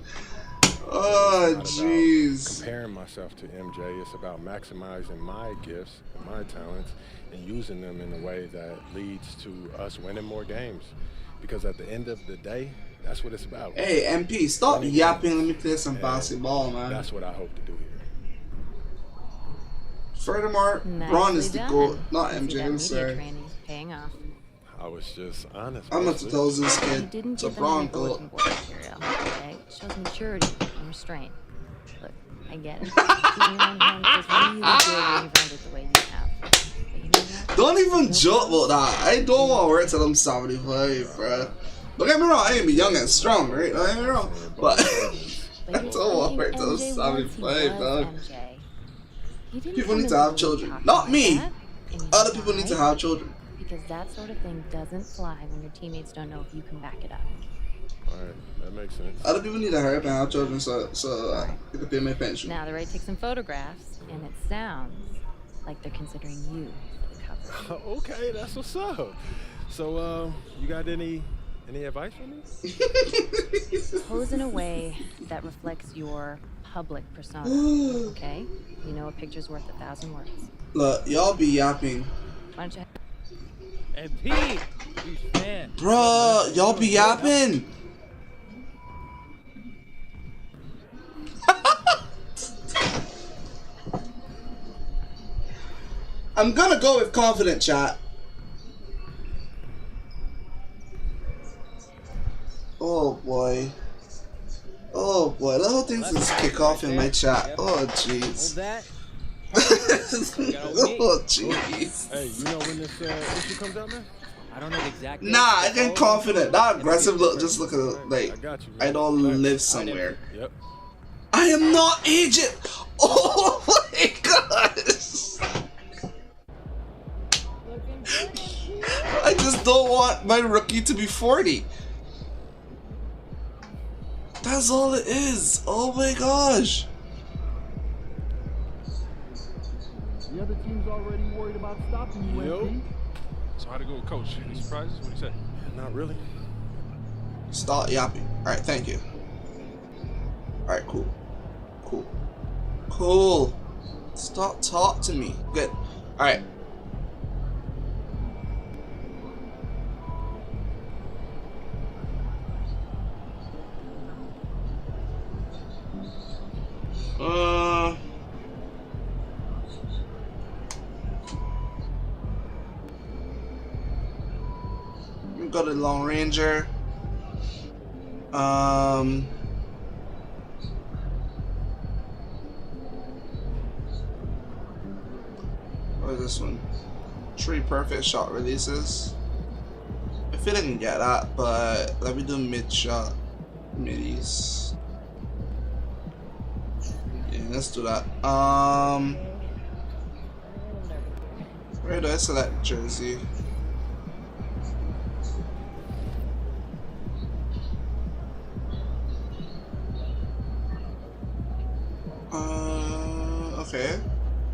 Oh, jeez. Comparing myself to MJ, it's about maximizing my gifts and my talents and using them in a way that leads to us winning more games. Because at the end of the day, that's what it's about. Hey, MP, stop yapping. Let me play some basketball, man. That's what I hope to do here. Furthermore, Bron is the GOAT, not MJ. I'm sorry. Training's paying off. I was just honest. I'm a 2000s kid. You didn't So give them any Bron bulletin GOAT. board material, okay? It shows maturity and restraint. Look, I get it. Keeping your own home feels really good when you've earned it the way you have. But you know what? Don't even joke about that. I don't want to work till I'm 75, bruh. Don't get me wrong, I ain't be young and strong, right? Don't get me wrong. But I don't want to 75, dog. People need to have children. Not me. Other people need to have children. Because that sort of thing doesn't fly when your teammates don't know if you can back it up. Alright, that makes sense. Other people need to hurry up and have children so I can pay my pension. Now they're ready to take some photographs, and it sounds like they're considering you for the cover. Okay, that's what's up. So, you got any advice for me? Pose in a way that reflects your public persona, okay? You know a picture's worth 1,000 words. Look, y'all be yapping. Why don't you... MP, you fan. Bruh, y'all be yapping. I'm gonna go with confident, chat. Oh boy. Oh boy, little things just kick off in my chat. Oh jeez. Oh jeez. Hey, you know when this issue comes out, man? I don't know exactly. Nah, I get confident. That aggressive look just look like I don't live somewhere. Yep. I am not agent. Oh my gosh. I just don't want my rookie to be 40. That's all it is. Oh my gosh. The other team's already worried about stopping you, MP. So how'd it go with Coach? Any surprises? What'd he say? Not really. Start yapping. Alright, thank you. Alright, cool. Cool. Cool. Stop talk to me. Good. Alright. We got a Long Ranger. What is this one? 3 perfect shot releases. I feel I can get that, but let me do mid shot middies. Yeah, let's do that. Where do I select jersey? Okay.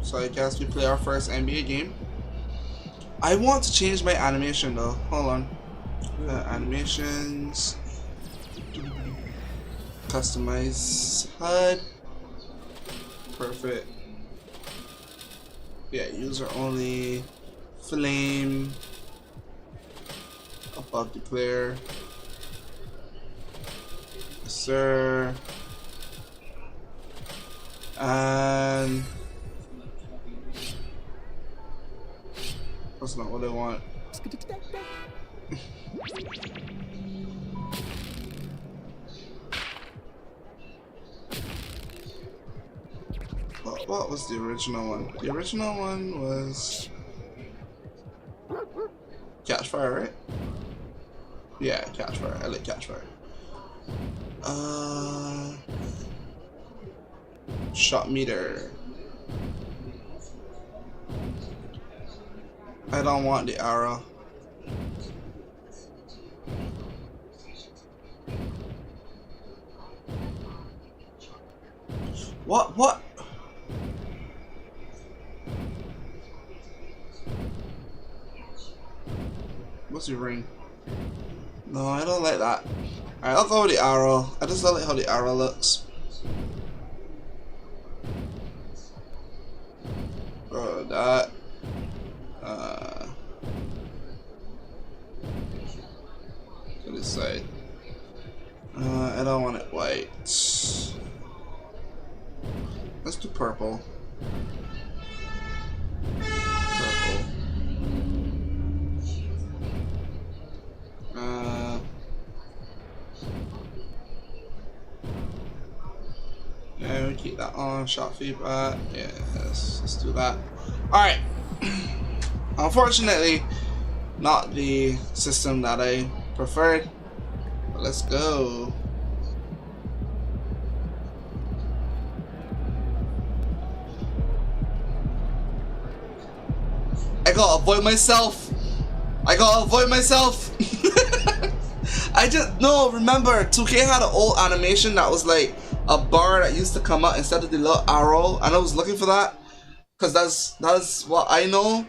So I guess we play our first NBA game. I want to change my animation though. Hold on. Animations. Customize HUD. Perfect. Yeah, user only. Flame. Above the player. Yes, sir. And that's not what I want. What was the original one? The original one was Catch Fire, right? Yeah, Catch Fire. I like Catch Fire. Shot meter. I don't want the arrow. What? What's your ring? No, I don't like that. Alright, I'll go with the arrow. I just don't like how the arrow looks. That. To this side. I don't want it white. Let's do purple. Purple. Yeah, we keep that on. Shot feedback. Yeah, let's do that. Alright. Unfortunately, not the system that I preferred. Let's go. I gotta avoid myself. I gotta avoid myself. I just no. Remember, 2K had an old animation that was like a bar that used to come out instead of the little arrow, and I was looking for that because that's what I know.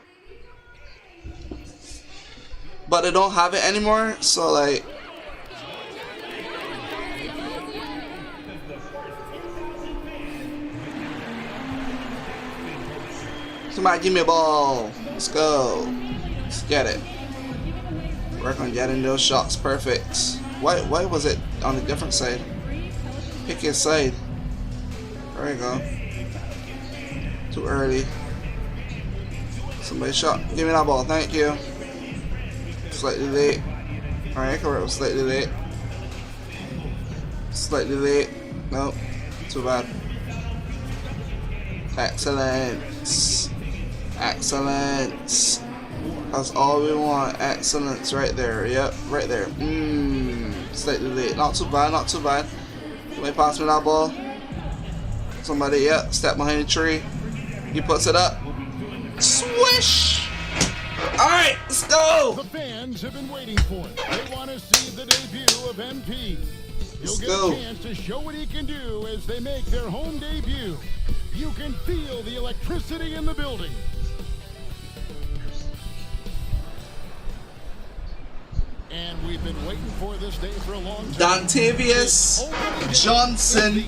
But they don't have it anymore, so like. Somebody give me a ball. Let's go. Let's get it. Work on getting those shots perfect. Why was it on a different side? Pick your side. There you go. Too early. Somebody shot. Give me that ball. Thank you. Slightly late. Alright, correct. Was slightly late. Slightly late. Nope. Too bad. Excellent. Excellence. That's all we want. Excellence right there. Yep, right there. Slightly late. Not too bad, not too bad. Somebody pass me that ball. Somebody, yep, step behind the tree. He puts it up. Swish! Alright, let's go! The fans have been waiting for it. They want to see the debut of MP. He'll get a chance to show what he can do as they make their home debut. You can feel the electricity in the building. And we've been waiting for this day for a long time. Dontavius Johnson,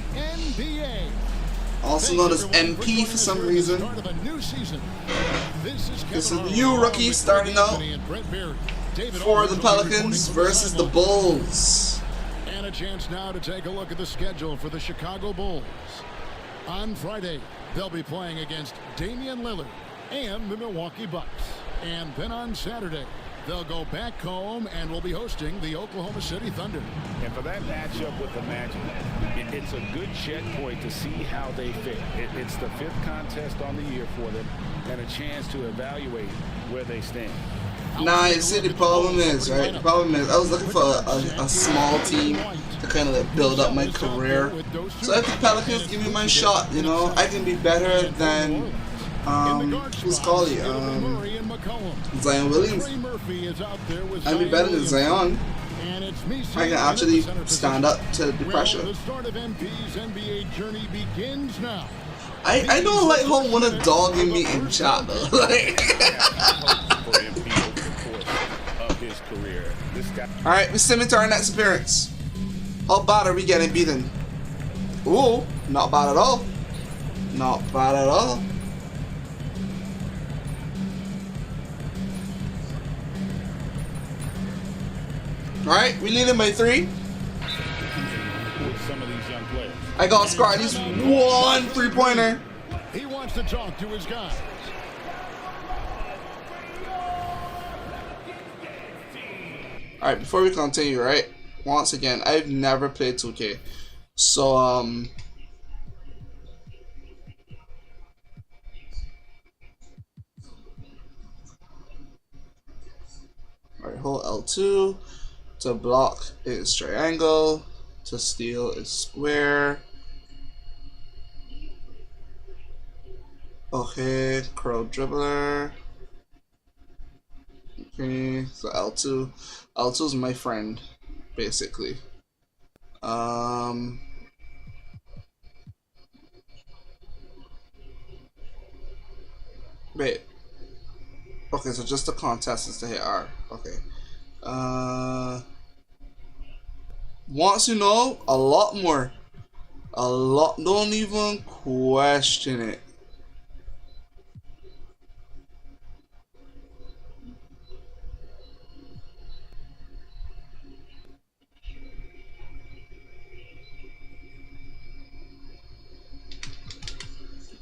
also known as MP for some reason. This is you, rookie, starting out for the Pelicans versus the Bulls. And a chance now to take a look at the schedule for the Chicago Bulls. On Friday, they'll be playing against Damian Lillard and the Milwaukee Bucks. And then on Saturday, they'll go back home and will be hosting the Oklahoma City Thunder. And for that matchup with the Magic, it's a good checkpoint to see how they fit. It's the 5th contest on the year for them and a chance to evaluate where they stand. Nah, you see, the problem is, right? The problem is, I was looking for a small team to kind of like build up my career. So if the Pelicans give me my shot, you know, I can be better than who's called it? Zion Williams. I'd be better than Zion. I can actually stand up to the pressure. I don't like how one of dogging me in chat though. Alright, we send it to our next appearance. How bad are we getting beaten? Ooh, not bad at all. Not bad at all. Alright, we lead him by 3. I got scored at least 1 3-pointer. He wants to talk to his guys. Alright, before we continue, right? Once again, I've never played 2K. So, alright, hold L2. To block is triangle. To steal is square. Okay, curl dribbler. Okay, so L2. L2 is my friend, basically. Wait. Okay, so just the contest is to hit R. Okay. Wants to know a lot more. A lot. Don't even question it.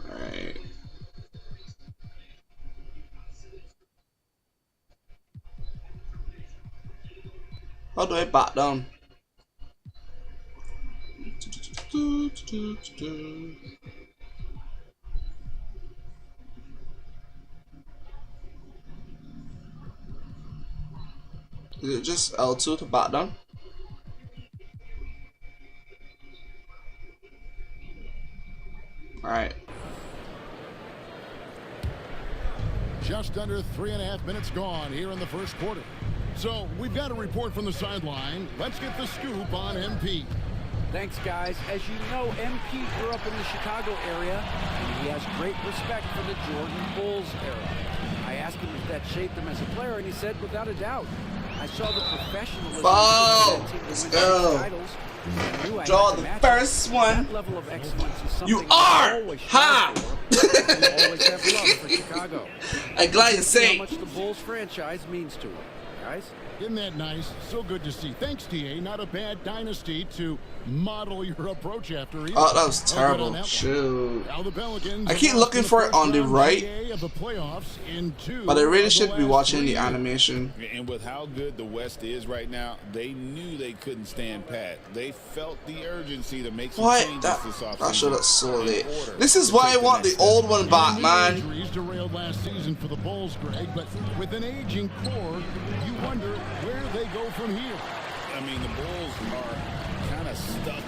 Alright. How do I back down? Is it just L2 to back down? All right. Just under 3.5 minutes gone here in the first quarter. So we've got a report from the sideline. Let's get the scoop on MP. Thanks, guys. As you know, MP grew up in the Chicago area, and he has great respect for the Jordan Bulls era. I asked him if that shaped him as a player, and he said, without a doubt. I saw the professionalism. Oh, let's go. Draw the first one. That level of excellence is something You are ha. always have love for Chicago. I'm glad you say. How much the Bulls franchise means to him, guys. Isn't that nice? So good to see. Thanks, TA. Not a bad dynasty to model your approach after. Either. Oh, that was terrible. Shoot. Now the Pelicans I keep looking for it on the right, of the playoffs in but I really should be watching the animation. And with how good the West is right now, they knew they couldn't stand pat. They felt the urgency to make some changes this offseason. That showed up so late. This is why I want the old one back, man. Injuries derailed last season for the Bulls, Greg, but with an aging core, you wonder where they go from here. I mean, the Bulls are kind of stuck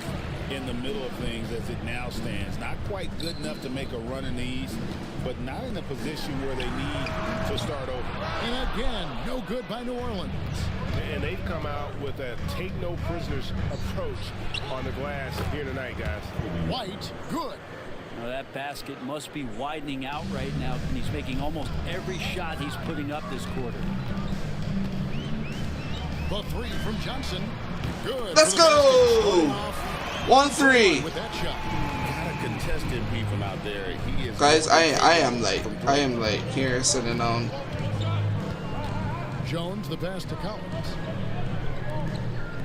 in the middle of things as it now stands. Not quite good enough to make a run in the East, but not in a position where they need to start over. And again, no good by New Orleans. And they've come out with a take no prisoners approach on the glass here tonight, guys. White, good. Now that basket must be widening out right now, and he's making almost every shot he's putting up this quarter. The three from Johnson. Good. Let's go. 1-3. With that shot. Got a contested people out there. He is Guys, I am like here sitting down. Jones, the pass to Collins.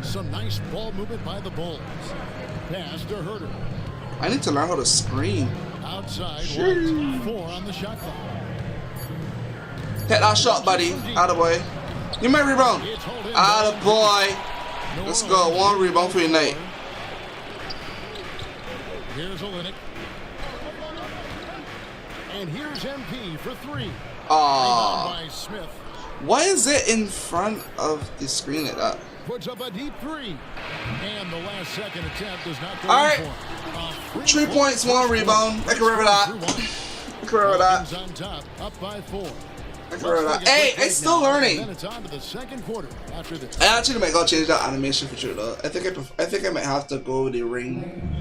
Some nice ball movement by the Bulls. Pass to Herter. I need to learn how to screen. Outside, White. 4 on the shot clock. Hit that shot, buddy. Attaboy. You may rebound. Attaboy. Let's go. 1 rebound for your night. Here's Olynyk. And here's MP for 3. Aww. By Smith. Why is it in front of the screen like that? Puts up a deep 3. And the last second attempt does not go Alright. for 3 points, 1 rebound. I can remember that. I can remember that. On top, up by 4. I can remember that. Hey, I'm still learning. Then it's on to the second quarter after this. I actually might go change that animation for sure though. I think I might have to go with the ring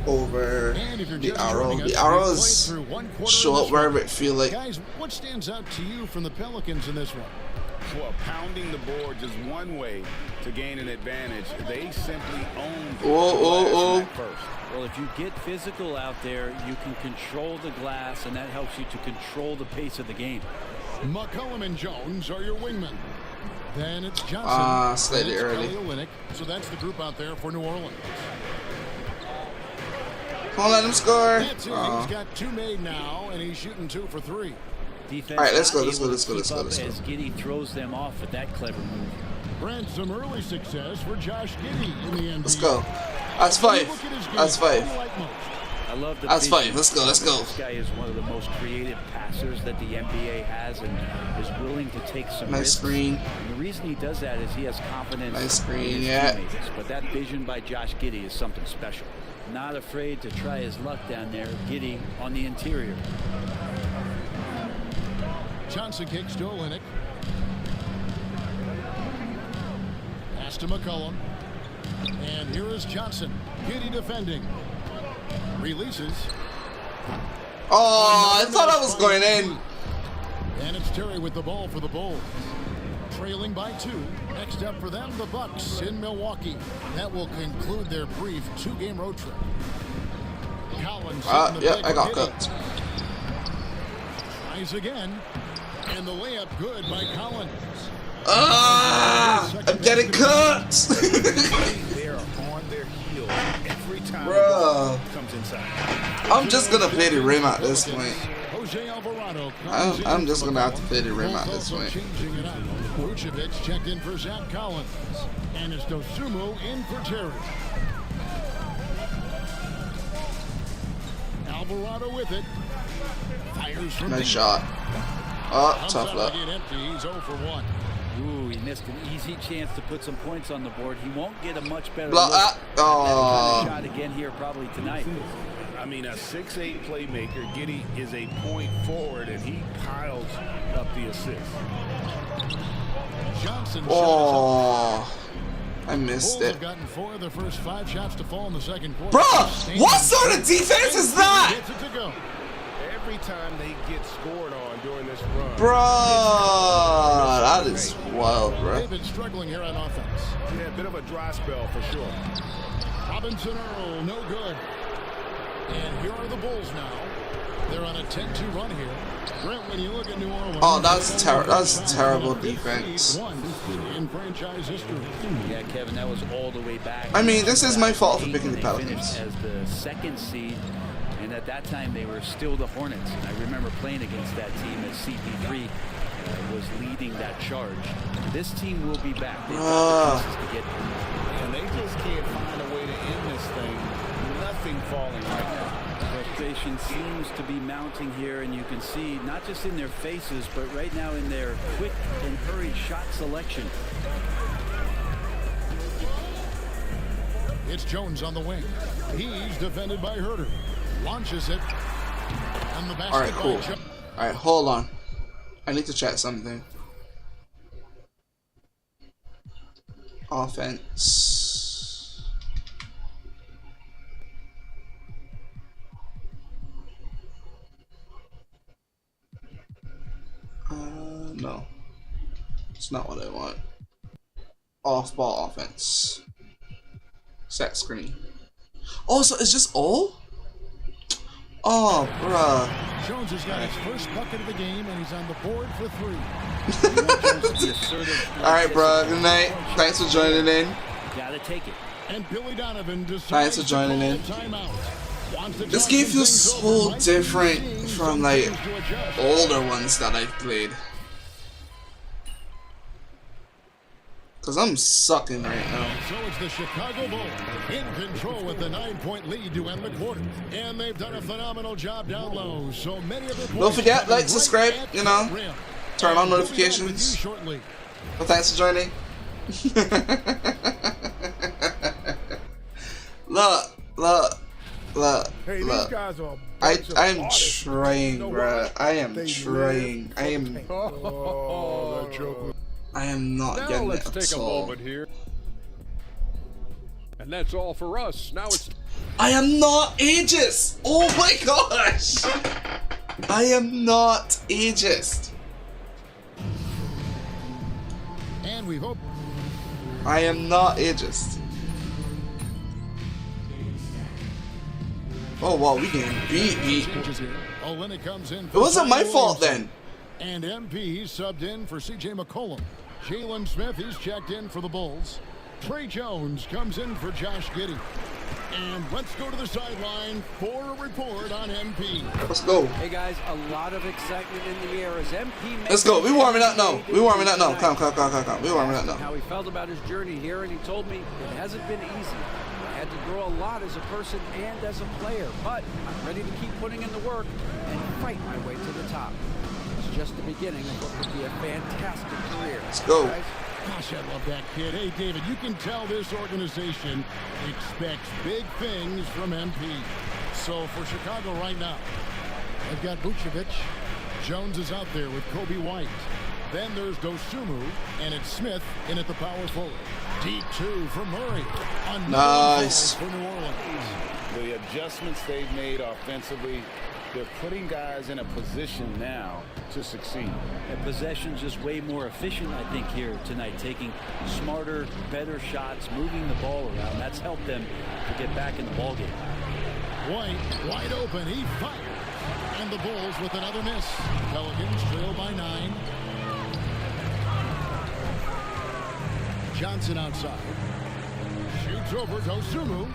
over the arrow. The arrows show up wherever it feel like. Guys, what stands out to you from the Pelicans in this one? Well, pounding the boards is one way to gain an advantage. They simply own the first. Well, if you get physical out there, you can control the glass, and that helps you to control the pace of the game. McCollum and Jones are your wingmen. Then it's Johnson. Slightly early. Olynyk. So that's the group out there for New Orleans. Come on, let him score. He's got 2 made now, and he's shooting 2 for 3. Defense. All right, let's go. As Giddey throws them off with that clever move. Brent, some early success for Josh Giddey in the NBA. Let's go. That's 5. That's 5. I love the That's 5. Let's go. Let's go. This guy is one of the most creative passers that the NBA has, and is willing to take some nice risks. screen. And the reason he does that is he has confidence Nice screen, in his yeah. teammates. But that vision by Josh Giddey is something special. Not afraid to try his luck down there. Giddey on the interior. Johnson kicks to Olynyk. Pass to McCollum. And here is Johnson. Giddey defending. Releases. Oh, I thought I was going in. And it's Terry with the ball for the Bulls. Trailing by 2. Next up for them, the Bucks in Milwaukee. That will conclude their brief 2-game road trip. Collins. Yeah, I got cooked. Tries again. And the layup good by Collins. I'm getting cooked. They are on their heels every time Bro. comes inside. I'm just gonna play the rim at this point. Jose Alvarado. I'm just gonna have to play the rim at this point. Vucevic checked in for Zach Collins. And it's Dosunmu in for Terry. Alvarado with it. Fires from Nice deep. shot. Oh, Comes tough out luck. to get empty. He's 0 for 1. Ooh, he missed an easy chance to put some points on the board. He won't get a much better Blah, look at that oh. kind of shot again here probably tonight. I mean, a 6'8" playmaker. Giddey is a point forward, and he piles up the assist. Johnson. Oh, I missed Bulls it. have gotten 4 of their first 5 shots to fall in the second quarter. Bruh, what sort of defense is that? Gets it to go. Every time they get scored on during this run. Bruh, that is wild, bruh. They've been struggling here on offense. Yeah, a bit of a dry spell for sure. Robinson Earl, no good. And here are the Bulls now. They're on a 10-2 run here. Brent, when you look at New Orleans, Oh, that's terrible defense. In franchise history. Yeah, Kevin, that was all the way back. I mean, this is my fault for picking the They Pelicans. finished as the 2nd seed, and at that time they were still the Hornets. And I remember playing against that team as CP3 was leading that charge. This team will be back. They've got the pieces to get there. And they just can't find a way to end this thing. Nothing falling right now. Frustration seems to be mounting here, and you can see not just in their faces, but right now in their quick and hurried shot selection. It's Jones on the wing. He's defended by Herter. Launches it. And the basket Alright, cool. by Jones. Alright, hold on. I need to check something. Offense. No. It's not what I want. Off-ball offense. Set screen. Oh, so it's just all? Oh, bruh. Jones has got his first bucket of the game, and he's on the board for 3. Alright, bruh. Good night. Thanks for joining in. Gotta take it. And Billy Donovan decides Thanks for joining in. This game feels so different from like older ones that I've played. Cause I'm sucking right now. So it's the Chicago Bulls in control with the 9-point lead to end the quarter. And they've done a phenomenal job down low. So many of their Don't forget, like, subscribe, you know, turn on notifications. But thanks for joining. Look. Hey, these guys are I'm trying, bruh. I am trying. I am not now getting let's it take at a all. moment here. And that's all for us. Now it's I am not ageist! Oh my gosh! I am not ageist. And we hope. I am not ageist. Oh wow, we getting beat. Olynyk comes in. It wasn't my fault then. And MP subbed in for C.J. McCollum. Jalen Smith, he's checked in for the Bulls. Trey Jones comes in for Josh Giddey. And let's go to the sideline for a report on MP. Let's go. Hey guys, a lot of excitement in the air as MP. Let's go. We warming up now. We warming up now. Come. We warming up now. How he felt about his journey here, and he told me it hasn't been easy. I had to grow a lot as a person and as a player, but I'm ready to keep putting in the work and fight my way to the top. It's just the beginning of what could be a fantastic career. Let's go. Guys, Gosh, I love that kid. Hey, David, you can tell this organization expects big things from MP. So for Chicago right now, they've got Vucevic. Jones is out there with Kobe White. Then there's Dosunmu, and it's Smith in at the power forward. Deep 2 from Murray. Nice. For New Orleans. The adjustments they've made offensively, they're putting guys in a position now to succeed. And possession's just way more efficient, I think, here tonight. Taking smarter, better shots, moving the ball around. That's helped them to get back in the ballgame. White, wide open. He fired. And the Bulls with another miss. Pelicans trail by 9. Johnson outside. Shoots over Dosunmu.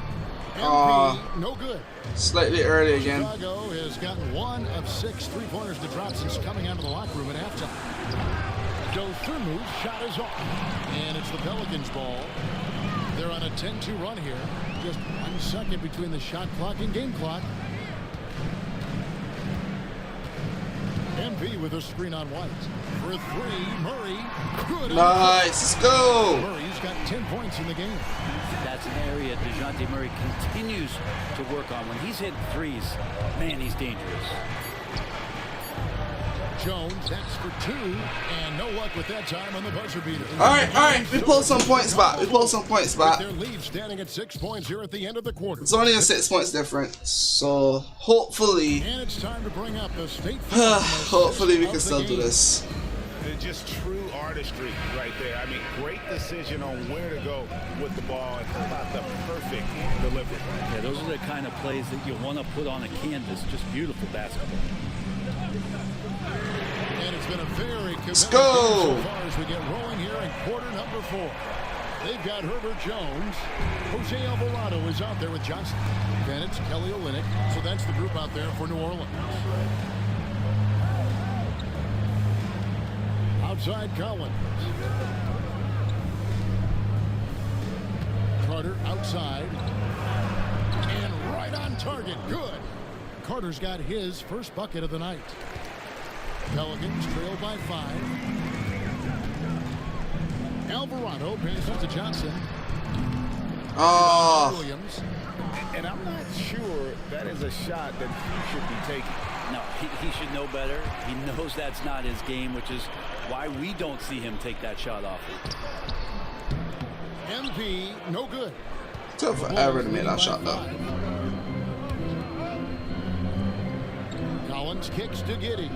MP, no good. Slightly early again. Chicago has gotten 1 of 6 3-pointers to drop since coming out of the locker room at halftime. Dosunmu's shot is off. And it's the Pelicans' ball. They're on a 10-2 run here. Just 1 second between the shot clock and game clock. MP with a screen on White. For three, Murray. Good. Nice. Let's go. Murray's got 10 points in the game. That's an area DeJounte Murray continues to work on. When he's hitting threes, man, he's dangerous. Jones, that's for 2, and no luck with that time on the buzzer beater. All right. We pulled some points back. Their lead standing at 6 points here at the end of the quarter. It's only a 6 points difference, so hopefully, And it's time to bring up the state. hopefully we can still do this. It's just true artistry right there. I mean, great decision on where to go with the ball and how about the perfect delivery. Yeah, those are the kind of plays that you want to put on a canvas. Just beautiful basketball. And it's been a very Let's competitive go. game so far as we get rolling here in quarter number 4. They've got Herbert Jones. Jose Alvarado is out there with Johnson. Then it's Kelly Olynyk. So that's the group out there for New Orleans. Outside Collins. Carter outside. And right on target. Good. Carter's got his first bucket of the night. Pelicans trail by 5. Alvarado passes to Johnson. Oh. Williams. And I'm not sure that is a shot that he should be taking. No, he should know better. He knows that's not his game, which is why we don't see him take that shot off it. MP, no good. Took forever to make that shot though. Collins kicks to Giddey.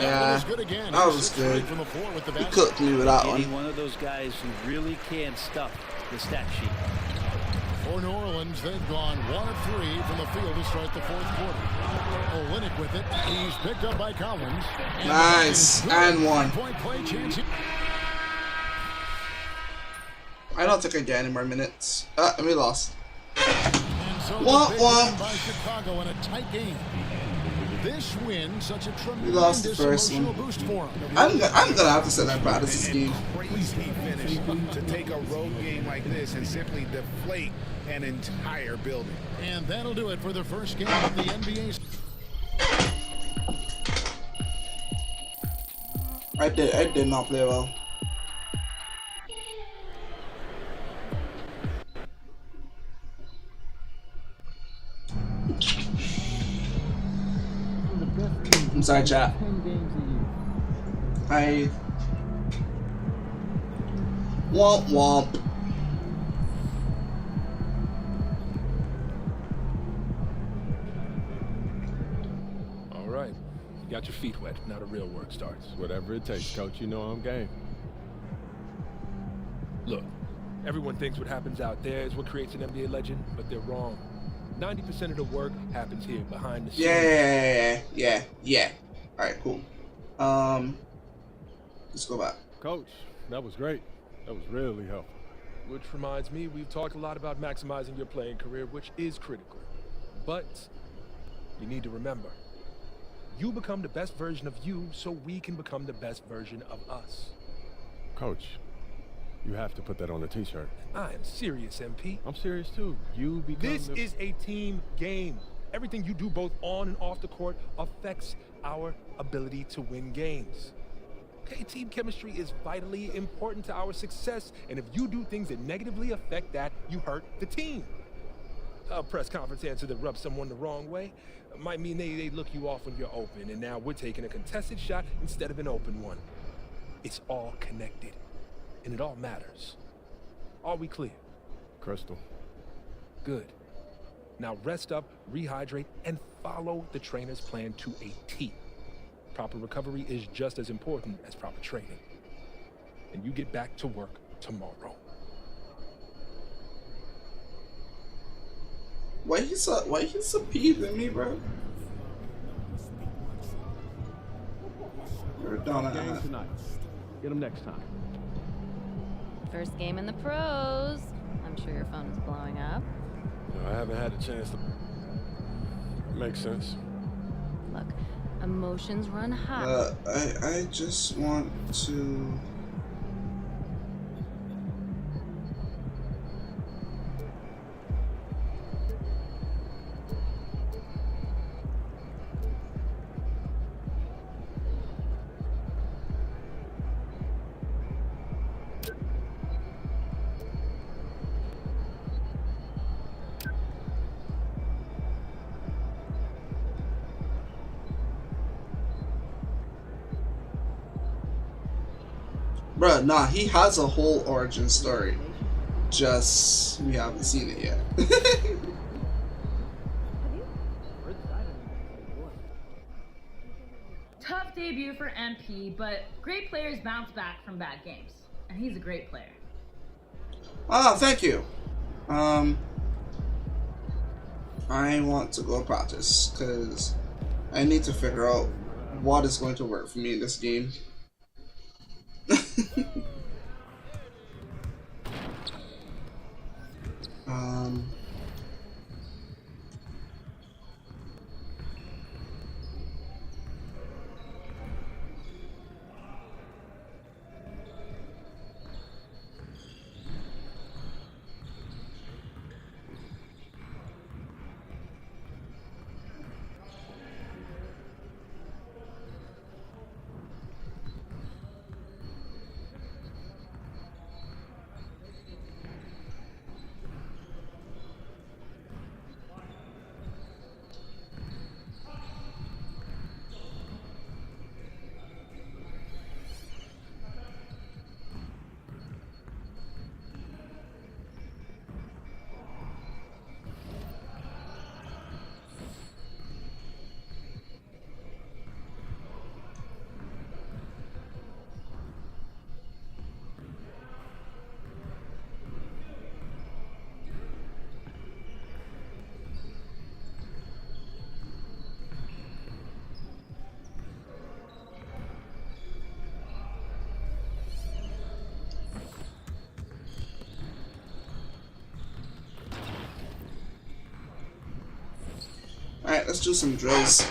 Yeah, that was good. He cooked me with that one. One of those guys who really can stuff the stat sheet. For New Orleans, they've gone 1 of 3 from the field to start the 4th quarter. Olynyk with it. He's picked up by Collins. Nice. And 1. Point play chance. I don't think I get any more minutes. We lost. And so Womp womp. by Chicago in a tight game. This win, such a We lost the tremendous first emotional one. boost for him. I'm gonna have to set that practice this game. Crazy finish to take a road game like this and simply deflate an entire building. And that'll do it for the first game of the NBA. I did not play well. I'm sorry, chat. I womp womp. All right. You got your feet wet. Now the real work starts. Whatever it takes, coach. You know I'm game. Look, everyone thinks what happens out there is what creates an NBA legend, but they're wrong. 90% of the work happens here behind the scenes. Yeah. All right, cool. Let's go back. Coach, that was great. That was really helpful. Which reminds me, we've talked a lot about maximizing your playing career, which is critical. But you need to remember, you become the best version of you so we can become the best version of us. Coach, you have to put that on a t-shirt. I am serious, MP. I'm serious too. You become This is a team game. Everything you do both on and off the court affects our ability to win games. Okay, team chemistry is vitally important to our success, and if you do things that negatively affect that, you hurt the team. A press conference answer that rubs someone the wrong way might mean they look you off when you're open, and now we're taking a contested shot instead of an open one. It's all connected, and it all matters. Are we clear? Crystal. Good. Now rest up, rehydrate, and follow the trainer's plan to a T. Proper recovery is just as important as proper training. And you get back to work tomorrow. Why he's appeasing me, bro? You're done. Game tonight. Get him next time. First game in the pros. I'm sure your phone is blowing up. No, I haven't had a chance to. Makes sense. Look, emotions run high. I just want to. Bruh, nah, he has a whole origin story. Just we haven't seen it yet. Tough debut for MP, but great players bounce back from bad games. And he's a great player. Ah, thank you. I want to go practice because I need to figure out what is going to work for me in this game. Alright, let's do some drills.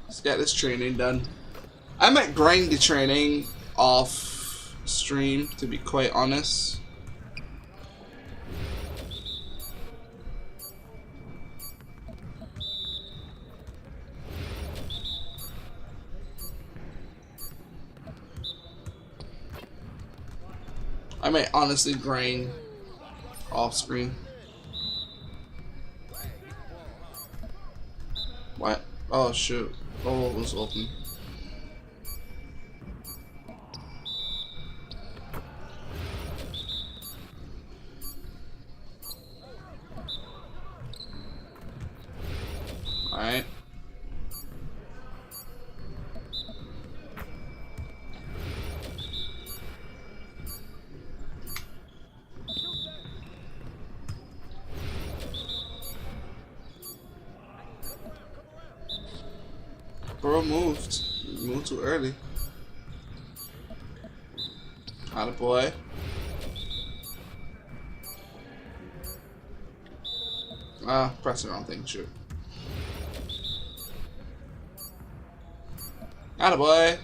Let's get this training done. I might grind the training off stream, to be quite honest. I might honestly grind off screen. What? Oh shoot. Oh, it was open. Alright. Bro moved. Moved too early. Atta boy. Ah, press the wrong thing, shoot. Atta boy.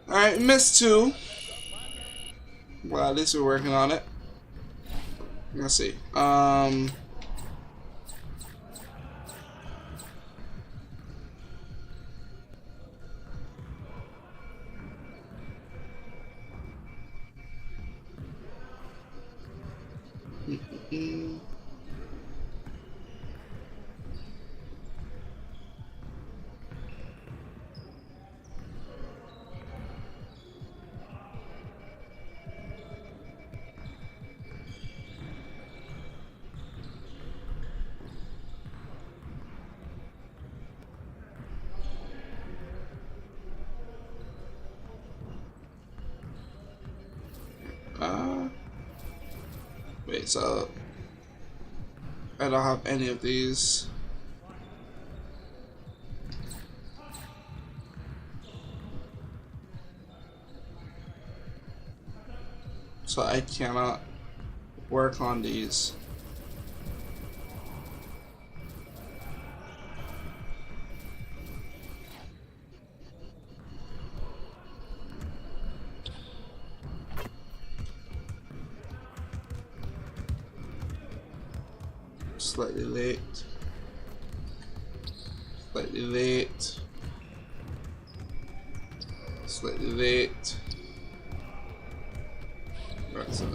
Alright, missed two. Well, at least we're working on it. Let's see. Wait, so I don't have any of these. So I cannot work on these. Slightly late. Slightly late. Slightly late. Right, so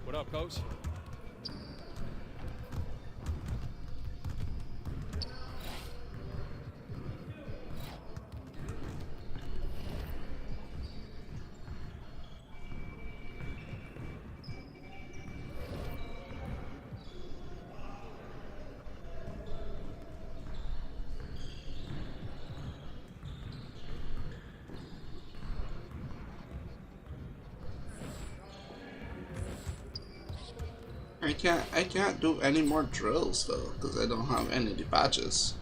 What up, coach? I can't do any more drills though, because I don't have any of the badges.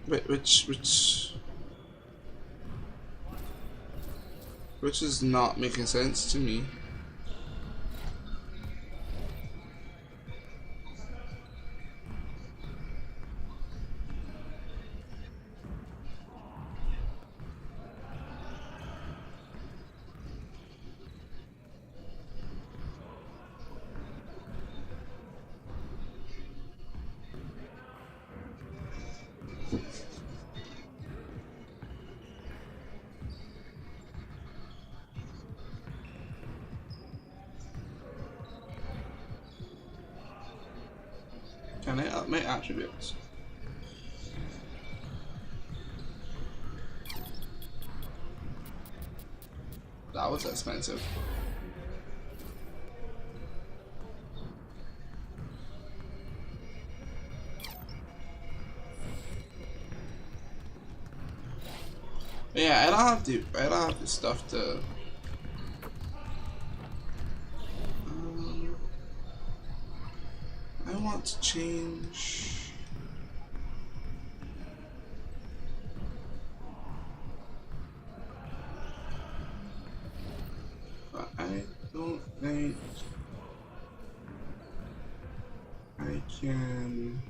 Which is not making sense to me. Can I up my attributes? That was expensive. Yeah, I don't have the stuff to. I want to change. But I don't think I can.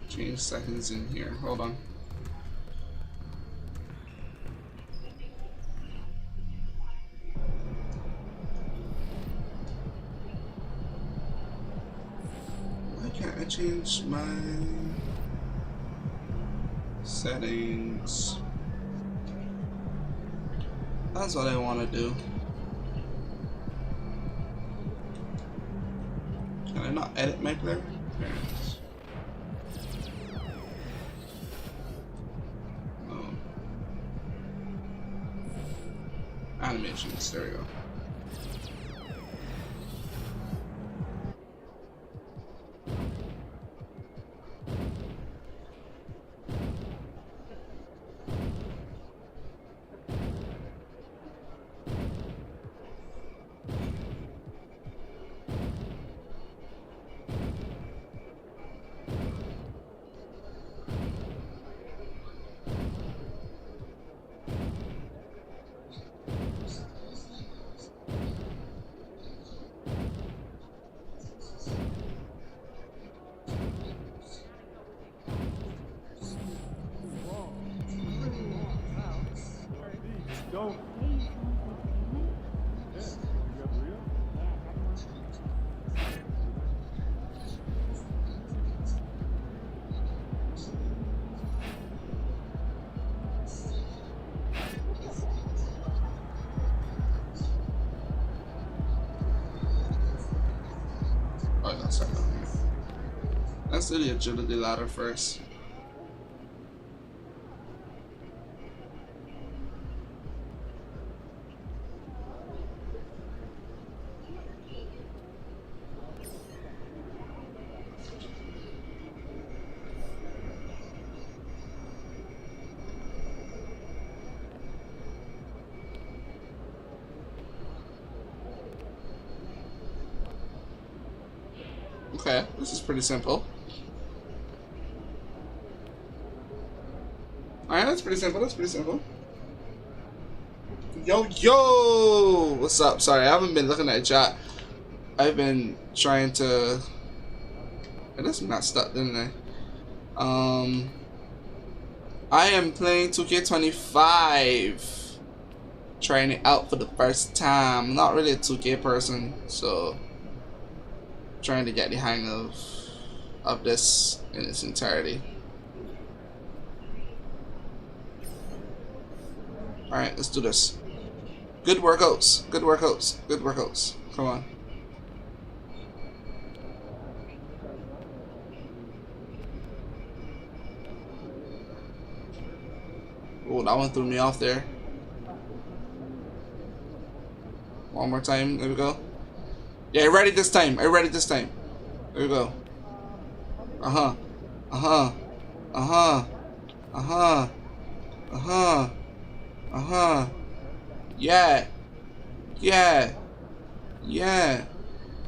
Change seconds in here. Hold on. Why can't I change my settings? That's what I want to do. Can I not edit my player? Parents. Animations, there we go. start down here. Let's do the agility ladder first. Okay, this is pretty simple. Alright, that's pretty simple, that's pretty simple. Yo! What's up? Sorry, I haven't been looking at chat. I've been trying to... I just messed up, didn't I? I am playing 2K25. Trying it out for the first time. I'm not really a 2K person, so... trying to get the hang of this in its entirety. Alright, let's do this. Good workouts, good workouts, good workouts. Come on. Oh, that one threw me off there. One more time, there we go. Yeah, I read it this time. I read it this time. There we go. Uh-huh. Uh-huh. Uh-huh. Uh-huh. Uh-huh. Uh-huh. Yeah. Yeah. Yeah.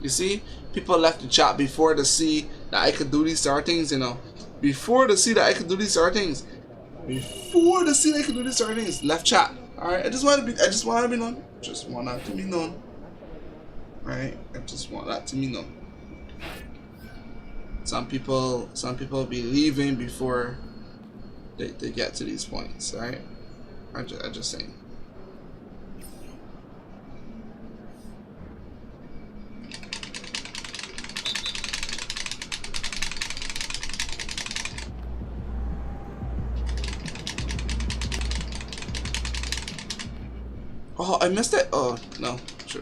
You see? People left the chat before to see that I could do these sort of things, you know. Before to see that I could do these sort of things. Before to see that I could do these sort of things. Left chat. Alright, I just want to be known. Just want that to be known. Right? I just want that to be known. Some people be leaving before they get to these points, right? I just saying. Oh, I missed it? Oh, no. Sure.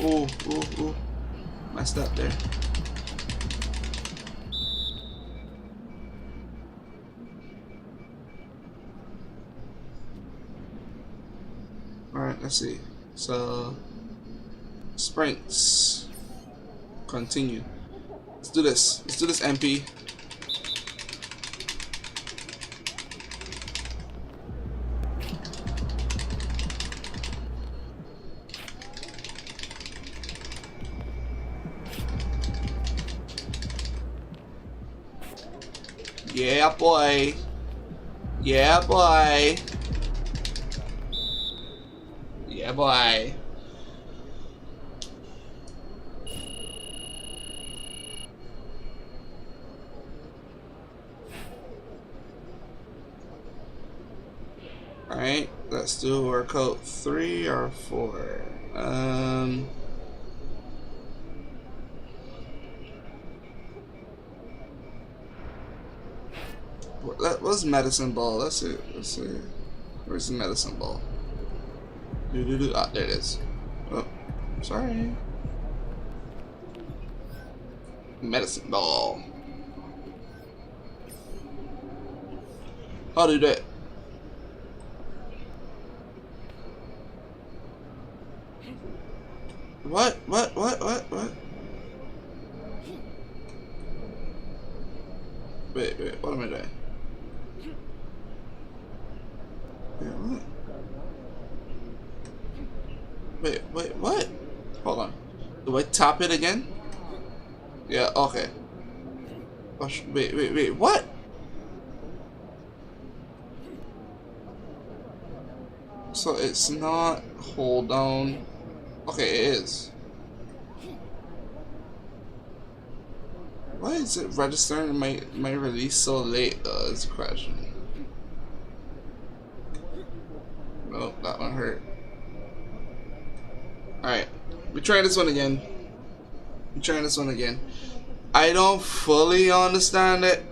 Oh, oh, oh. Messed up there. Alright, let's see. So, sprints. Continue. Let's do this. Let's do this, MP. Yeah, boy. Yeah, boy. Yeah, boy. Alright, let's do workout 3 or 4. What's medicine ball? Let's see. Let's see. Where's the medicine ball? Ah, there it is. Oh, sorry. Medicine ball. How do you do it? What? Wait, what am I doing? Wait, what? Hold on. Do I tap it again? Yeah, okay. Wait, what? So it's not hold down. Okay, it is. Why is it registering my release so late? Is a question. Nope, that one hurt. Alright, we try this one again. I don't fully understand it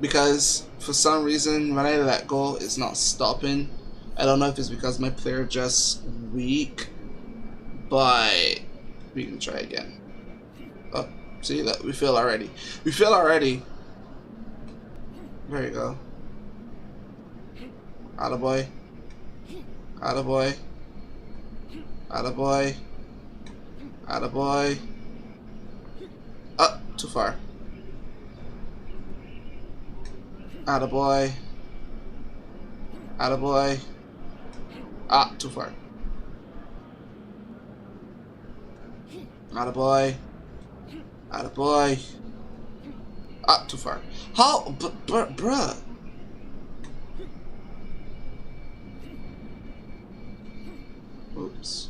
because for some reason, when I let go, it's not stopping. I don't know if it's because my player just weak, but we can try again. Oh, see that we fail already. We fail already. There you go. Attaboy. Attaboy. Attaboy. Attaboy. Too far. Attaboy. Attaboy. Too far. Attaboy. Attaboy. Too far. How? Bruh. Oops.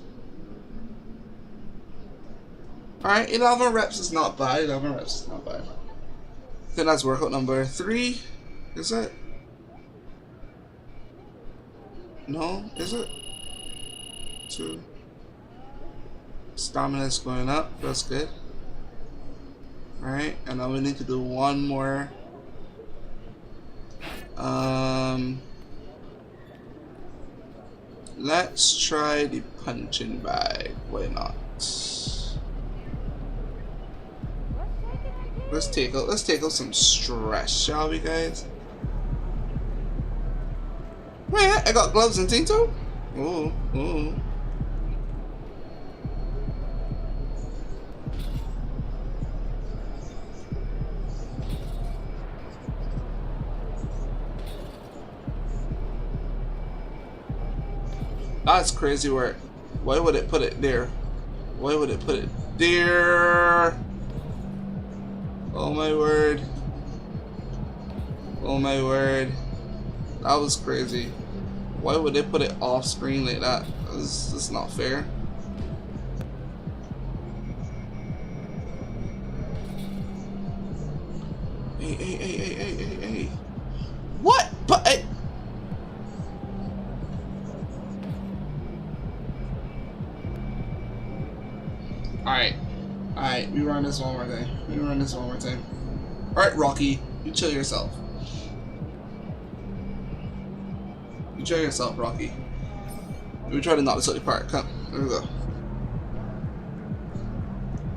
Alright, 11 reps is not bad. 11 reps is not bad. I think that's workout number 3. Is it? No? Is it? 2. Stamina is going up. That's good. Alright, and now we need to do one more. Let's try the punching bag. Why not? Let's take out some stress, shall we, guys? Wait, I got gloves and thing too? Ooh, ooh. That's crazy work. Why would it put it there? Why would it put it there? Oh my word. Oh my word. That was crazy. Why would they put it off screen like that? This is not fair. Hey. What? But hey. Alright, we run this one more time. Alright, Rocky, you chill yourself. You chill yourself, Rocky. We try to knock this out of the park. Come, there we go.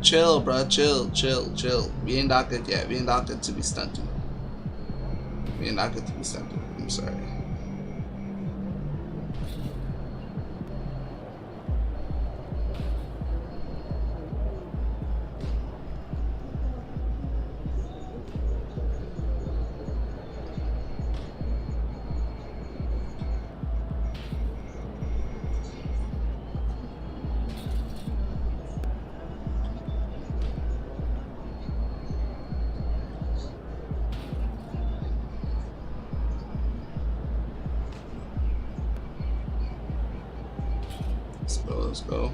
Chill, bruh, chill. We ain't that good yet. We ain't that good to be stunted. I'm sorry. Let's go.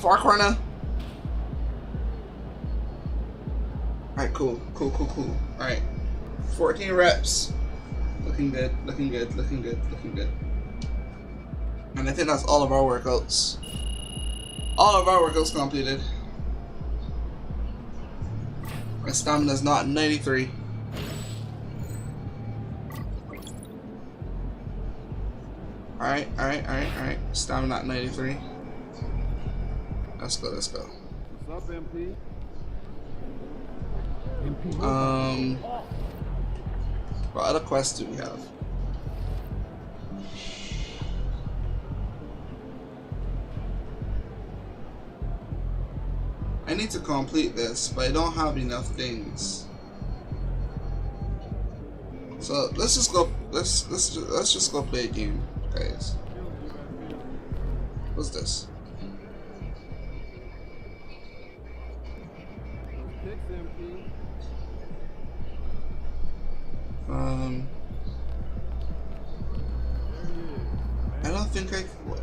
Far corner. Alright, cool. Alright. 14 reps. Looking good. And I think that's all of our workouts. All of our workouts completed. My stamina's not 93. Alright. Stamina at 93. Let's go. What's up, MP? What other quests do we have? I need to complete this, but I don't have enough things. So let's just go. Let's just go play a game, guys. What's this? I don't think I. What?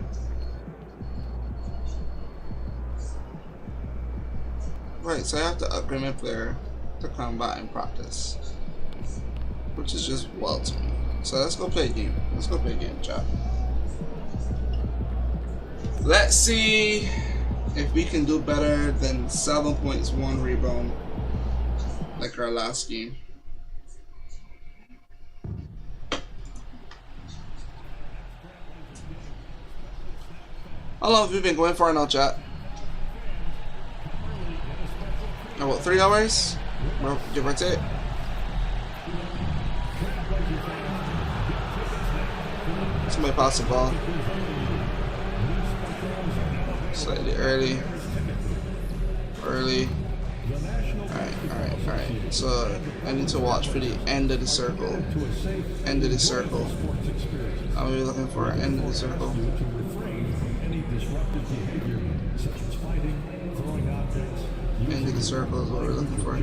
Right, so I have to upgrade my player to combat and practice, which is just wild to me. So let's go play a game. Chat. Let's see if we can do better than 7 points, 1 rebound. like our last game. How long have we been going for now, chat? About 3 hours? Give or take. Somebody pass the ball. Slightly early. Alright. So I need to watch for the end of the circle. End of the circle. Are we looking for end of the circle? End of the circle is what we're looking for.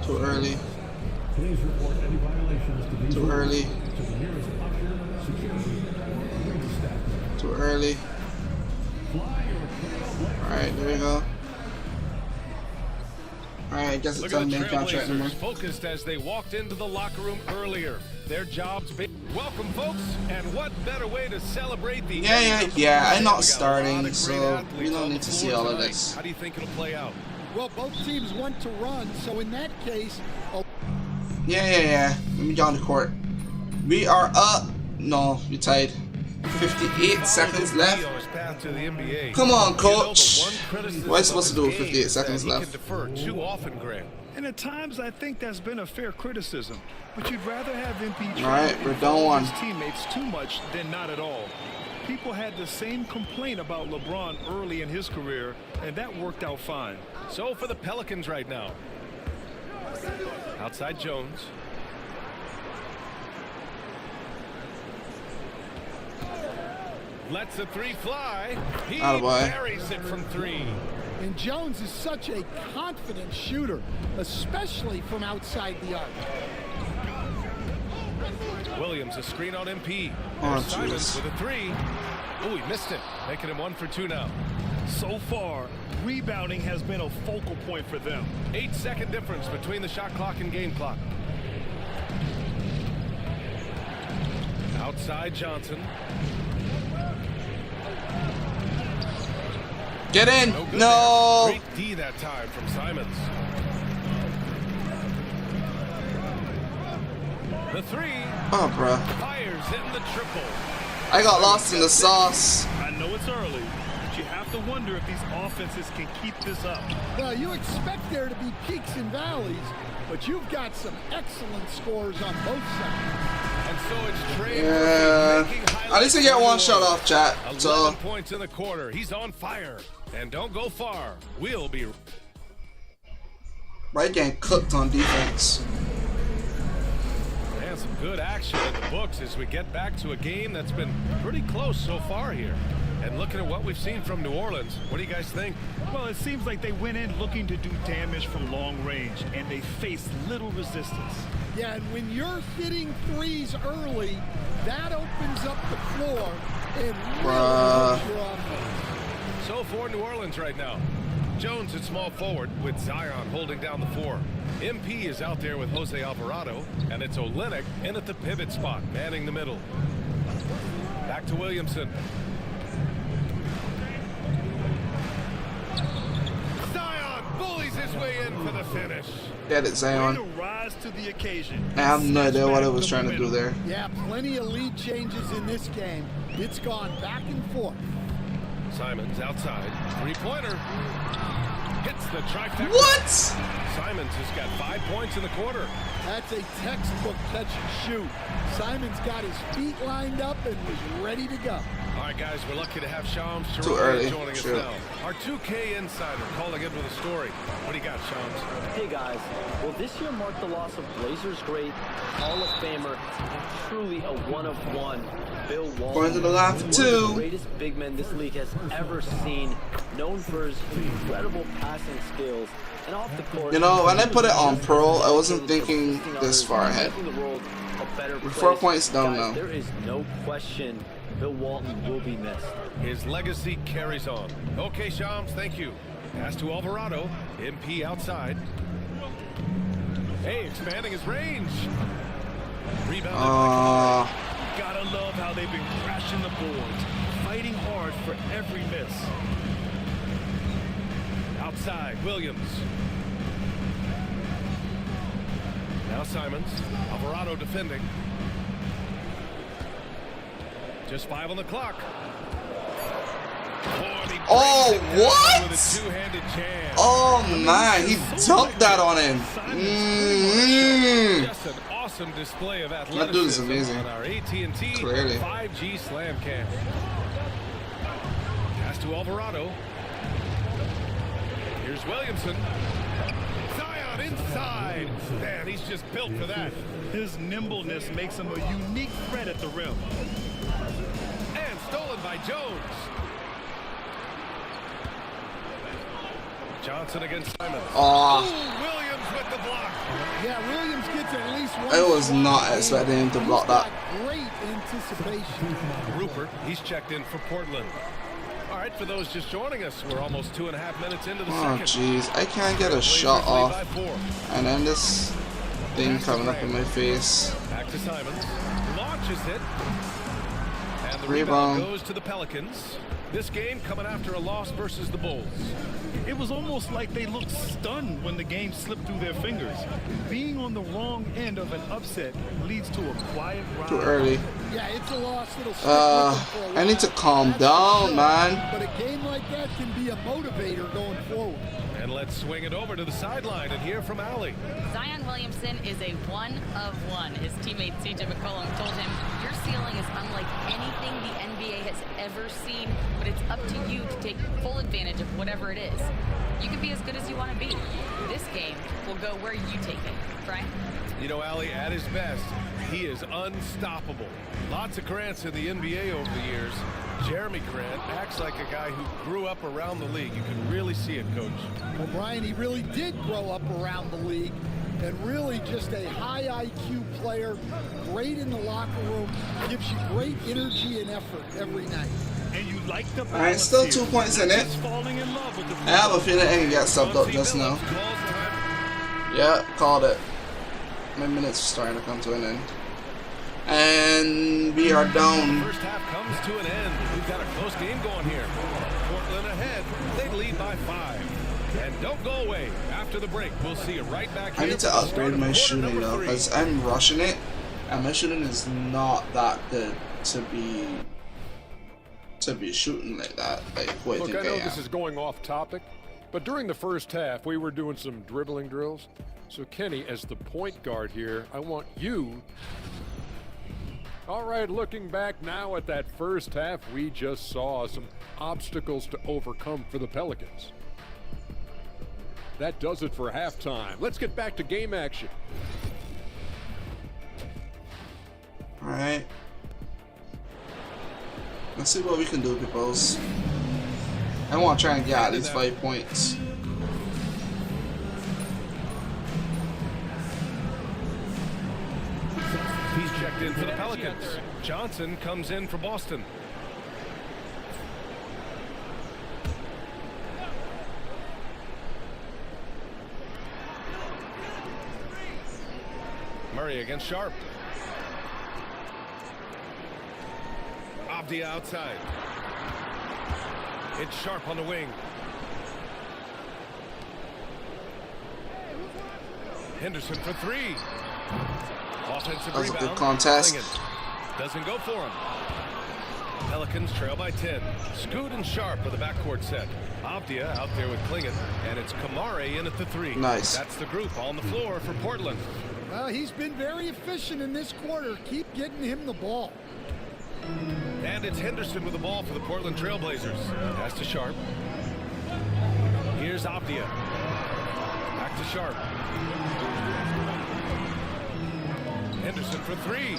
Too early. Too early. Too early. Alright, there we go. Alright, guess it's on the main contract anymore. Focused as they walked into the locker room earlier. Their jobs big. Welcome, folks, and what better way to celebrate the Yeah, I'm not starting, so we don't need to see all of this. How do you think it'll play out? Well, both teams want to run, so in that case... Yeah. Let me get on the court. We are up. No, we tied. 58 seconds left. Come on, coach. What am I supposed to do with 58 seconds left? Too often, Grant. And at times, I think that's been a fair criticism. But you'd rather have MP Alright, we're down one. his teammates too much than not at all. People had the same complaint about LeBron early in his career, and that worked out fine. So for the Pelicans right now. Outside Jones. Lets the three fly. He buries it from 3. And Jones is such a confident shooter, especially from outside the arc. Williams, a screen on MP. Oh, Simons with a 3. Oh, he missed it, making him 1 for 2 now. So far, rebounding has been a focal point for them. 8-second difference between the shot clock and game clock. Outside Johnson. Get in! No! Great D that time from Simons. The 3. Oh, bruh. Fires in the triple. I got lost in the sauce. I know it's early, but you have to wonder if these offenses can keep this up. Well, you expect there to be peaks and valleys, but you've got some excellent scores on both sides. And so it's Trey at least I get one shot off, chat. 11 So points in the quarter. He's on fire. And don't go far. We'll be right, getting cooked on defense. And some good action in the books as we get back to a game that's been pretty close so far here. And looking at what we've seen from New Orleans, what do you guys think? Well, it seems like they went in looking to do damage from long range, and they faced little resistance. Yeah, and when you're hitting threes early, that opens up the floor and really hurts your offense. So for New Orleans right now, Jones at small forward with Zion holding down the 4. MP is out there with Jose Alvarado, and it's Olynyk in at the pivot spot, manning the middle. Back to Williamson. Zion bullies his way in for the finish. Get it, Zion. Rise to the occasion. I have no idea what I was trying to do there. Yeah, plenty of lead changes in this game. It's gone back and forth. Simons outside. 3-pointer. Hits the trifecta. What? Simons has got 5 points in the quarter. That's a textbook catch and shoot. Simons got his feet lined up and was ready to go. All right, guys, we're lucky to have Shams Too early. joining us now. Our 2K insider calling in with a story. What do you got, Shams? Hey, guys. Well, this year marked the loss of Blazers great, Hall of Famer, and truly a one-of-one, Bill Walton. Going to the line for 2. One of the greatest big men this league has ever seen, known for his incredible passing skills. And off the court, you know, when I put it on pro, I wasn't thinking this far ahead. We're 4 points down now. There is no question Bill Walton will be missed. His legacy carries on. Okay, Shams, thank you. Pass to Alvarado. MP outside. Hey, expanding his range. Rebounded. gotta love how they've been crashing the boards, fighting hard for every miss. Outside, Williams. Now Simons. Alvarado defending. Just 5 on the clock. Oh, what? With a two-handed jam. Oh man, he dumped that on him. Just an awesome display of That dude is athleticism amazing. on our AT&T Clearly. 5G Slam Cam. Pass to Alvarado. Here's Williamson. Zion inside. Man, he's just built for that. His nimbleness makes him a unique threat at the rim. And stolen by Jones. Johnson against Simons. Oh. Williams with the block. Yeah, Williams gets at least one. I was not expecting him to block that. Great anticipation. Rupert, he's checked in for Portland. All right, for those just joining us, we're almost 2.5 minutes into the Oh second. jeez, I can't get a shot off. And then this thing coming up in my face. Back to Simons. Launches it. And the Rebound. rebound goes to the Pelicans. This game coming after a loss versus the Bulls. It was almost like they looked stunned when the game slipped through their fingers. Being on the wrong end of an upset leads to a quiet ride. Too early. Yeah, it's a loss that'll stick with them for a while. I need to calm down, man. But a game like that can be a motivator going forward. And let's swing it over to the sideline and hear from Allie. Zion Williamson is a one of one. His teammate CJ McCollum told him, your ceiling is unlike anything the NBA has ever seen, but it's up to you to take full advantage of whatever it is. You can be as good as you want to be. This game will go where you take it. Brian? You know, Allie, at his best, he is unstoppable. Lots of Grants in the NBA over the years. Jeremy Grant acts like a guy who grew up around the league. You can really see it, Coach. Well, Brian, he really did grow up around the league and really just a high IQ player, great in the locker room, gives you great energy and effort every night. And you like the Alright, still 2 points in it. I have a feeling I can get subbed up just now. Yeah, called it. My minutes are starting to come to an end. And we are down. First half comes to an end. We've got a close game going here. Portland ahead. They lead by 5. And don't go away. After the break, we'll see you right back here. I need to upgrade my shooting though, because I'm rushing it, and my shooting is not that good to be shooting like that. Like what Look, I I think know I am. this is going off topic, but during the first half, we were doing some dribbling drills. So Kenny, as the point guard here, I want you. All right, looking back now at that first half, we just saw some obstacles to overcome for the Pelicans. That does it for halftime. Let's get back to game action. All right. Let's see what we can do, peoples. I want to try and get at least 5 points. He's checked in for the Pelicans. Johnson comes in for Boston. Murray against Sharp. Avdia outside. It's Sharp on the wing. Henderson for 3. Offensive That was a rebound. good contest. Klingon doesn't go for him. Pelicans trail by 10. Scoot and Sharp for the backcourt set. Avdia out there with Klingon, and it's Kamare in at the 3. Nice. That's the group on the floor for Portland. Well, he's been very efficient in this quarter. Keep getting him the ball. And it's Henderson with the ball for the Portland Trailblazers. Pass to Sharp. Here's Avdia. Back to Sharp. Henderson for 3.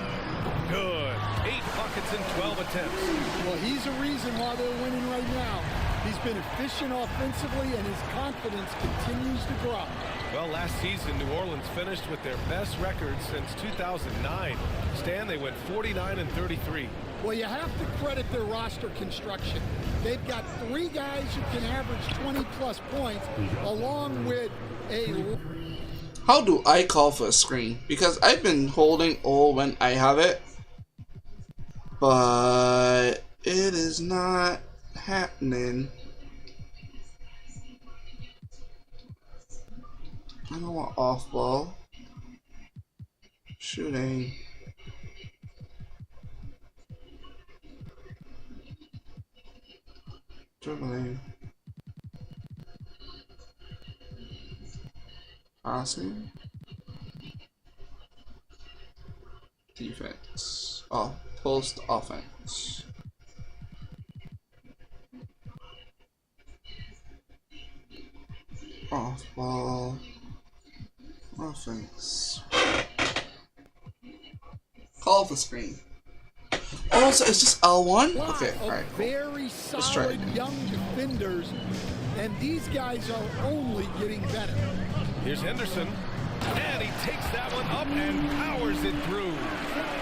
Good. 8 buckets in 12 attempts. Well, he's a reason why they're winning right now. He's been efficient offensively, and his confidence continues to grow. Well, last season, New Orleans finished with their best record since 2009. Stan, they went 49-33. Well, you have to credit their roster construction. They've got 3 guys who can average 20-plus points, along with a... How do I call for a screen? Because I've been holding O when I have it, but it is not happening. I don't want off ball. Shooting. Dribbling. Passing. Defense. Oh, post offense. Off ball. Offense. Call the screen. Oh, so it's just L1? Okay, alright. Very solid young defenders, and these guys are only getting better. Here's Henderson, and he takes that one up and powers it through.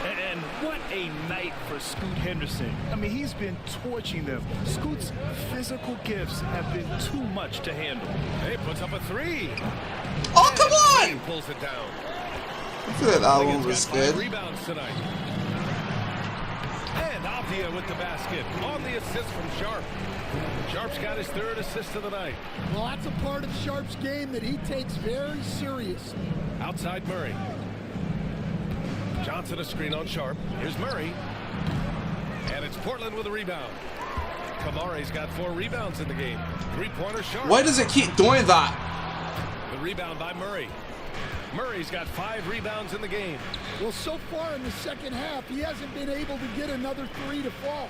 And what a night for Scoot Henderson. I mean, he's been torching them. Scoot's physical gifts have been too much to handle. He puts up a three. Oh, come on! He pulls it down. I feel like that one was good. Rebounds tonight. And Avdia with the basket on the assist from Sharp. Sharp's got his third assist of the night. Well, that's a part of Sharp's game that he takes very seriously. Outside Murray. Johnson a screen on Sharp. Here's Murray. And it's Portland with a rebound. Kamare's got 4 rebounds in the game. 3-pointer Sharp. Why does it keep doing that? The rebound by Murray. Murray's got 5 rebounds in the game. Well, so far in the second half, he hasn't been able to get another 3 to fall.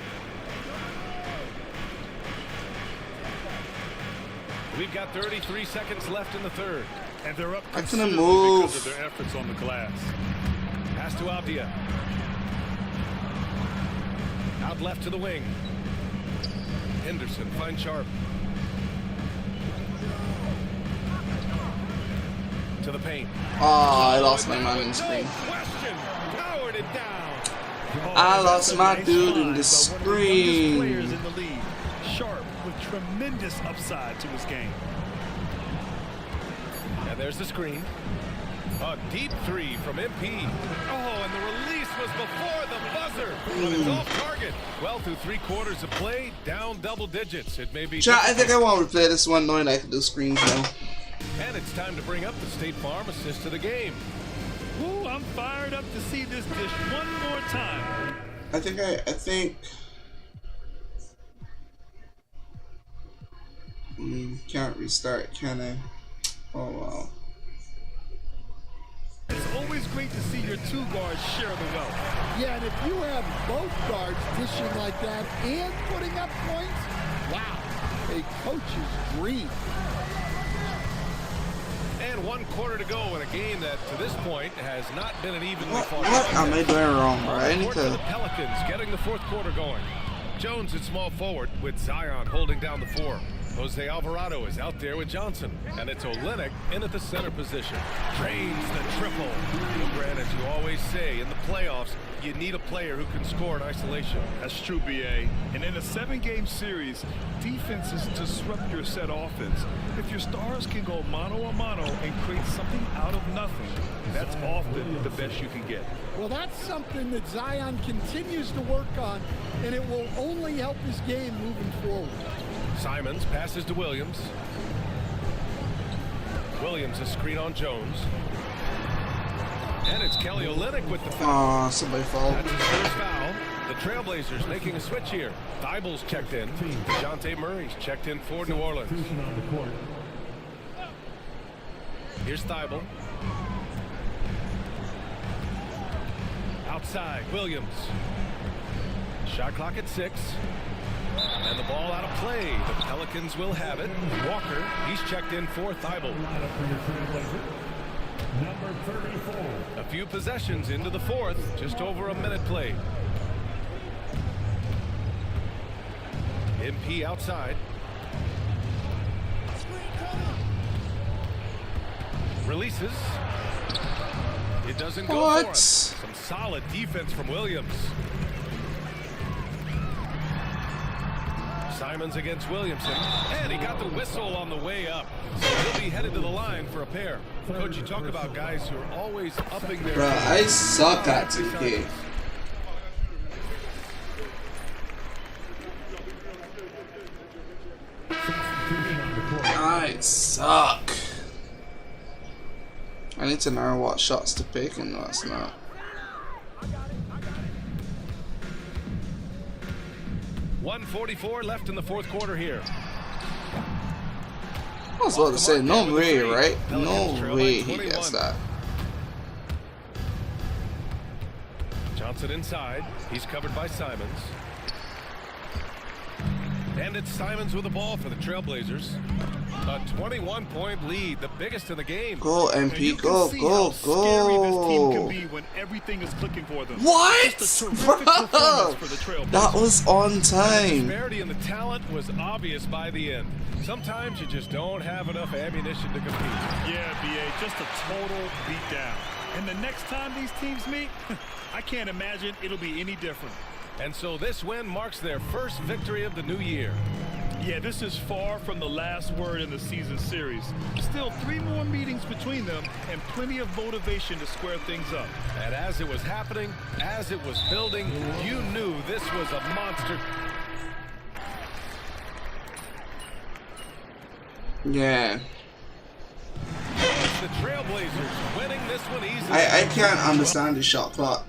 We've got 33 seconds left in the third. And they're up I'm gonna move because of their efforts on the glass. Pass to Avdia. Out left to the wing. Henderson finds Sharp. To the paint. Oh, I lost my man in the screen. Powered it down. I lost my dude in the screen. Players in the league. Sharp with tremendous upside to his game. And there's the screen. A deep 3 from MP. Oh, and the release was before the buzzer. But it's off target. Well, through 3 quarters of play, down double digits. It may be. Chat, I think I want to replay this one knowing I can do screens now. And it's time to bring up the State Farm assist to the game. Ooh, I'm fired up to see this dish one more time. I think can't restart, can I? Oh wow. It's always great to see your 2 guards share the wealth. Yeah, and if you have both guards dishing like that and putting up points, wow, a coach's dream. And 1 quarter to go in a game that, to this point, has not been an evenly fought. What am I doing wrong, bro? I need The to. Pelicans getting the 4th quarter going. Jones at small forward with Zion holding down the 4. Jose Alvarado is out there with Johnson, and it's Olynyk in at the center position. Drains the triple. Well, Grant, as you always say, in the playoffs, you need a player who can score in isolation. That's true, BA. And in a 7-game series, defenses disrupt your set offense. If your stars can go mano a mano and create something out of nothing, that's often the best you can get. Well, that's something that Zion continues to work on, and it will only help his game moving forward. Simons passes to Williams. Williams a screen on Jones. And it's Kelly Olynyk with the foul. Oh, somebody fouled. That's his first foul. The Trailblazers making a switch here. Thybulle's checked in. DeJounte Murray's checked in for New Orleans. Here's Thybulle. Outside, Williams. Shot clock at 6. And the ball out of play. The Pelicans will have it. Walker, he's checked in for Thybulle. Number 34. A few possessions into the 4th. Just over a minute played. MP outside. Releases. It doesn't go for him. Some solid defense from Williams. Simons against Williamson, and he got the whistle on the way up. So he'll be headed to the line for a pair. Coach, you talk about guys who are always upping their... Bruh, I suck at 2K. might suck. I need to know what shots to pick and what's not. .144 left in the fourth quarter here. I was about to say, no way, right? No way he gets that. Johnson inside. He's covered by Simons. And it's Simons with the ball for the Trailblazers. A 21-point lead, the biggest in the game. Go, MP, go, go, Scary this team can go. be when everything is clicking for them. What? Just a terrific performance for the Trailblazers. That was on The time. disparity in the talent was obvious by the end. Sometimes you just don't have enough ammunition to compete. Yeah, BA, just a total beatdown. And the next time these teams meet, I can't imagine it'll be any different. And so this win marks their first victory of the new year. Yeah, this is far from the last word in the season series. Still 3 more meetings between them and plenty of motivation to square things up. And as it was happening, as it was building, you knew this was a monster. Yeah. It's the Trailblazers winning this one easily. I can't understand the shot clock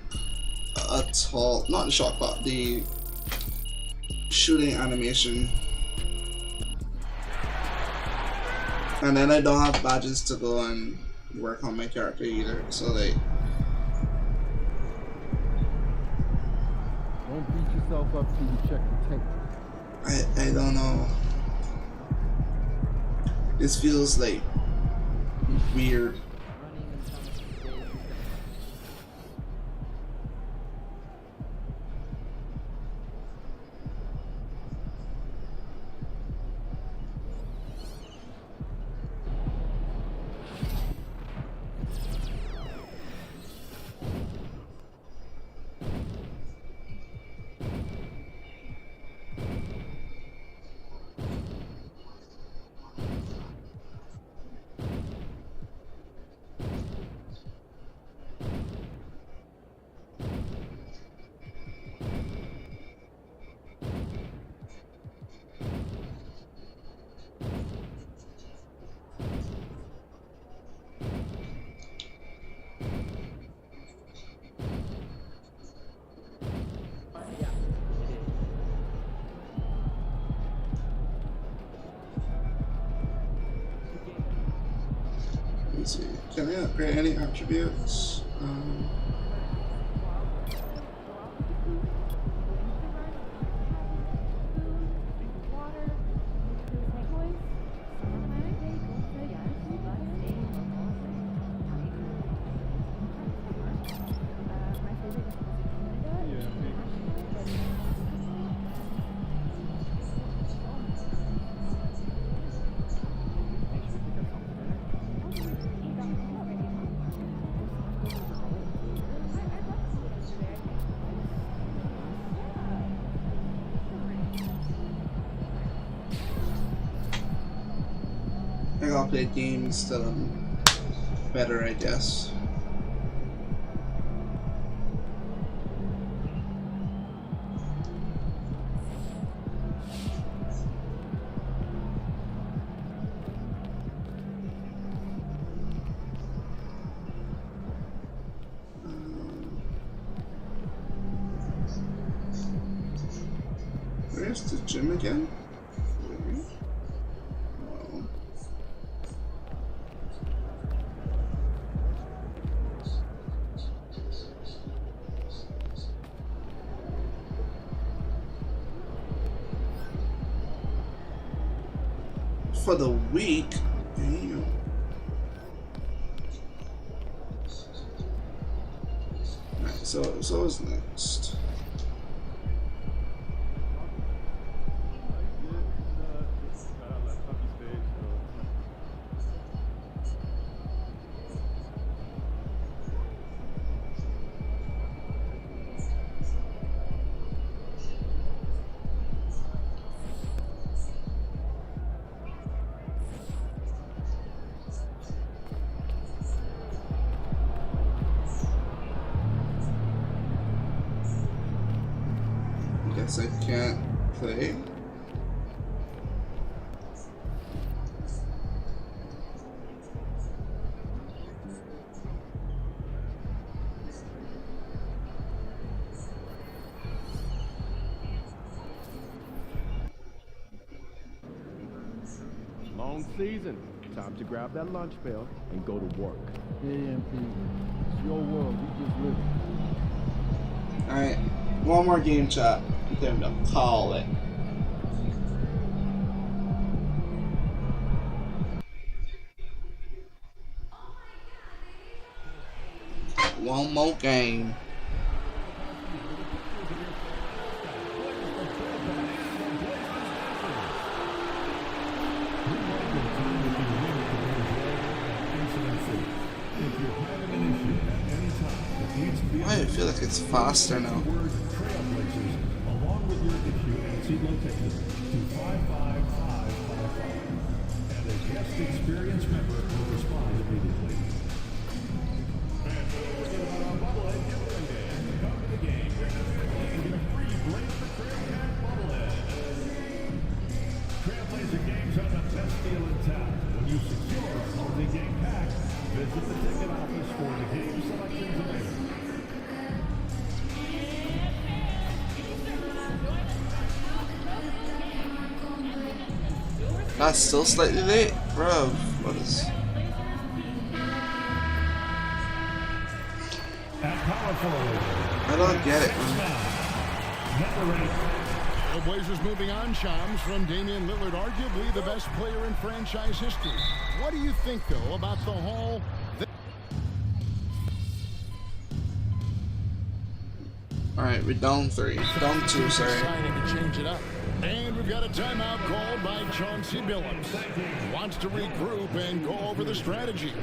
at all. Not the shot clock, the shooting animation. And then I don't have badges to go and work on my character either, so like... Don't beat yourself up till you check the tape. I don't know. This feels like weird. Let's see. Can I upgrade any attributes? I gotta play games that I'm better, I guess. Where's the gym again? For the week, damn. Right, so what's next? Guess I can't play. long season. Time to grab that lunch bell and go to work. Yeah, MP. It's your world. We just live it. Alright, one more game chat. Then we'll call it. One more game. I feel like it's faster now. Along with your issue and seat location to 55555. And a guest experience member will respond immediately. And don't forget about our bobblehead giveaway day. Come to the game. You're going to get a free Blaze the Trailhead bobblehead. Trailblazer games are the best deal in town. When you secure a multi-game pack, visit the ticket office for the game selections available. That's still slightly late, bro. What is? I don't get it, man. The Blazers moving on, Shams, from Damian Lillard, arguably the best player in franchise history. What do you think, though, about the whole... Alright, we're down 3. Down 2, sorry. To change it up. And we've got a timeout called by Chauncey Billups. Wants to regroup and go over the strategy.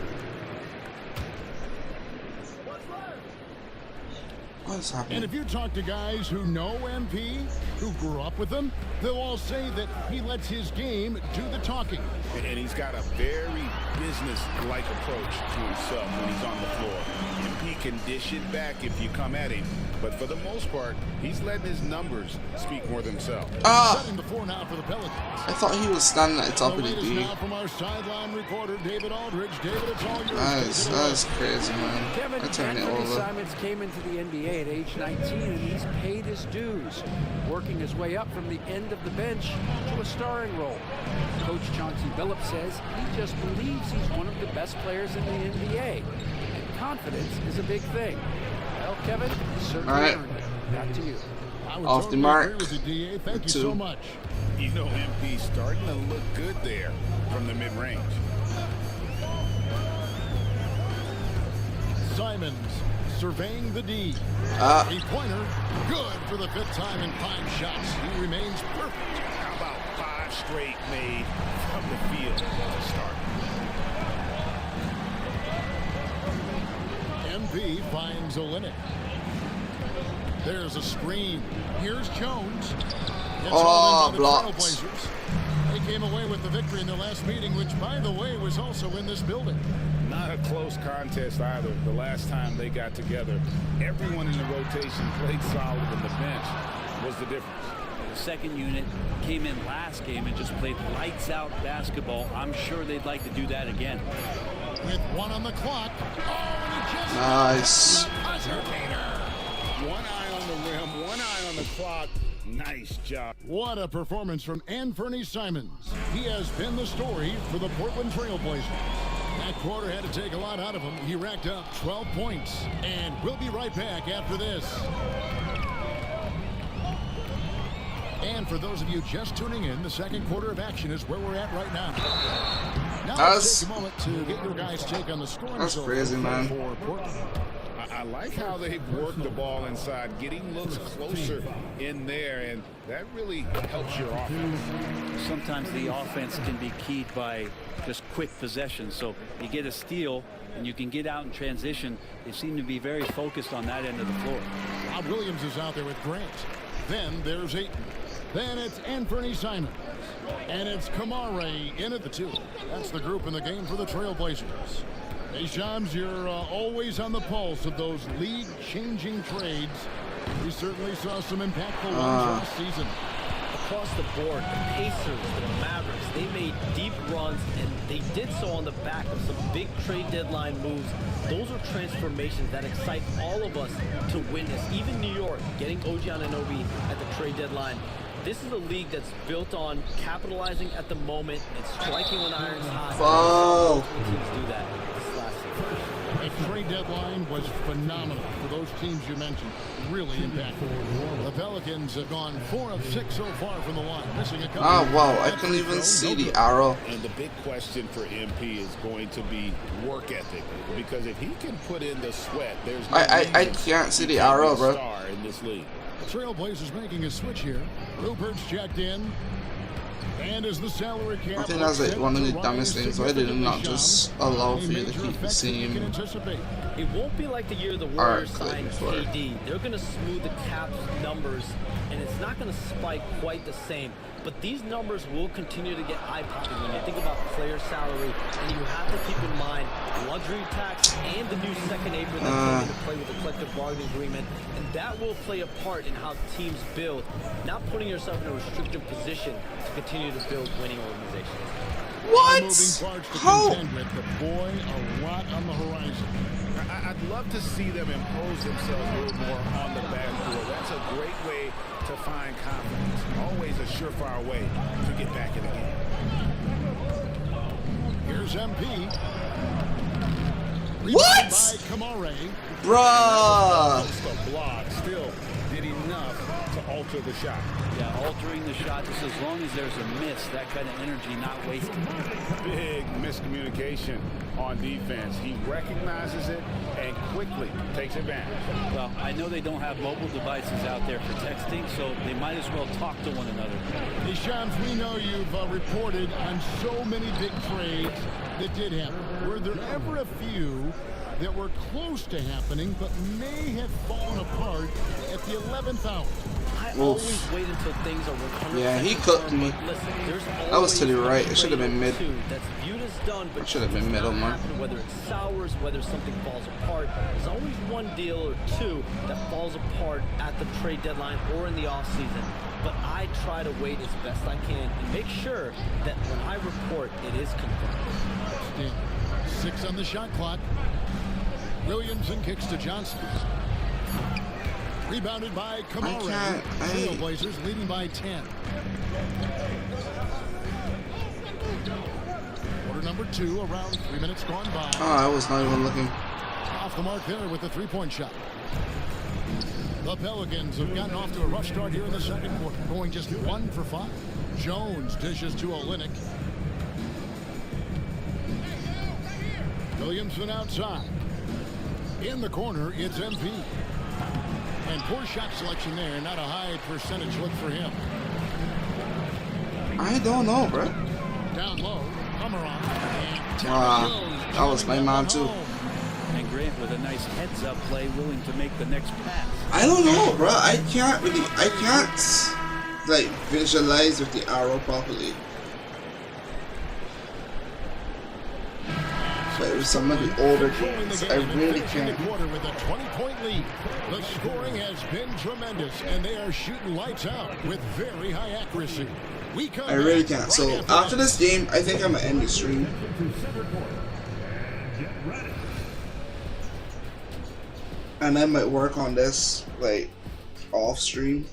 What's happening? And if you talk to guys who know MP, who grew up with him, they'll all say that he lets his game do the talking. And he's got a very business-like approach to himself when he's on the floor. MP can dish it back if you come at him, but for the most part, he's letting his numbers speak more themselves. Setting the floor now for the Pelicans. I thought he was standing at the top of the D. Now from our sideline reporter, David Aldridge. David, it's all yours. That is crazy, man. Kevin, I turned it Anthony over. Simons came into the NBA at age 19, and he's paid his dues, working his way up from the end of the bench to a starring role. Coach Chauncey Billups says he just believes he's one of the best players in the NBA, and confidence is a big thing. Well, Kevin, he certainly earned it. Back to you. Off the mark. Thank you so much. You know, MP starting to look good there from the mid-range. Simons surveying the D. Three-pointer, good for the 5th time in 5 shots. He remains perfect. How about 5 straight made from the field to start? MP finds Olynyk. There's a screen. Here's Jones. Blocked. They came away with the victory in their last meeting, which, by the way, was also in this building. Not a close contest either. The last time they got together, everyone in the rotation played solid, and the bench was the difference. The second unit came in last game and just played lights out basketball. I'm sure they'd like to do that again. With 1 on the clock. Nice. One eye on the rim, 1 eye on the clock. Nice job. What a performance from Anthony Simons. He has been the story for the Portland Trail Blazers. That quarter had to take a lot out of him. He racked up 12 points. And we'll be right back after this. And for those of you just tuning in, the second quarter of action is where we're at right now. Now let's take a moment to get your guys' take on the scoring. That's crazy, man. For Portland. I like how they've worked the ball inside, getting looks closer in there, and that really helps your offense. Sometimes the offense can be keyed by just quick possession. So you get a steal and you can get out in transition. They seem to be very focused on that end of the floor. Rob Williams is out there with Grant. Then there's Ayton. Then it's Anthony Simons. And it's Kamare in at the 2. That's the group in the game for the Trailblazers. Hey, Shams, you're always on the pulse of those league-changing trades. We certainly saw some impactful ones last season. A across the board, the Pacers, the Mavericks, they made deep runs, and they did so on the back of some big trade deadline moves. Those are transformations that excite all of us to witness. Even New York getting OG Anunoby at the trade deadline. This is a league that's built on capitalizing at the moment and striking when iron's hot. Wow. Teams do that this last season. The trade deadline was phenomenal for those teams you mentioned. Really impactful. The Pelicans have gone 4 of 6 so far from the line, missing a couple. Oh wow, I couldn't even see the arrow. And the big question for MP is going to be work ethic, because if he can put in the sweat, there's no I can't see the arrow, bro. Star in this league. Trailblazers making a switch here. Rupert's checked in. And as the salary cap, I think that's like one of the dumbest things. Why did it not just allow for you to keep the same? It won't be like the year the Warriors signed KD. They're going to smooth the cap's numbers, and it's not going to spike quite the same. But these numbers will continue to get eye-popping when you think about player salary, and you have to keep in mind luxury tax and the new second apron that's coming to play with the collective bargaining agreement, and that will play a part in how teams build, not putting yourself in a restrictive position to continue to build winning organizations. What? How? The boy, a lot on the horizon. I'd love to see them impose themselves a little more on the backcourt. That's a great way to find confidence. Always a surefire way to get back in the game. Here's MP. What? By Kamare. Bruh. The block still did enough to alter the shot. Yeah, altering the shot just as long as there's a miss, that kind of energy not wasted. Big miscommunication on defense. He recognizes it and quickly takes advantage. Well, I know they don't have mobile devices out there for texting, so they might as well talk to one another. Hey, Shams, we know you've reported on so many big trades that did happen. Were there ever a few that were close to happening but may have fallen apart at the 11th hour? I always wait until things are 100%. Yeah, he cooked me. Listen, That was to the right. It should have been mid. That's viewed as done, but It should have been middle, man. whether it sours, whether something falls apart, there's always one deal or two that falls apart at the trade deadline or in the offseason. But I try to wait as best I can and make sure that when I report, it is confirmed. 6 on the shot clock. Williamson kicks to Johnson. Rebounded by Kamara. Trailblazers leading by 10. Quarter number 2, around 3 minutes gone by. Oh, I was not even looking. Off the mark there with the three-point shot. The Pelicans have gotten off to a rough start here in the second quarter, going just 1 for 5. Jones dishes to Olynyk. Williamson outside. In the corner, it's MP. And poor shot selection there. Not a high percentage look for him. I don't know, bro. Down low, Amaron. That was my man too. And Grant with a nice heads-up play, willing to make the next pass. I don't know, bro. I can't like visualize with the arrow properly. But with some of the older games, I really can't. With a 20-point lead. The scoring has been tremendous, and they are shooting lights out with very high accuracy. I really can't. So after this game, I think I'm gonna end the stream. And I might work on this like off stream.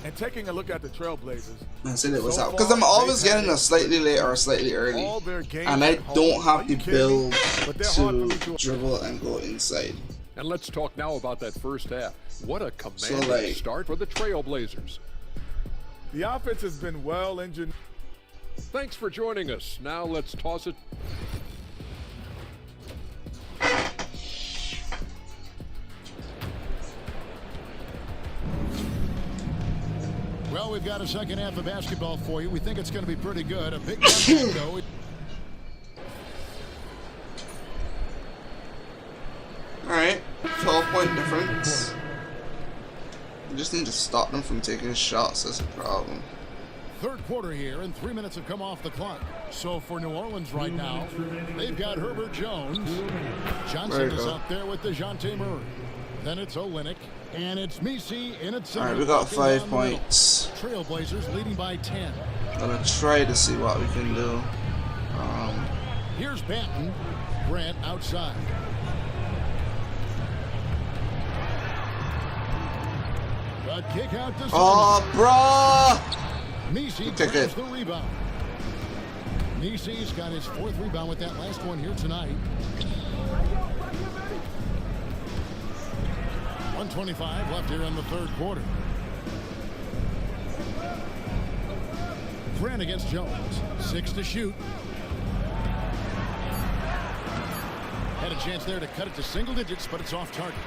And taking a look at the Trailblazers, I said it was out because I'm always getting a slightly late or slightly early, and I don't have to build to dribble and go inside. And let's talk now about that first half. What a commanding start for the Trailblazers. the offense has been well engineered. Thanks for joining us. Now let's toss it. Well, we've got a second half of basketball for you. We think it's going to be pretty good. A big comeback, though. Alright, 12-point difference. We just need to stop them from taking shots, that's a problem. Third quarter here, and 3 minutes have come off the clock. So for New Orleans right now, they've got Herbert Jones. Johnson is up there with DeJounte Murray. Then it's Olynyk, and it's Messi in its center. Alright, we got 5 points. Trailblazers leading by 10. Gonna try to see what we can do. Here's Banton. Grant outside. A kick out to Oh, bro! Nisi grabs the rebound. Nisi's got his 4th rebound with that last one here tonight. 1:25 left here in the 3rd quarter. Grant against Jones. 6 to shoot. Had a chance there to cut it to single digits, but it's off target.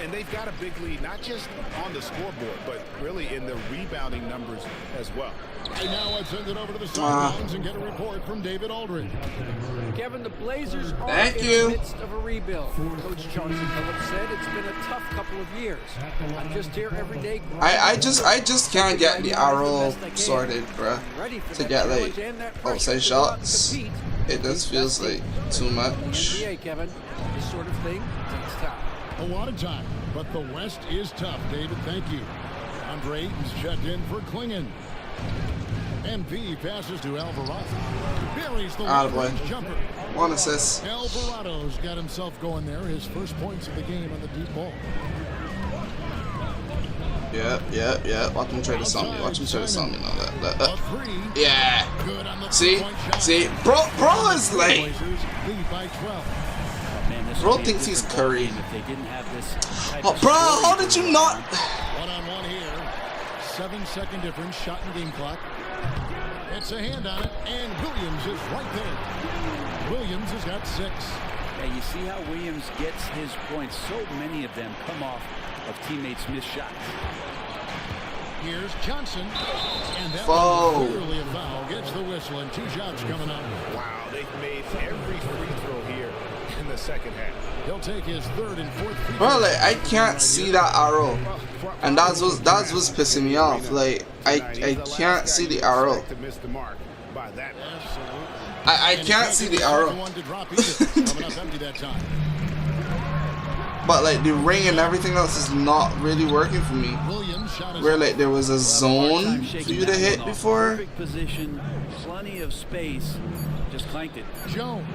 And they've got a big lead, not just on the scoreboard, but really in the rebounding numbers as well. And now let's send it over to the sidelines and get a report from David Aldridge. Kevin, the Blazers are in the midst of a rebuild. Coach Chauncey Billups said it's been a tough couple of years. I'm just here every day. I just can't get the arrow sorted, bruh. To get like outside shots. It just feels like too much. NBA, Kevin, this sort of thing takes time. A lot of time, but the West is tough, David. Thank you. Andre Ayton's checked in for Klingon. MP passes to Alvarado. Buries the Attaboy. jumper. 1 assist. Alvarado's got himself going there. His first points of the game on the deep ball. Yeah. Watch him try to sum me. Watch him try to sum me. No, that. Yeah. See? Bro is like. Bro thinks he's Curry. Oh, bro, how did you not? 1-on-1 here. 7-second difference. Shot and game clock. It's a hand on it, and Williams is right there. Williams has got 6. Yeah, you see how Williams gets his points. So many of them come off of teammates' missed shots. Here's Johnson, and that was clearly a foul. Gets the whistle, and 2 shots coming up. Wow, they've made every free throw here in the second half. He'll take his 3rd and 4th free Bro, like I can't see that arrow, and that was pissing me off. Like I can't see the arrow. I can't see the arrow. But like the ring and everything else is not really working for me. Where like there was a zone for you to hit before. Perfect position, plenty of space, just clanked it. Jones.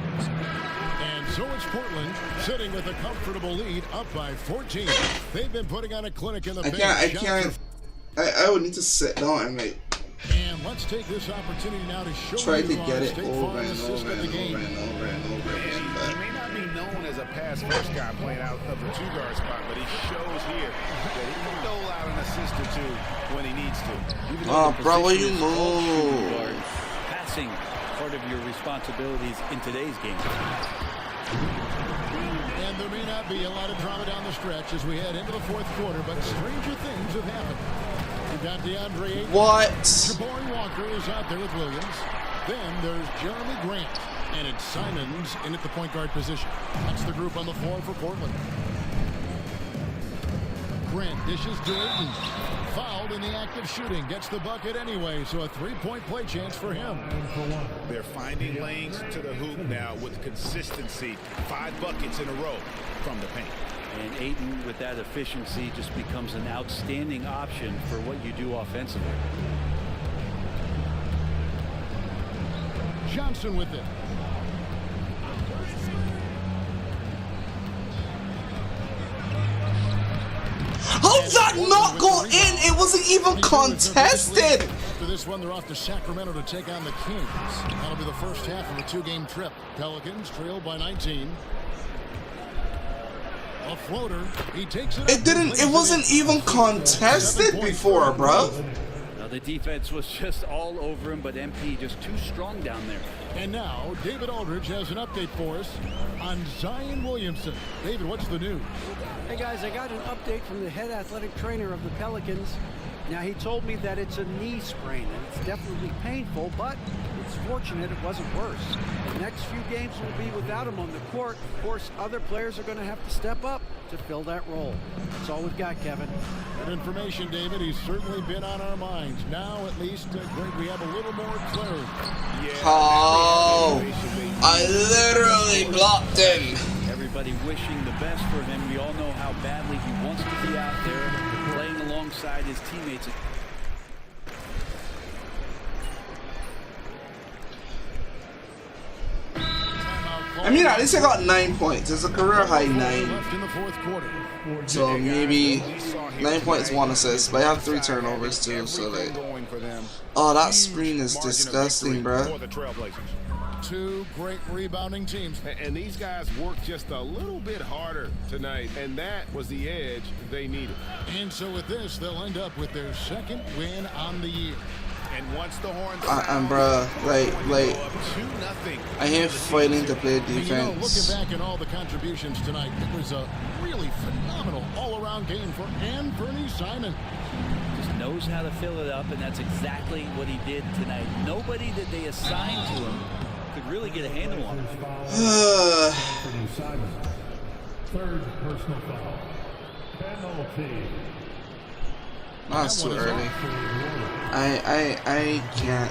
And so it's Portland sitting with a comfortable lead, up by 14. They've been putting on a clinic in the paint. I would need to sit down and like. And let's take this opportunity now to show try you to get it State over Farm and assist over of the and game. over and over again. He may not be known as a pass-first guy playing out of the 2-guard spot, but he shows here that he can dole out an assist or 2 when he needs to. Oh, bro, where you move? Passing part of your responsibilities in today's game. And there may not be a lot of drama down the stretch as we head into the 4th quarter, but stranger things have happened. We've got DeAndre Ayton. What? Jabari Walker is out there with Williams. Then there's Jeremy Grant. And it's Simons in at the point guard position. That's the group on the floor for Portland. Grant dishes to Ayton. Fouled in the act of shooting. Gets the bucket anyway, so a 3-point play chance for him. They're finding lanes to the hoop now with consistency. 5 buckets in a row from the paint. And Ayton, with that efficiency, just becomes an outstanding option for what you do offensively. Johnson with it. How's that not go in? It wasn't even contested. After this one, they're off to Sacramento to take on the Kings. That'll be the first half of a 2-game trip. Pelicans trail by 19. A floater. He takes it. It wasn't even contested before, bro. Now the defense was just all over him, but MP just too strong down there. And now David Aldridge has an update for us on Zion Williamson. David, what's the news? Hey guys, I got an update from the head athletic trainer of the Pelicans. Now he told me that it's a knee sprain and it's definitely painful, but it's fortunate it wasn't worse. The next few games will be without him on the court. Of course, other players are going to have to step up to fill that role. That's all we've got, Kevin. Good information, David. He's certainly been on our minds. Now, at least, Greg, we have a little more clarity. Oh, I literally blocked him. Everybody wishing the best for him. We all know how badly he wants to be out there playing alongside his teammates. I mean, at least I got 9 points. It's a career high 9. Left in the fourth quarter. So maybe 9 points, 1 assist. But I have 3 turnovers too. So like, oh, that screen is disgusting, bro. 2 great rebounding teams. And these guys worked just a little bit harder tonight, and that was the edge they needed. And so with this, they'll end up with their 2nd win on the year. And once the horn and bruh, like, I ain't fighting to play defense. You know, looking back at all the contributions tonight, it was a really phenomenal all-around game for Anfernee Simon. Just knows how to fill it up, and that's exactly what he did tonight. Nobody that they assigned to him could really get a handle on him. Anfernee Simon, 3rd personal foul. Penalty. That's too early. I can't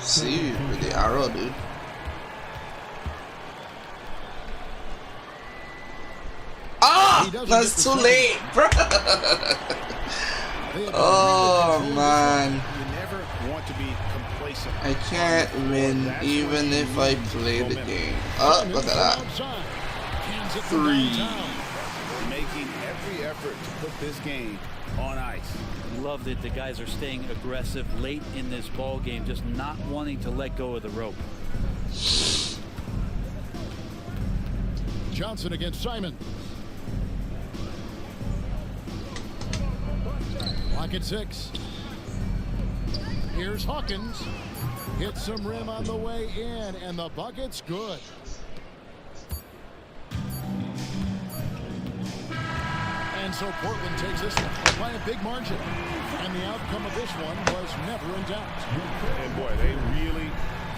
see you with the arrow, dude. Ah! That's too late, bro. Oh man. You never want to be complacent. I can't win even if I play the game. Oh, look at that. 3. Making every effort to put this game on ice. Love that the guys are staying aggressive late in this ball game, just not wanting to let go of the rope. Johnson against Simon. Lock at 6. Here's Hawkins. Hits some rim on the way in, and the bucket's good. And so Portland takes this one by a big margin. And the outcome of this one was never in doubt. And boy, they really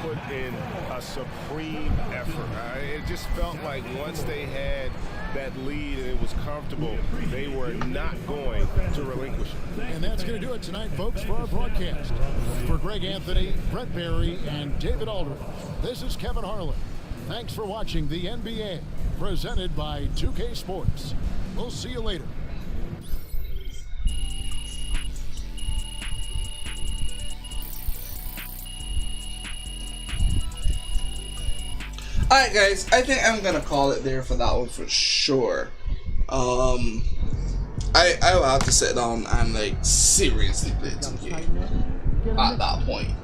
put in a supreme effort. It just felt like once they had that lead and it was comfortable, they were not going to relinquish it. And that's going to do it tonight, folks, for our broadcast. For Greg Anthony, Brett Barry, and David Aldridge, this is Kevin Harlan. Thanks for watching the NBA, presented by 2K Sports. We'll see you later. Alright guys, I think I'm gonna call it there for that one for sure. I will have to sit down and like seriously play 2K at that point.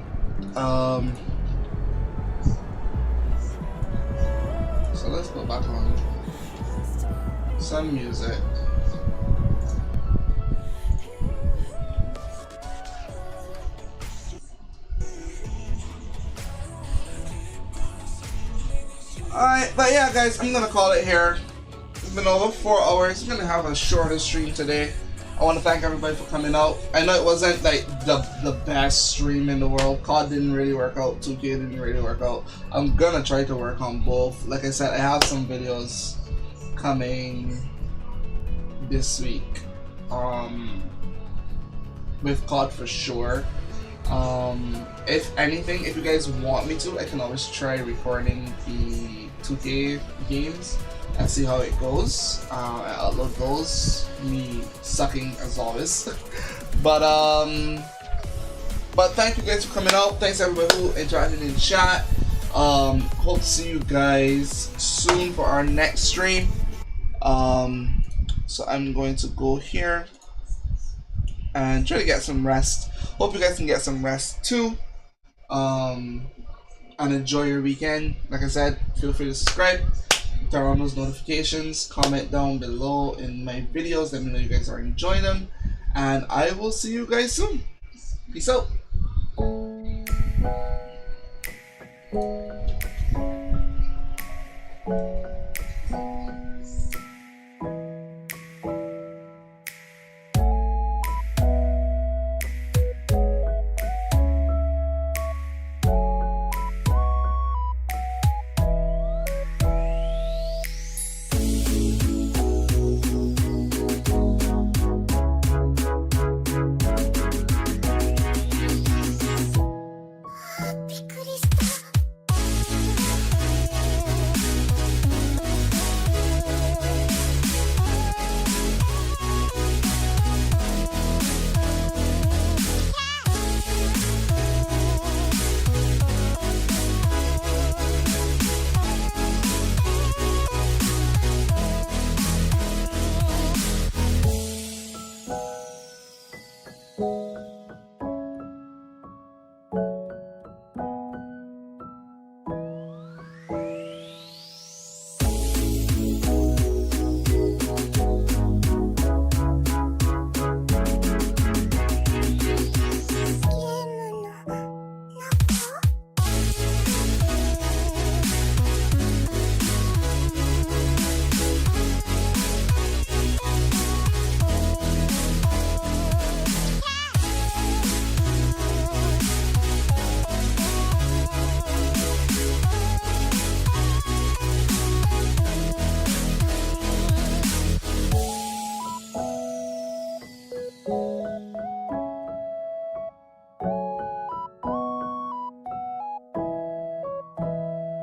So let's go back on some music. Alright, but yeah guys, I'm gonna call it here. It's been over 4 hours. I'm gonna have a shorter stream today. I want to thank everybody for coming out. I know it wasn't like the best stream in the world. COD didn't really work out, 2K didn't really work out. I'm gonna try to work on both. Like I said, I have some videos coming this week with COD for sure. If anything, if you guys want me to, I can always try recording the 2K games and see how it goes. I upload those, me sucking as always. but thank you guys for coming out. Thanks everybody who interacted in chat. Hope to see you guys soon for our next stream. So I'm going to go here and try to get some rest. Hope you guys can get some rest too. And enjoy your weekend. Like I said, feel free to subscribe, turn on those notifications, comment down below in my videos, let me know you guys are enjoying them, and I will see you guys soon. Peace out.